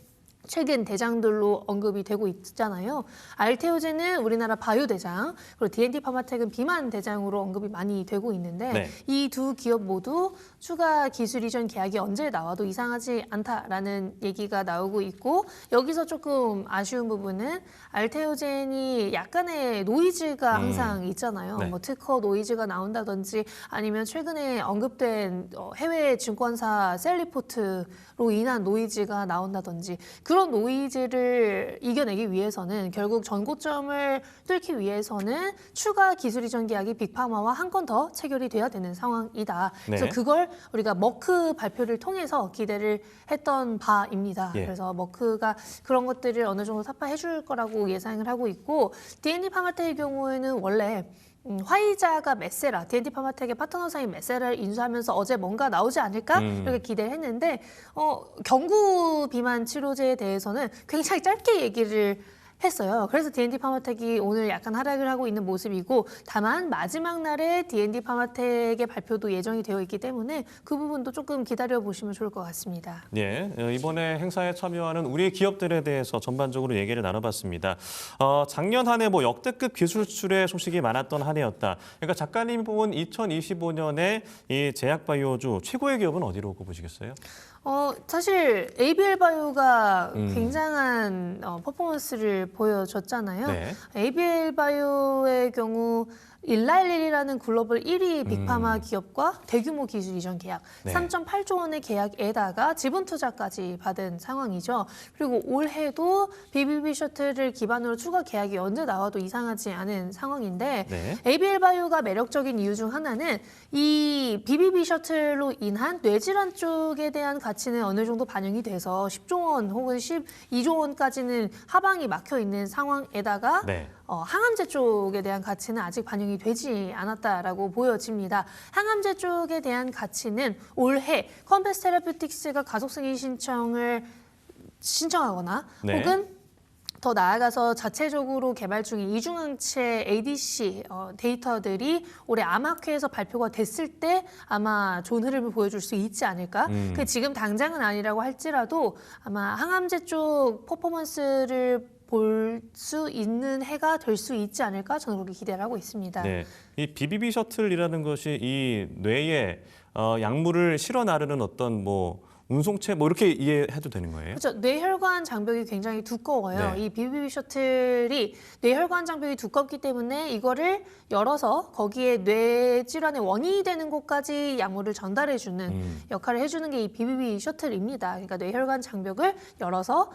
S6: 최근 대장들로 언급이 되고 있잖아요. 알테오젠은 우리나라 바이오 대장, 그리고 D&D 파마텍은 비만 대장으로 언급이 많이 되고 있는데
S1: 네.
S6: 이 두 기업 모두 추가 기술 이전 계약이 언제 나와도 이상하지 않다라는 얘기가 나오고 있고 여기서 조금 아쉬운 부분은 알테오젠이 약간의 노이즈가 항상 있잖아요.
S1: 네.
S6: 뭐 특허 노이즈가 나온다든지 아니면 최근에 언급된 해외 증권사 셀리포트로 인한 노이즈가 나온다든지 그런 노이즈를 이겨내기 위해서는 결국 전고점을 뚫기 위해서는 추가 기술 이전 계약이 빅파마와 한 건 더 체결이 돼야 되는 상황이다. 그래서
S1: 네.
S6: 그걸 우리가 머크 발표를 통해서 기대를 했던 바입니다.
S1: 예.
S6: 그래서 머크가 그런 것들을 어느 정도 타파해 줄 거라고 예상을 하고 있고 D&D 파마텍의 경우에는 원래 화이자가 메세라, D&D 파마텍의 파트너사인 메세라를 인수하면서 어제 뭔가 나오지 않을까 이렇게 기대를 했는데 경구 비만 치료제에 대해서는 굉장히 짧게 얘기를 했어요. 그래서 D&D 파마텍이 오늘 약간 하락을 하고 있는 모습이고 다만 마지막 날에 D&D 파마텍의 발표도 예정이 되어 있기 때문에 그 부분도 조금 기다려보시면 좋을 것 같습니다.
S1: 예, 이번에 행사에 참여하는 우리 기업들에 대해서 전반적으로 얘기를 나눠봤습니다. 작년 한 해 뭐 역대급 기술 수출의 소식이 많았던 한 해였다. 그러니까 작가님이 본 2025년에 이 제약바이오주 최고의 기업은 어디로 꼽으시겠어요?
S6: 사실 ABL 바이오가 굉장한 퍼포먼스를 보여줬잖아요.
S1: 네.
S6: ABL 바이오의 경우 일라일리라는 글로벌 1위 빅파마 기업과 대규모 기술 이전 계약,
S1: 네.
S6: 3.8조 원의 계약에다가 지분 투자까지 받은 상황이죠. 그리고 올해도 BBB 셔틀을 기반으로 추가 계약이 언제 나와도 이상하지 않은 상황인데
S1: 네.
S6: ABL 바이오가 매력적인 이유 중 하나는 이 BBB 셔틀로 인한 뇌질환 쪽에 대한 가치는 어느 정도 반영이 돼서 10조 원 혹은 12조 원까지는 하방이 막혀 있는 상황에다가
S1: 네.
S6: 항암제 쪽에 대한 가치는 아직 반영이 되지 않았다라고 보여집니다. 항암제 쪽에 대한 가치는 올해 컴패스 테라퓨틱스가 가속 승인 신청을 신청하거나
S1: 네.
S6: 혹은 더 나아가서 자체적으로 개발 중인 이중항체 ADC 데이터들이 올해 암학회에서 발표가 됐을 때 아마 좋은 흐름을 보여줄 수 있지 않을까. 그 지금 당장은 아니라고 할지라도 아마 항암제 쪽 퍼포먼스를 볼 수 있는 해가 될 수 있지 않을까 저는 그렇게 기대를 하고 있습니다.
S1: 네, 이 BBB 셔틀이라는 것이 이 뇌에 약물을 실어 나르는 어떤 뭐 운송체 뭐 이렇게 이해해도 되는 거예요?
S6: 그렇죠. 뇌혈관 장벽이 굉장히 두꺼워요.
S1: 네.
S6: 이 BBB 셔틀이 뇌혈관 장벽이 두껍기 때문에 이거를 열어서 거기에 뇌 질환의 원인이 되는 곳까지 약물을 전달해주는 역할을 해주는 게 이 BBB 셔틀입니다. 그러니까 뇌혈관 장벽을 열어서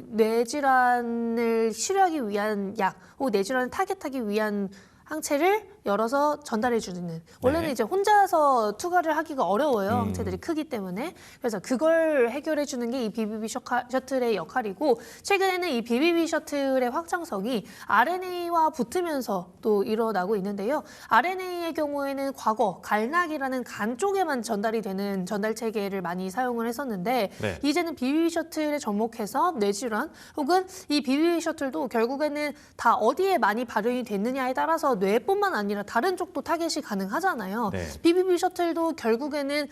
S6: 뇌 질환을 치료하기 위한 약 혹은 뇌 질환을 타겟하기 위한 항체를 열어서 전달해주는 원래는 이제 혼자서 투과를 하기가 어려워요. 항체들이 크기 때문에. 그래서 그걸 해결해주는 게 이 BBB 셔틀의 역할이고 최근에는 이 BBB 셔틀의 확장성이 RNA와 붙으면서 또 일어나고 있는데요. RNA의 경우에는 과거 갈낙이라는 간 쪽에만 전달이 되는 전달 체계를 많이 사용을 했었는데
S1: 네.
S6: 이제는 BBB 셔틀에 접목해서 뇌질환 혹은 이 BBB 셔틀도 결국에는 다 어디에 많이 발현이 됐느냐에 따라서 뇌뿐만 아니라 다른 쪽도 타겟이 가능하잖아요.
S1: 네.
S6: BBB 셔틀도 결국에는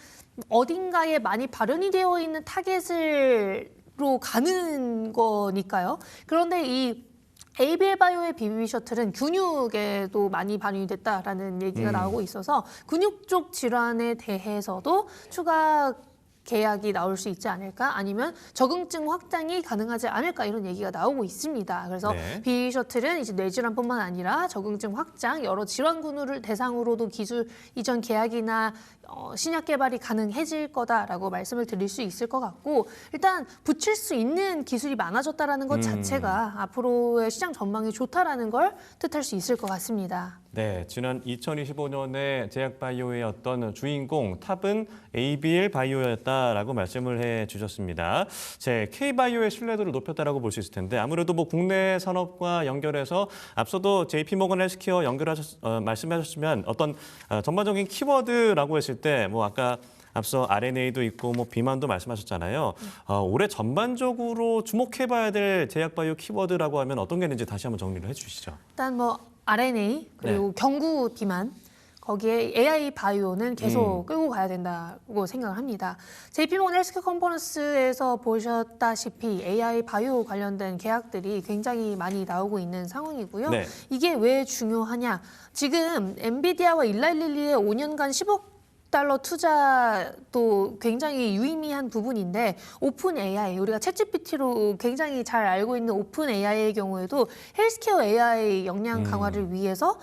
S6: 어딘가에 많이 발현이 되어 있는 타겟으로 가는 거니까요. 그런데 이 ABL 바이오의 BBB 셔틀은 근육에도 많이 반영이 됐다라는 얘기가 나오고 있어서 근육 쪽 질환에 대해서도 추가 계약이 나올 수 있지 않을까? 아니면 적응증 확장이 가능하지 않을까? 이런 얘기가 나오고 있습니다. 그래서
S1: 네.
S6: BBB 셔틀은 이제 뇌질환뿐만 아니라 적응증 확장, 여러 질환군을 대상으로도 기술 이전 계약이나 신약 개발이 가능해질 거다라고 말씀을 드릴 수 있을 것 같고 일단 붙일 수 있는 기술이 많아졌다라는 것 자체가 앞으로의 시장 전망이 좋다라는 걸 뜻할 수 있을 것 같습니다.
S1: 네, 지난 2025년에 제약바이오의 어떤 주인공 탑은 ABL 바이오였다라고 말씀을 해주셨습니다. 제 K바이오의 신뢰도를 높였다라고 볼 수 있을 텐데 아무래도 뭐 국내 산업과 연결해서 앞서도 JP모건 헬스케어 말씀하셨지만 어떤 전반적인 키워드라고 했을 때 뭐 아까 앞서 RNA도 있고 뭐 비만도 말씀하셨잖아요. 올해 전반적으로 주목해봐야 될 제약바이오 키워드라고 하면 어떤 게 있는지 다시 한번 정리를 해주시죠.
S6: 일단 뭐 RNA 그리고 경구 비만 거기에 AI 바이오는 계속 끌고 가야 된다고 생각을 합니다. JP모건 헬스케어 컨퍼런스에서 보셨다시피 AI 바이오 관련된 계약들이 굉장히 많이 나오고 있는 상황이고요.
S1: 네.
S6: 이게 왜 중요하냐? 지금 엔비디아와 일라일리의 5년간 10억 달러 투자도 굉장히 유의미한 부분인데 오픈 AI, 우리가 챗GPT로 굉장히 잘 알고 있는 오픈 AI의 경우에도 헬스케어 AI 역량 강화를 위해서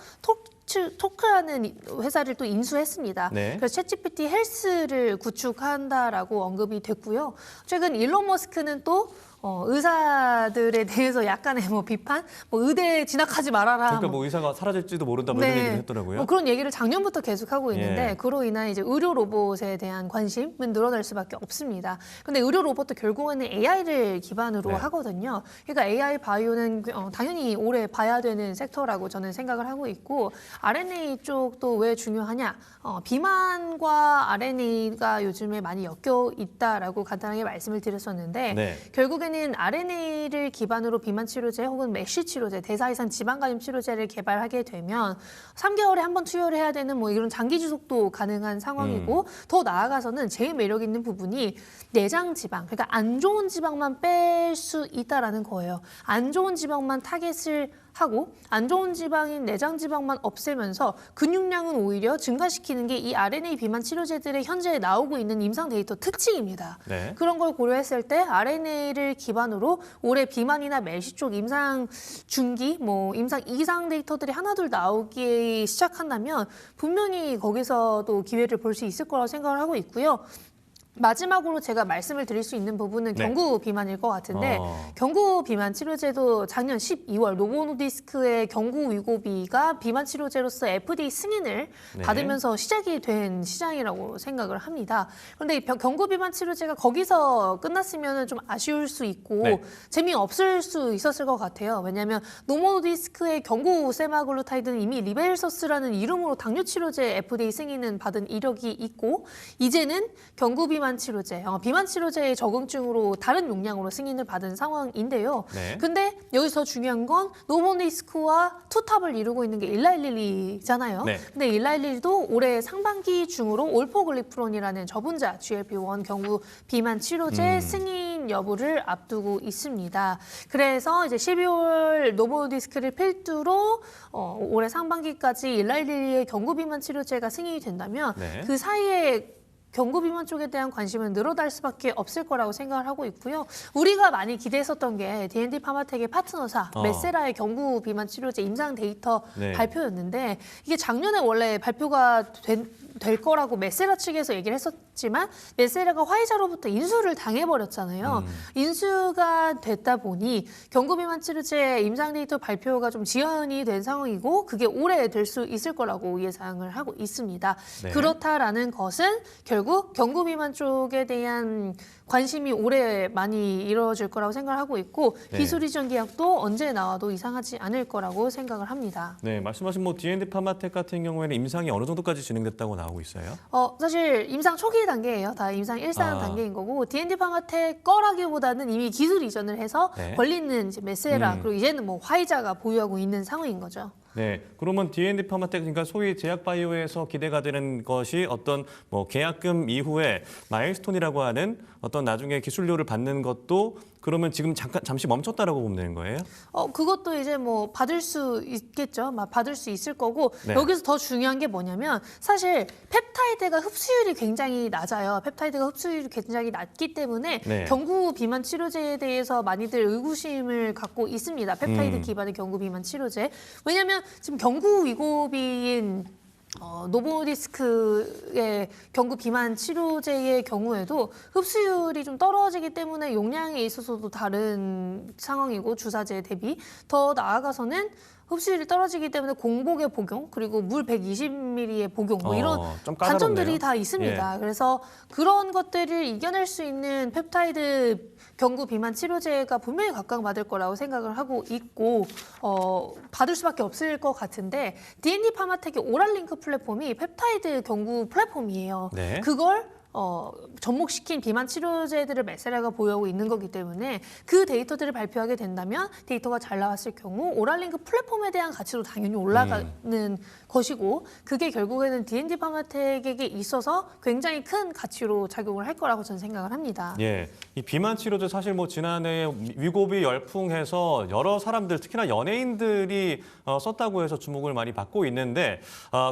S6: 토크라는 회사를 또 인수했습니다.
S1: 네.
S6: 그래서 챗GPT 헬스를 구축한다라고 언급이 됐고요. 최근 일론 머스크는 또 의사들에 대해서 약간의 뭐 비판, 뭐 의대 진학하지 말아라.
S1: 그러니까 뭐 의사가 사라질지도 모른다 뭐 이런 얘기를 했더라고요.
S6: 뭐 그런 얘기를 작년부터 계속하고 있는데
S1: 예.
S6: 그로 인한 이제 의료 로봇에 대한 관심은 늘어날 수밖에 없습니다. 근데 의료 로봇도 결국에는 AI를 기반으로
S1: 네.
S6: 하거든요. 그러니까 AI 바이오는 당연히 올해 봐야 되는 섹터라고 저는 생각을 하고 있고 RNA 쪽도 왜 중요하냐? 비만과 RNA가 요즘에 많이 엮여 있다라고 간단하게 말씀을 드렸었는데
S1: 네.
S6: 결국에는 올해는 RNA를 기반으로 비만 치료제 혹은 메쉬 치료제, 대사 이상 지방 간염 치료제를 개발하게 되면 3개월에 한 번 투여를 해야 되는 뭐 이런 장기 지속도 가능한 상황이고 더 나아가서는 제일 매력 있는 부분이 내장 지방, 그러니까 안 좋은 지방만 뺄 수 있다라는 거예요. 안 좋은 지방만 타겟을 하고 안 좋은 지방인 내장 지방만 없애면서 근육량은 오히려 증가시키는 게 이 RNA 비만 치료제들의 현재 나오고 있는 임상 데이터 특징입니다.
S1: 네.
S6: 그런 걸 고려했을 때 RNA를 기반으로 올해 비만이나 메쉬 쪽 임상 중기, 뭐 임상 이상 데이터들이 하나둘 나오기 시작한다면 분명히 거기서도 기회를 볼 수 있을 거라고 생각을 하고 있고요. 마지막으로 제가 말씀을 드릴 수 있는 부분은
S1: 네.
S6: 경구 비만일 것 같은데 경구 비만 치료제도 작년 12월 노보노디스크의 경구 위고비가 비만 치료제로서 FDA 승인을
S1: 네.
S6: 받으면서 시작이 된 시장이라고 생각을 합니다. 그런데 이 경구 비만 치료제가 거기서 끝났으면 좀 아쉬울 수 있고
S1: 네.
S6: 재미없을 수 있었을 것 같아요. 왜냐하면 노보노디스크의 경구 세마글루타이드는 이미 리벨서스라는 이름으로 당뇨 치료제 FDA 승인은 받은 이력이 있고 이제는 경구 비만 치료제, 비만 치료제의 적응증으로 다른 용량으로 승인을 받은 상황인데요.
S1: 네.
S6: 근데 여기서 중요한 건 노보디스크와 투탑을 이루고 있는 게 일라일리잖아요.
S1: 네.
S6: 근데 일라일리도 올해 상반기 중으로 올포글리프론이라는 저분자 GLP-1 경구 비만 치료제 승인 여부를 앞두고 있습니다. 그래서 이제 12월 노보디스크를 필두로 올해 상반기까지 일라일리의 경구 비만 치료제가 승인이 된다면
S1: 네.
S6: 그 사이에 경구 비만 쪽에 대한 관심은 늘어날 수밖에 없을 거라고 생각을 하고 있고요. 우리가 많이 기대했었던 게 D&D 파마텍의 파트너사 메세라의 경구 비만 치료제 임상 데이터
S1: 네.
S6: 발표였는데 이게 작년에 원래 발표가 될 거라고 메세라 측에서 얘기를 했었지만 메세라가 화이자로부터 인수를 당해버렸잖아요. 인수가 됐다 보니 경구 비만 치료제 임상 데이터 발표가 좀 지연이 된 상황이고 그게 올해 될 수 있을 거라고 예상을 하고 있습니다.
S1: 네.
S6: 그렇다라는 것은 결국 경구 비만 쪽에 대한 관심이 올해 많이 이루어질 거라고 생각을 하고 있고
S1: 네.
S6: 기술 이전 계약도 언제 나와도 이상하지 않을 거라고 생각을 합니다.
S1: 네, 말씀하신 뭐 D&D 파마텍 같은 경우에는 임상이 어느 정도까지 진행됐다고 나오고 있어요?
S6: 사실 임상 초기 단계예요. 다 임상 1상 단계인 거고 D&D 파마텍 거라기보다는 이미 기술 이전을 해서
S1: 네.
S6: 권리는 이제 메세라 그리고 이제는 뭐 화이자가 보유하고 있는 상황인 거죠.
S1: 네, 그러면 D&D 파마텍 그러니까 소위 제약바이오에서 기대가 되는 것이 어떤 뭐 계약금 이후에 마일스톤이라고 하는 어떤 나중에 기술료를 받는 것도 그러면 지금 잠시 멈췄다라고 보면 되는 거예요?
S6: 그것도 이제 뭐 받을 수 있겠죠. 받을 수 있을 거고
S1: 네.
S6: 여기서 더 중요한 게 뭐냐면 사실 펩타이드가 흡수율이 굉장히 낮아요. 펩타이드가 흡수율이 굉장히 낮기 때문에
S1: 네.
S6: 경구 비만 치료제에 대해서 많이들 의구심을 갖고 있습니다. 펩타이드 기반의 경구 비만 치료제. 왜냐하면 지금 경구 위고비인 노보디스크의 경구 비만 치료제의 경우에도 흡수율이 좀 떨어지기 때문에 용량에 있어서도 다른 상황이고 주사제 대비 더 나아가서는 흡수율이 떨어지기 때문에 공복의 복용 그리고 물 120ml의 복용 뭐 이런
S1: 좀 까다롭네요.
S6: 단점들이 다 있습니다. 그래서 그런 것들을 이겨낼 수 있는 펩타이드 경구 비만 치료제가 분명히 각광받을 거라고 생각을 하고 있고 받을 수밖에 없을 것 같은데 D&D 파마텍의 오랄링크 플랫폼이 펩타이드 경구 플랫폼이에요.
S1: 네.
S6: 그걸 접목시킨 비만 치료제들을 메세라가 보유하고 있는 거기 때문에 그 데이터들을 발표하게 된다면 데이터가 잘 나왔을 경우 오랄링크 플랫폼에 대한 가치도 당연히 올라가는 것이고 그게 결국에는 D&D 파마텍에게 있어서 굉장히 큰 가치로 작용을 할 거라고 저는 생각을 합니다.
S1: 예, 이 비만 치료제 사실 뭐 지난해 위고비 열풍해서 여러 사람들 특히나 연예인들이 썼다고 해서 주목을 많이 받고 있는데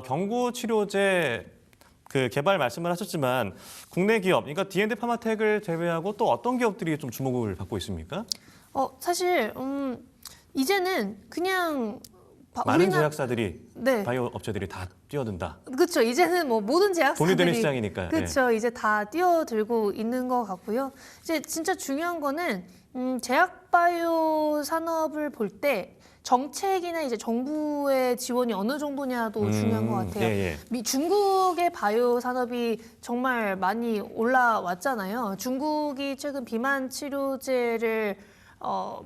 S1: 경구 치료제 그 개발 말씀을 하셨지만 국내 기업, 그러니까 D&D 파마텍을 제외하고 또 어떤 기업들이 좀 주목을 받고 있습니까?
S6: 사실 이제는 그냥
S1: 많은 제약사들이
S6: 네.
S1: 바이오 업체들이 다 뛰어든다.
S6: 그렇죠. 이제는 뭐 모든 제약사들이
S1: 돈이 되는 시장이니까.
S6: 그렇죠. 이제 다 뛰어들고 있는 것 같고요. 이제 진짜 중요한 거는 제약 바이오 산업을 볼 때 정책이나 이제 정부의 지원이 어느 정도냐도 중요한 것 같아요.
S1: 예.
S6: 중국의 바이오 산업이 정말 많이 올라왔잖아요. 중국이 최근 비만 치료제를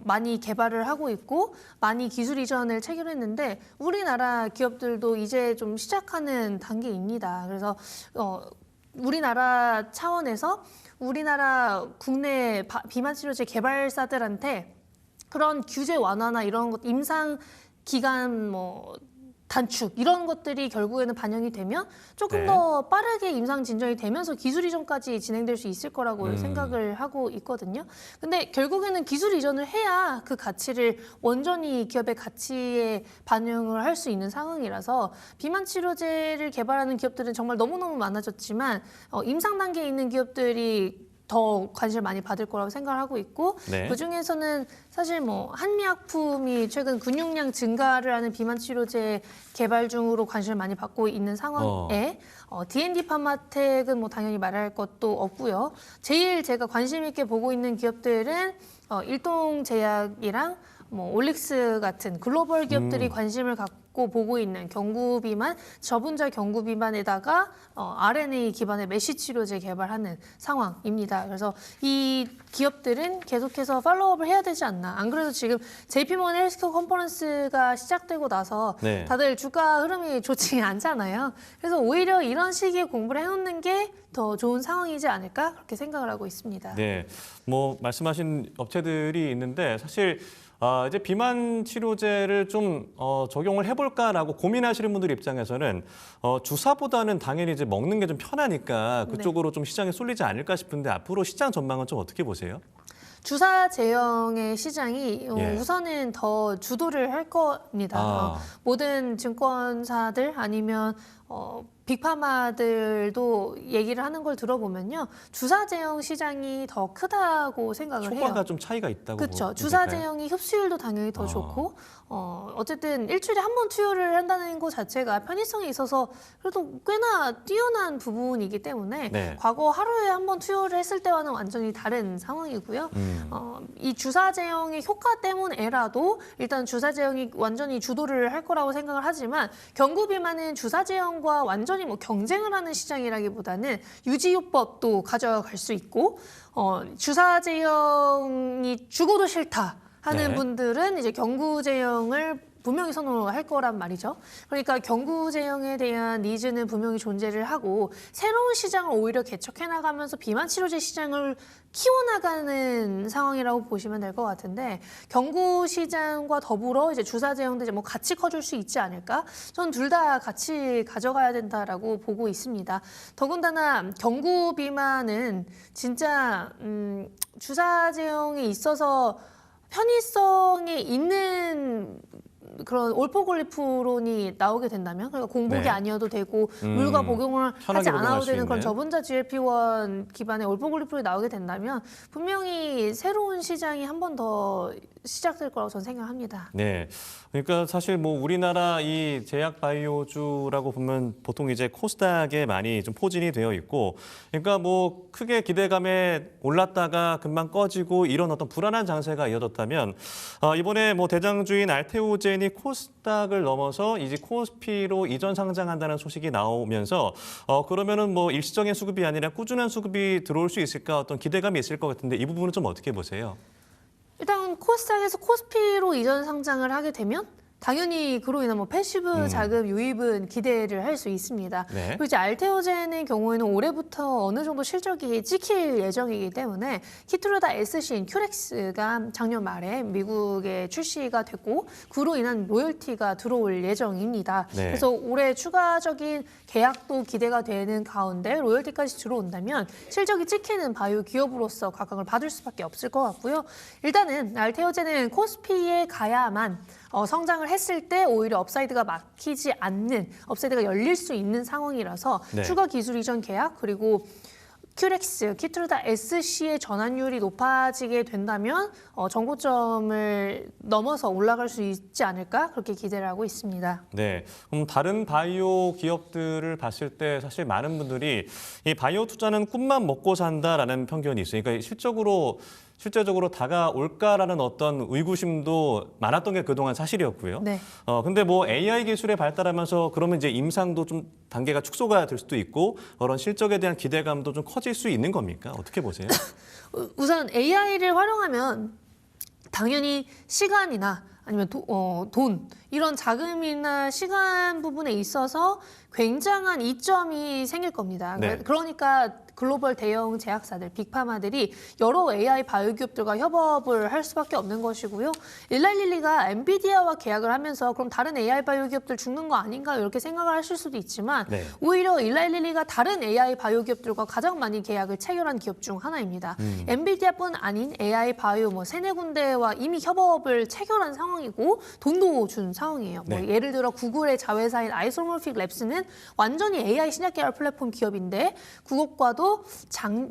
S6: 많이 개발을 하고 있고 많이 기술 이전을 체결했는데 우리나라 기업들도 이제 좀 시작하는 단계입니다. 그래서 우리나라 차원에서 우리나라 국내 비만 치료제 개발사들한테 그런 규제 완화나 이런 것, 임상 기간 뭐 단축 이런 것들이 결국에는 반영이 되면 조금
S1: 네.
S6: 더 빠르게 임상 진전이 되면서 기술 이전까지 진행될 수 있을 거라고 생각을 하고 있거든요. 근데 결국에는 기술 이전을 해야 그 가치를 온전히 기업의 가치에 반영을 할 수 있는 상황이라서 비만 치료제를 개발하는 기업들은 정말 너무너무 많아졌지만 임상 단계에 있는 기업들이 더 관심을 많이 받을 거라고 생각을 하고 있고
S1: 네.
S6: 그중에서는 사실 뭐 한미약품이 최근 근육량 증가를 하는 비만 치료제 개발 중으로 관심을 많이 받고 있는 상황에 D&D 파마텍은 뭐 당연히 말할 것도 없고요. 제일 제가 관심 있게 보고 있는 기업들은 일동제약이랑 뭐 올릭스 같은 글로벌 기업들이 관심을 갖고 보고 있는 경구비만, 저분자 경구비만에다가 RNA 기반의 메시 치료제 개발하는 상황입니다. 그래서 이 기업들은 계속해서 팔로우업을 해야 되지 않나. 안 그래도 지금 JP모건 헬스케어 컨퍼런스가 시작되고 나서
S1: 네.
S6: 다들 주가 흐름이 좋지 않잖아요. 그래서 오히려 이런 시기에 공부를 해놓는 게 더 좋은 상황이지 않을까 그렇게 생각을 하고 있습니다.
S1: 네, 뭐 말씀하신 업체들이 있는데 사실 이제 비만 치료제를 좀 적용을 해볼까라고 고민하시는 분들 입장에서는 주사보다는 당연히 이제 먹는 게 좀 편하니까 그쪽으로 좀 시장에 쏠리지 않을까 싶은데 앞으로 시장 전망은 좀 어떻게 보세요?
S6: 주사 제형의 시장이
S1: 예.
S6: 우선은 더 주도를 할 겁니다. 모든 증권사들 아니면 빅파마들도 얘기를 하는 걸 들어보면요. 주사 제형 시장이 더 크다고 생각을 해요.
S1: 효과가 좀 차이가 있다고
S6: 그렇죠.
S1: 보면
S6: 주사
S1: 될까요?
S6: 제형이 흡수율도 당연히 더 좋고 어쨌든 일주일에 한 번 투여를 한다는 것 자체가 편의성에 있어서 그래도 꽤나 뛰어난 부분이기 때문에
S1: 네.
S6: 과거 하루에 한 번 투여를 했을 때와는 완전히 다른 상황이고요. 이 주사 제형의 효과 때문에라도 일단 주사 제형이 완전히 주도를 할 거라고 생각을 하지만 경구 비만은 주사 제형과 완전히 뭐 경쟁을 하는 시장이라기보다는 유지요법도 가져갈 수 있고 주사 제형이 죽어도 싫다 하는
S1: 네.
S6: 분들은 이제 경구 제형을 분명히 선호할 거란 말이죠. 그러니까 경구 제형에 대한 니즈는 분명히 존재를 하고 새로운 시장을 오히려 개척해 나가면서 비만 치료제 시장을 키워나가는 상황이라고 보시면 될 것 같은데 경구 시장과 더불어 이제 주사 제형도 이제 뭐 같이 커줄 수 있지 않을까? 전 둘 다 같이 가져가야 된다라고 보고 있습니다. 더군다나 경구 비만은 진짜 주사 제형에 있어서 편의성에 있는 그런 올포글리프론이 나오게 된다면 그러니까 공복이
S1: 네.
S6: 아니어도 되고 물과 복용을
S1: 편하게
S6: 하지
S1: 복용할
S6: 않아도
S1: 수
S6: 되는 그런
S1: 있는.
S6: 저분자 GLP-1 기반의 올포글리프론이 나오게 된다면 분명히 새로운 시장이 한 번 더 시작될 거라고 저는 생각합니다.
S1: 네, 그러니까 사실 뭐 우리나라 이 제약 바이오주라고 보면 보통 이제 코스닥에 많이 좀 포진이 되어 있고, 그러니까 뭐 크게 기대감에 올랐다가 금방 꺼지고 이런 어떤 불안한 장세가 이어졌다면 이번에 뭐 대장주인 알테오젠이 코스닥을 넘어서 이제 코스피로 이전 상장한다는 소식이 나오면서 그러면은 뭐 일시적인 수급이 아니라 꾸준한 수급이 들어올 수 있을까 어떤 기대감이 있을 것 같은데 이 부분은 좀 어떻게 보세요?
S6: 일단 코스닥에서 코스피로 이전 상장을 하게 되면 당연히 그로 인한 뭐 패시브 자금 유입은 기대를 할 수 있습니다.
S1: 네.
S6: 그리고 이제 알테오젠의 경우에는 올해부터 어느 정도 실적이 찍힐 예정이기 때문에 키트루다 S신 큐렉스가 작년 말에 미국에 출시가 됐고 그로 인한 로열티가 들어올 예정입니다.
S1: 네.
S6: 그래서 올해 추가적인 계약도 기대가 되는 가운데 로열티까지 들어온다면 실적이 찍히는 바이오 기업으로서 각광을 받을 수밖에 없을 것 같고요. 일단은 알테오젠은 코스피에 가야만 성장을 했을 때 오히려 업사이드가 막히지 않는, 업사이드가 열릴 수 있는 상황이라서
S1: 네.
S6: 추가 기술 이전 계약 그리고 큐렉스, 키트루다 SC의 전환율이 높아지게 된다면 정고점을 넘어서 올라갈 수 있지 않을까 그렇게 기대를 하고 있습니다.
S1: 네, 그럼 다른 바이오 기업들을 봤을 때 사실 많은 분들이 이 바이오 투자는 꿈만 먹고 산다라는 편견이 있어요. 그러니까 실제적으로 다가올까라는 어떤 의구심도 많았던 게 그동안 사실이었고요.
S6: 네.
S1: 근데 뭐 AI 기술에 발달하면서 그러면 이제 임상도 좀 단계가 축소가 될 수도 있고 그런 실적에 대한 기대감도 좀 커질 수 있는 겁니까? 어떻게 보세요?
S6: 우선 AI를 활용하면 당연히 시간이나 아니면 돈 이런 자금이나 시간 부분에 있어서 굉장한 이점이 생길 겁니다.
S1: 네.
S6: 그러니까 글로벌 대형 제약사들, 빅파마들이 여러 AI 바이오 기업들과 협업을 할 수밖에 없는 것이고요. 일라이릴리가 엔비디아와 계약을 하면서 그럼 다른 AI 바이오 기업들 죽는 거 아닌가 이렇게 생각을 하실 수도 있지만
S1: 네.
S6: 오히려 일라이릴리가 다른 AI 바이오 기업들과 가장 많이 계약을 체결한 기업 중 하나입니다. 엔비디아뿐 아닌 AI 바이오 뭐 3-4군데와 이미 협업을 체결한 상황이고 돈도 준 상황이에요. 뭐
S1: 네.
S6: 예를 들어 구글의 자회사인 아이소모픽 랩스는 완전히 AI 신약 계열 플랫폼 기업인데 그것과도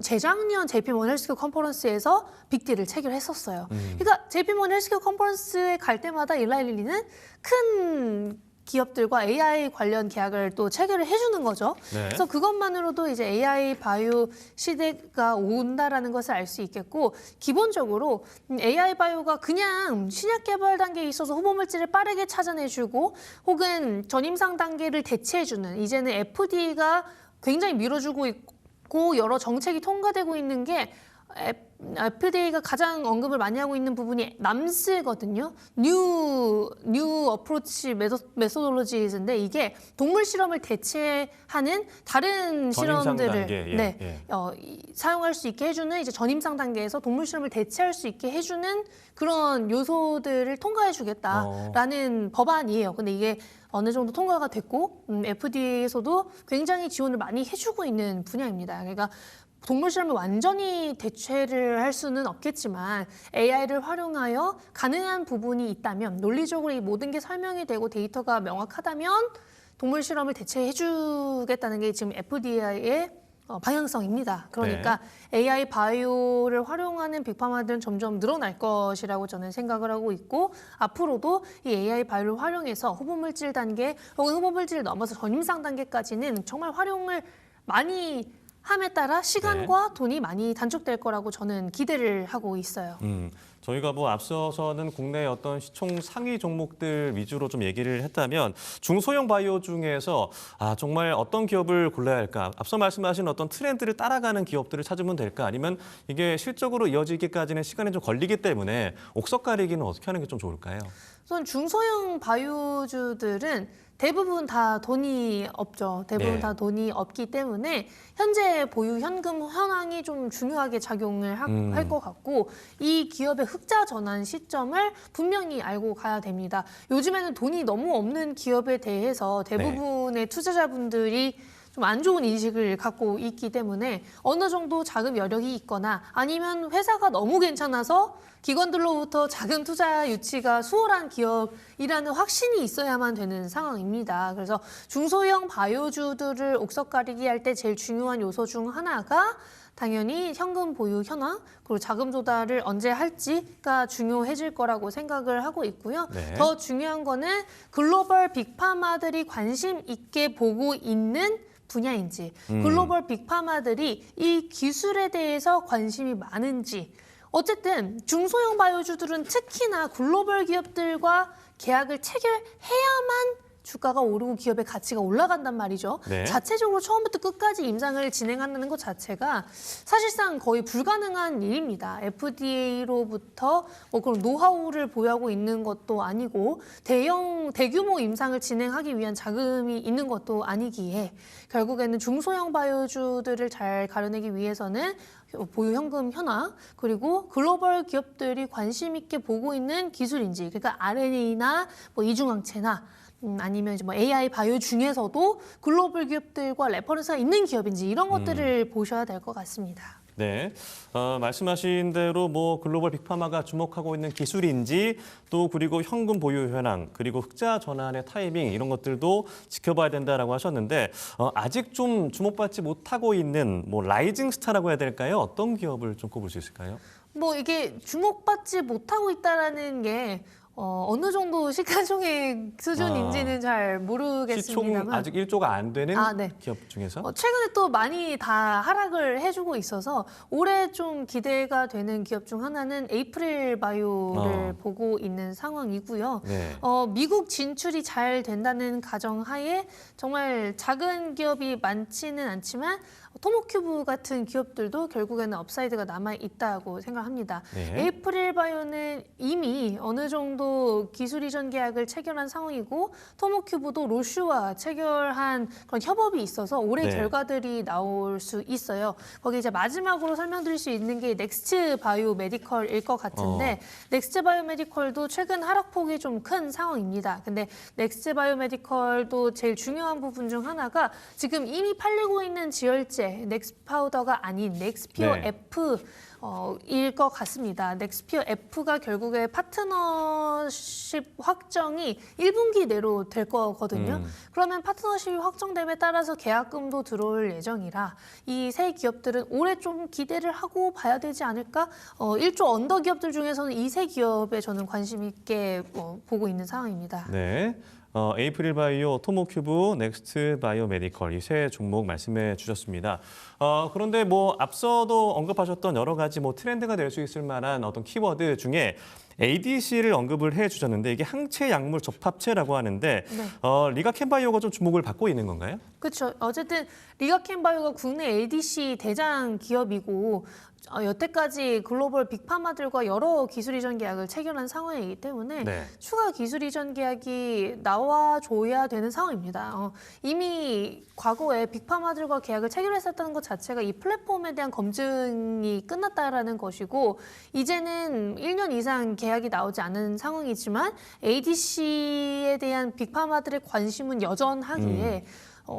S6: 재작년 JP모건 헬스케어 컨퍼런스에서 빅딜을 체결했었어요. 그러니까 JP모건 헬스케어 컨퍼런스에 갈 때마다 일라이릴리는 큰 기업들과 AI 관련 계약을 또 체결을 해주는 거죠.
S1: 네.
S6: 그래서 그것만으로도 이제 AI 바이오 시대가 온다라는 것을 알 수 있겠고 기본적으로 AI 바이오가 그냥 신약 개발 단계에 있어서 후보 물질을 빠르게 찾아내주고 혹은 전임상 단계를 대체해주는 이제는 FDA가 굉장히 밀어주고 있고 여러 정책이 통과되고 있는 게 FDA가 가장 언급을 많이 하고 있는 부분이 남스거든요. 뉴 어프로치 메소돌로지인데 이게 동물 실험을 대체하는 다른
S1: 전임상
S6: 실험들을
S1: 단계,
S6: 사용할 수 있게 해주는 이제 전임상 단계에서 동물 실험을 대체할 수 있게 해주는 그런 요소들을 통과해주겠다라는 법안이에요. 근데 이게 어느 정도 통과가 됐고 FDA에서도 굉장히 지원을 많이 해주고 있는 분야입니다. 그러니까 동물 실험을 완전히 대체를 할 수는 없겠지만 AI를 활용하여 가능한 부분이 있다면 논리적으로 이 모든 게 설명이 되고 데이터가 명확하다면 동물 실험을 대체해주겠다는 게 지금 FDA의 방향성입니다. 그러니까 AI 바이오를 활용하는 빅파마들은 점점 늘어날 것이라고 저는 생각을 하고 있고 앞으로도 이 AI 바이오를 활용해서 후보물질 단계 혹은 후보물질을 넘어서 전임상 단계까지는 정말 활용을 많이 함에 따라 시간과 돈이 많이 단축될 거라고 저는 기대를 하고 있어요.
S1: 저희가 뭐 앞서서는 국내 어떤 시총 상위 종목들 위주로 좀 얘기를 했다면 중소형 바이오 중에서 정말 어떤 기업을 골라야 할까? 앞서 말씀하신 어떤 트렌드를 따라가는 기업들을 찾으면 될까? 아니면 이게 실적으로 이어지기까지는 시간이 좀 걸리기 때문에 옥석 가리기는 어떻게 하는 게 좀 좋을까요?
S6: 우선 중소형 바이오주들은 대부분 다 돈이 없죠. 대부분
S1: 네.
S6: 다 돈이 없기 때문에 현재 보유 현금 현황이 좀 중요하게 작용을 할 것 같고 이 기업의 흑자 전환 시점을 분명히 알고 가야 됩니다. 요즘에는 돈이 너무 없는 기업에 대해서 대부분의 투자자분들이 좀 안 좋은 인식을 갖고 있기 때문에 어느 정도 자금 여력이 있거나 아니면 회사가 너무 괜찮아서 기관들로부터 자금 투자 유치가 수월한 기업이라는 확신이 있어야만 되는 상황입니다. 그래서 중소형 바이오주들을 옥석 가리기 할 때 제일 중요한 요소 중 하나가 당연히 현금 보유 현황 그리고 자금 조달을 언제 할지가 중요해질 거라고 생각을 하고 있고요.
S1: 네.
S6: 더 중요한 거는 글로벌 빅파마들이 관심 있게 보고 있는 분야인지 글로벌 빅파마들이 이 기술에 대해서 관심이 많은지 어쨌든 중소형 바이오주들은 특히나 글로벌 기업들과 계약을 체결해야만 주가가 오르고 기업의 가치가 올라간단 말이죠.
S1: 네.
S6: 자체적으로 처음부터 끝까지 임상을 진행한다는 것 자체가 사실상 거의 불가능한 일입니다. FDA로부터 뭐 그런 노하우를 보유하고 있는 것도 아니고 대규모 임상을 진행하기 위한 자금이 있는 것도 아니기에 결국에는 중소형 바이오주들을 잘 가려내기 위해서는 보유 현금 현황 그리고 글로벌 기업들이 관심 있게 보고 있는 기술인지 그러니까 RNA나 뭐 이중항체나 아니면 이제 뭐 AI 바이오 중에서도 글로벌 기업들과 레퍼런스가 있는 기업인지 이런 것들을 보셔야 될 것 같습니다.
S1: 네, 말씀하신 대로 뭐 글로벌 빅파마가 주목하고 있는 기술인지 또 그리고 현금 보유 현황 그리고 흑자 전환의 타이밍 이런 것들도 지켜봐야 된다라고 하셨는데 아직 좀 주목받지 못하고 있는 뭐 라이징 스타라고 해야 될까요? 어떤 기업을 좀 꼽을 수 있을까요?
S6: 뭐 이게 주목받지 못하고 있다라는 게 어느 정도 시가총액 수준인지는 잘
S1: 시총
S6: 모르겠습니다만
S1: 아직 1조가 안 되는
S6: 네.
S1: 기업 중에서?
S6: 최근에 또 많이 다 하락을 해주고 있어서 올해 좀 기대가 되는 기업 중 하나는 에이프릴 바이오를 보고 있는 상황이고요.
S1: 네.
S6: 미국 진출이 잘 된다는 가정하에 정말 작은 기업이 많지는 않지만 토모큐브 같은 기업들도 결국에는 업사이드가 남아 있다고 생각합니다.
S1: 네.
S6: 에이프릴 바이오는 이미 어느 정도 바이오도 기술 이전 계약을 체결한 상황이고 토모큐브도 로슈와 체결한 그런 협업이 있어서 올해
S1: 네.
S6: 결과들이 나올 수 있어요. 거기 이제 마지막으로 설명드릴 수 있는 게 넥스트 바이오 메디컬일 것 같은데 넥스트 바이오 메디컬도 최근 하락폭이 좀 큰 상황입니다. 근데 넥스트 바이오 메디컬도 제일 중요한 부분 중 하나가 지금 이미 팔리고 있는 지혈제 넥스 파우더가 아닌 넥스피어
S1: 네.
S6: F 일 것 같습니다. 넥스피어 F가 결국에 파트너십 확정이 1분기 내로 될 거거든요. 그러면 파트너십이 확정됨에 따라서 계약금도 들어올 예정이라 이 세 기업들은 올해 좀 기대를 하고 봐야 되지 않을까? 1조 언더 기업들 중에서는 이 세 기업에 저는 관심 있게 보고 있는 상황입니다.
S1: 네. 에이프릴 바이오, 토모큐브, 넥스트 바이오 메디컬 이 세 종목 말씀해 주셨습니다. 그런데 뭐 앞서도 언급하셨던 여러 가지 뭐 트렌드가 될 수 있을 만한 어떤 키워드 중에 ADC를 언급을 해 주셨는데 이게 항체 약물 접합체라고 하는데 리가켄바이오가 좀 주목을 받고 있는 건가요?
S6: 그렇죠. 어쨌든 리가켄바이오가 국내 ADC 대장 기업이고 여태까지 글로벌 빅파마들과 여러 기술 이전 계약을 체결한 상황이기 때문에
S1: 네.
S6: 추가 기술 이전 계약이 나와줘야 되는 상황입니다. 이미 과거에 빅파마들과 계약을 체결했었다는 것 자체가 이 플랫폼에 대한 검증이 끝났다라는 것이고 이제는 1년 이상 계약이 나오지 않은 상황이지만 ADC에 대한 빅파마들의 관심은 여전하기에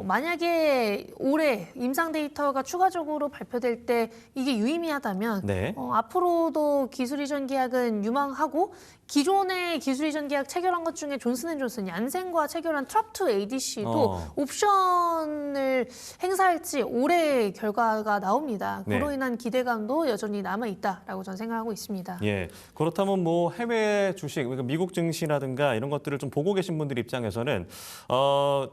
S6: 만약에 올해 임상 데이터가 추가적으로 발표될 때 이게 유의미하다면
S1: 네.
S6: 앞으로도 기술 이전 계약은 유망하고 기존의 기술 이전 계약 체결한 것 중에 존슨앤존슨, 얀센과 체결한 트랍2 ADC도 옵션을 행사할지 올해 결과가 나옵니다.
S1: 네.
S6: 그로 인한 기대감도 여전히 남아있다라고 저는 생각하고 있습니다.
S1: 예, 그렇다면 뭐 해외 주식, 그러니까 미국 증시라든가 이런 것들을 좀 보고 계신 분들 입장에서는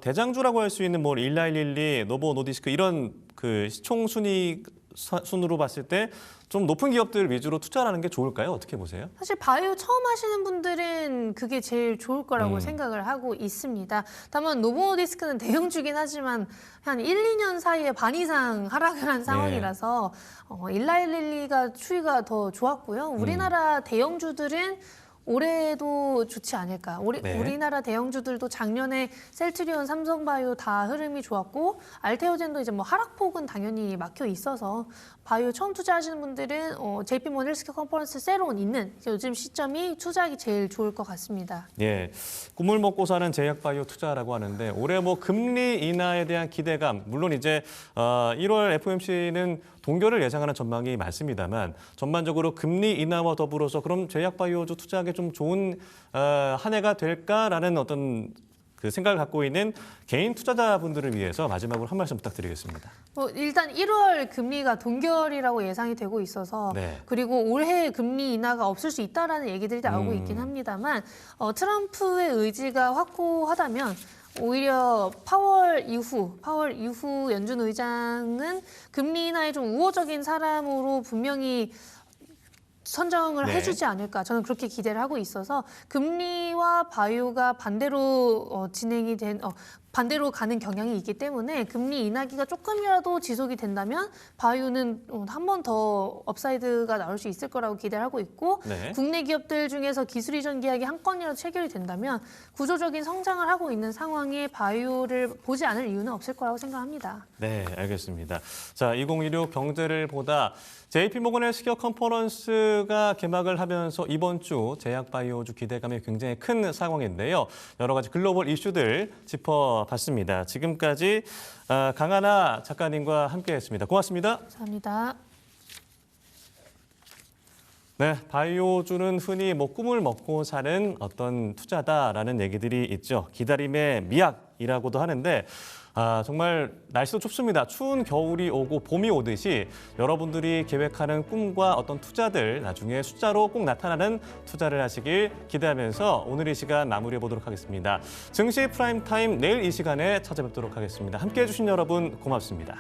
S1: 대장주라고 할 수 있는 뭐 일라일릴리, 노보 노디스크 이런 그 시총 순으로 봤을 때 좀 높은 기업들 위주로 투자하는 게 좋을까요? 어떻게 보세요?
S6: 사실 바이오 처음 하시는 분들은 그게 제일 좋을 거라고 생각을 하고 있습니다. 다만 노보노디스크는 대형주긴 하지만 한 1, 2년 사이에 반 이상 하락을 한 상황이라서 일라일릴리가 추이가 더 좋았고요. 우리나라 대형주들은 올해도 좋지 않을까.
S1: 네.
S6: 우리나라 대형주들도 작년에 셀트리온, 삼성바이오 다 흐름이 좋았고 알테오젠도 이제 뭐 하락폭은 당연히 막혀 있어서 바이오 처음 투자하시는 분들은 JP모건 헬스케어 컨퍼런스 세론 있는 요즘 시점이 투자하기 제일 좋을 것 같습니다.
S1: 예, 꿈을 먹고 사는 제약바이오 투자라고 하는데 올해 뭐 금리 인하에 대한 기대감, 물론 이제 1월 FOMC는 동결을 예상하는 전망이 많습니다만 전반적으로 금리 인하와 더불어서 그럼 제약바이오주 투자하기 좀 좋은 한 해가 될까라는 어떤 그 생각을 갖고 있는 개인 투자자분들을 위해서 마지막으로 한 말씀 부탁드리겠습니다.
S6: 일단 1월 금리가 동결이라고 예상이 되고 있어서
S1: 네.
S6: 그리고 올해 금리 인하가 없을 수 있다라는 얘기들이 나오고 있긴 합니다만 트럼프의 의지가 확고하다면 오히려 파월 이후 연준 의장은 금리 인하에 좀 우호적인 사람으로 분명히 선정을 해주지 않을까 저는 그렇게 기대를 하고 있어서 금리와 바이오가 반대로 진행이 된 반대로 가는 경향이 있기 때문에 금리 인하기가 조금이라도 지속이 된다면 바이오는 한 번 더 업사이드가 나올 수 있을 거라고 기대를 하고 있고
S1: 네.
S6: 국내 기업들 중에서 기술 이전 계약이 한 건이라도 체결이 된다면 구조적인 성장을 하고 있는 상황에 바이오를 보지 않을 이유는 없을 거라고 생각합니다.
S1: 네, 알겠습니다. 자, 2016 경제를 보다 JP모건 헬스케어 컨퍼런스가 개막을 하면서 이번 주 제약바이오주 기대감이 굉장히 큰 상황인데요. 여러 가지 글로벌 이슈들 짚어봤습니다. 지금까지 강하나 작가님과 함께했습니다. 고맙습니다.
S6: 감사합니다.
S1: 네, 바이오주는 흔히 뭐 꿈을 먹고 사는 어떤 투자다라는 얘기들이 있죠. 기다림의 미학이라고도 하는데 정말 날씨도 춥습니다. 추운 겨울이 오고 봄이 오듯이 여러분들이 계획하는 꿈과 어떤 투자들 나중에 숫자로 꼭 나타나는 투자를 하시길 기대하면서 오늘 이 시간 마무리해 보도록 하겠습니다. 증시 프라임타임 내일 이 시간에 찾아뵙도록 하겠습니다. 함께해 주신 여러분 고맙습니다.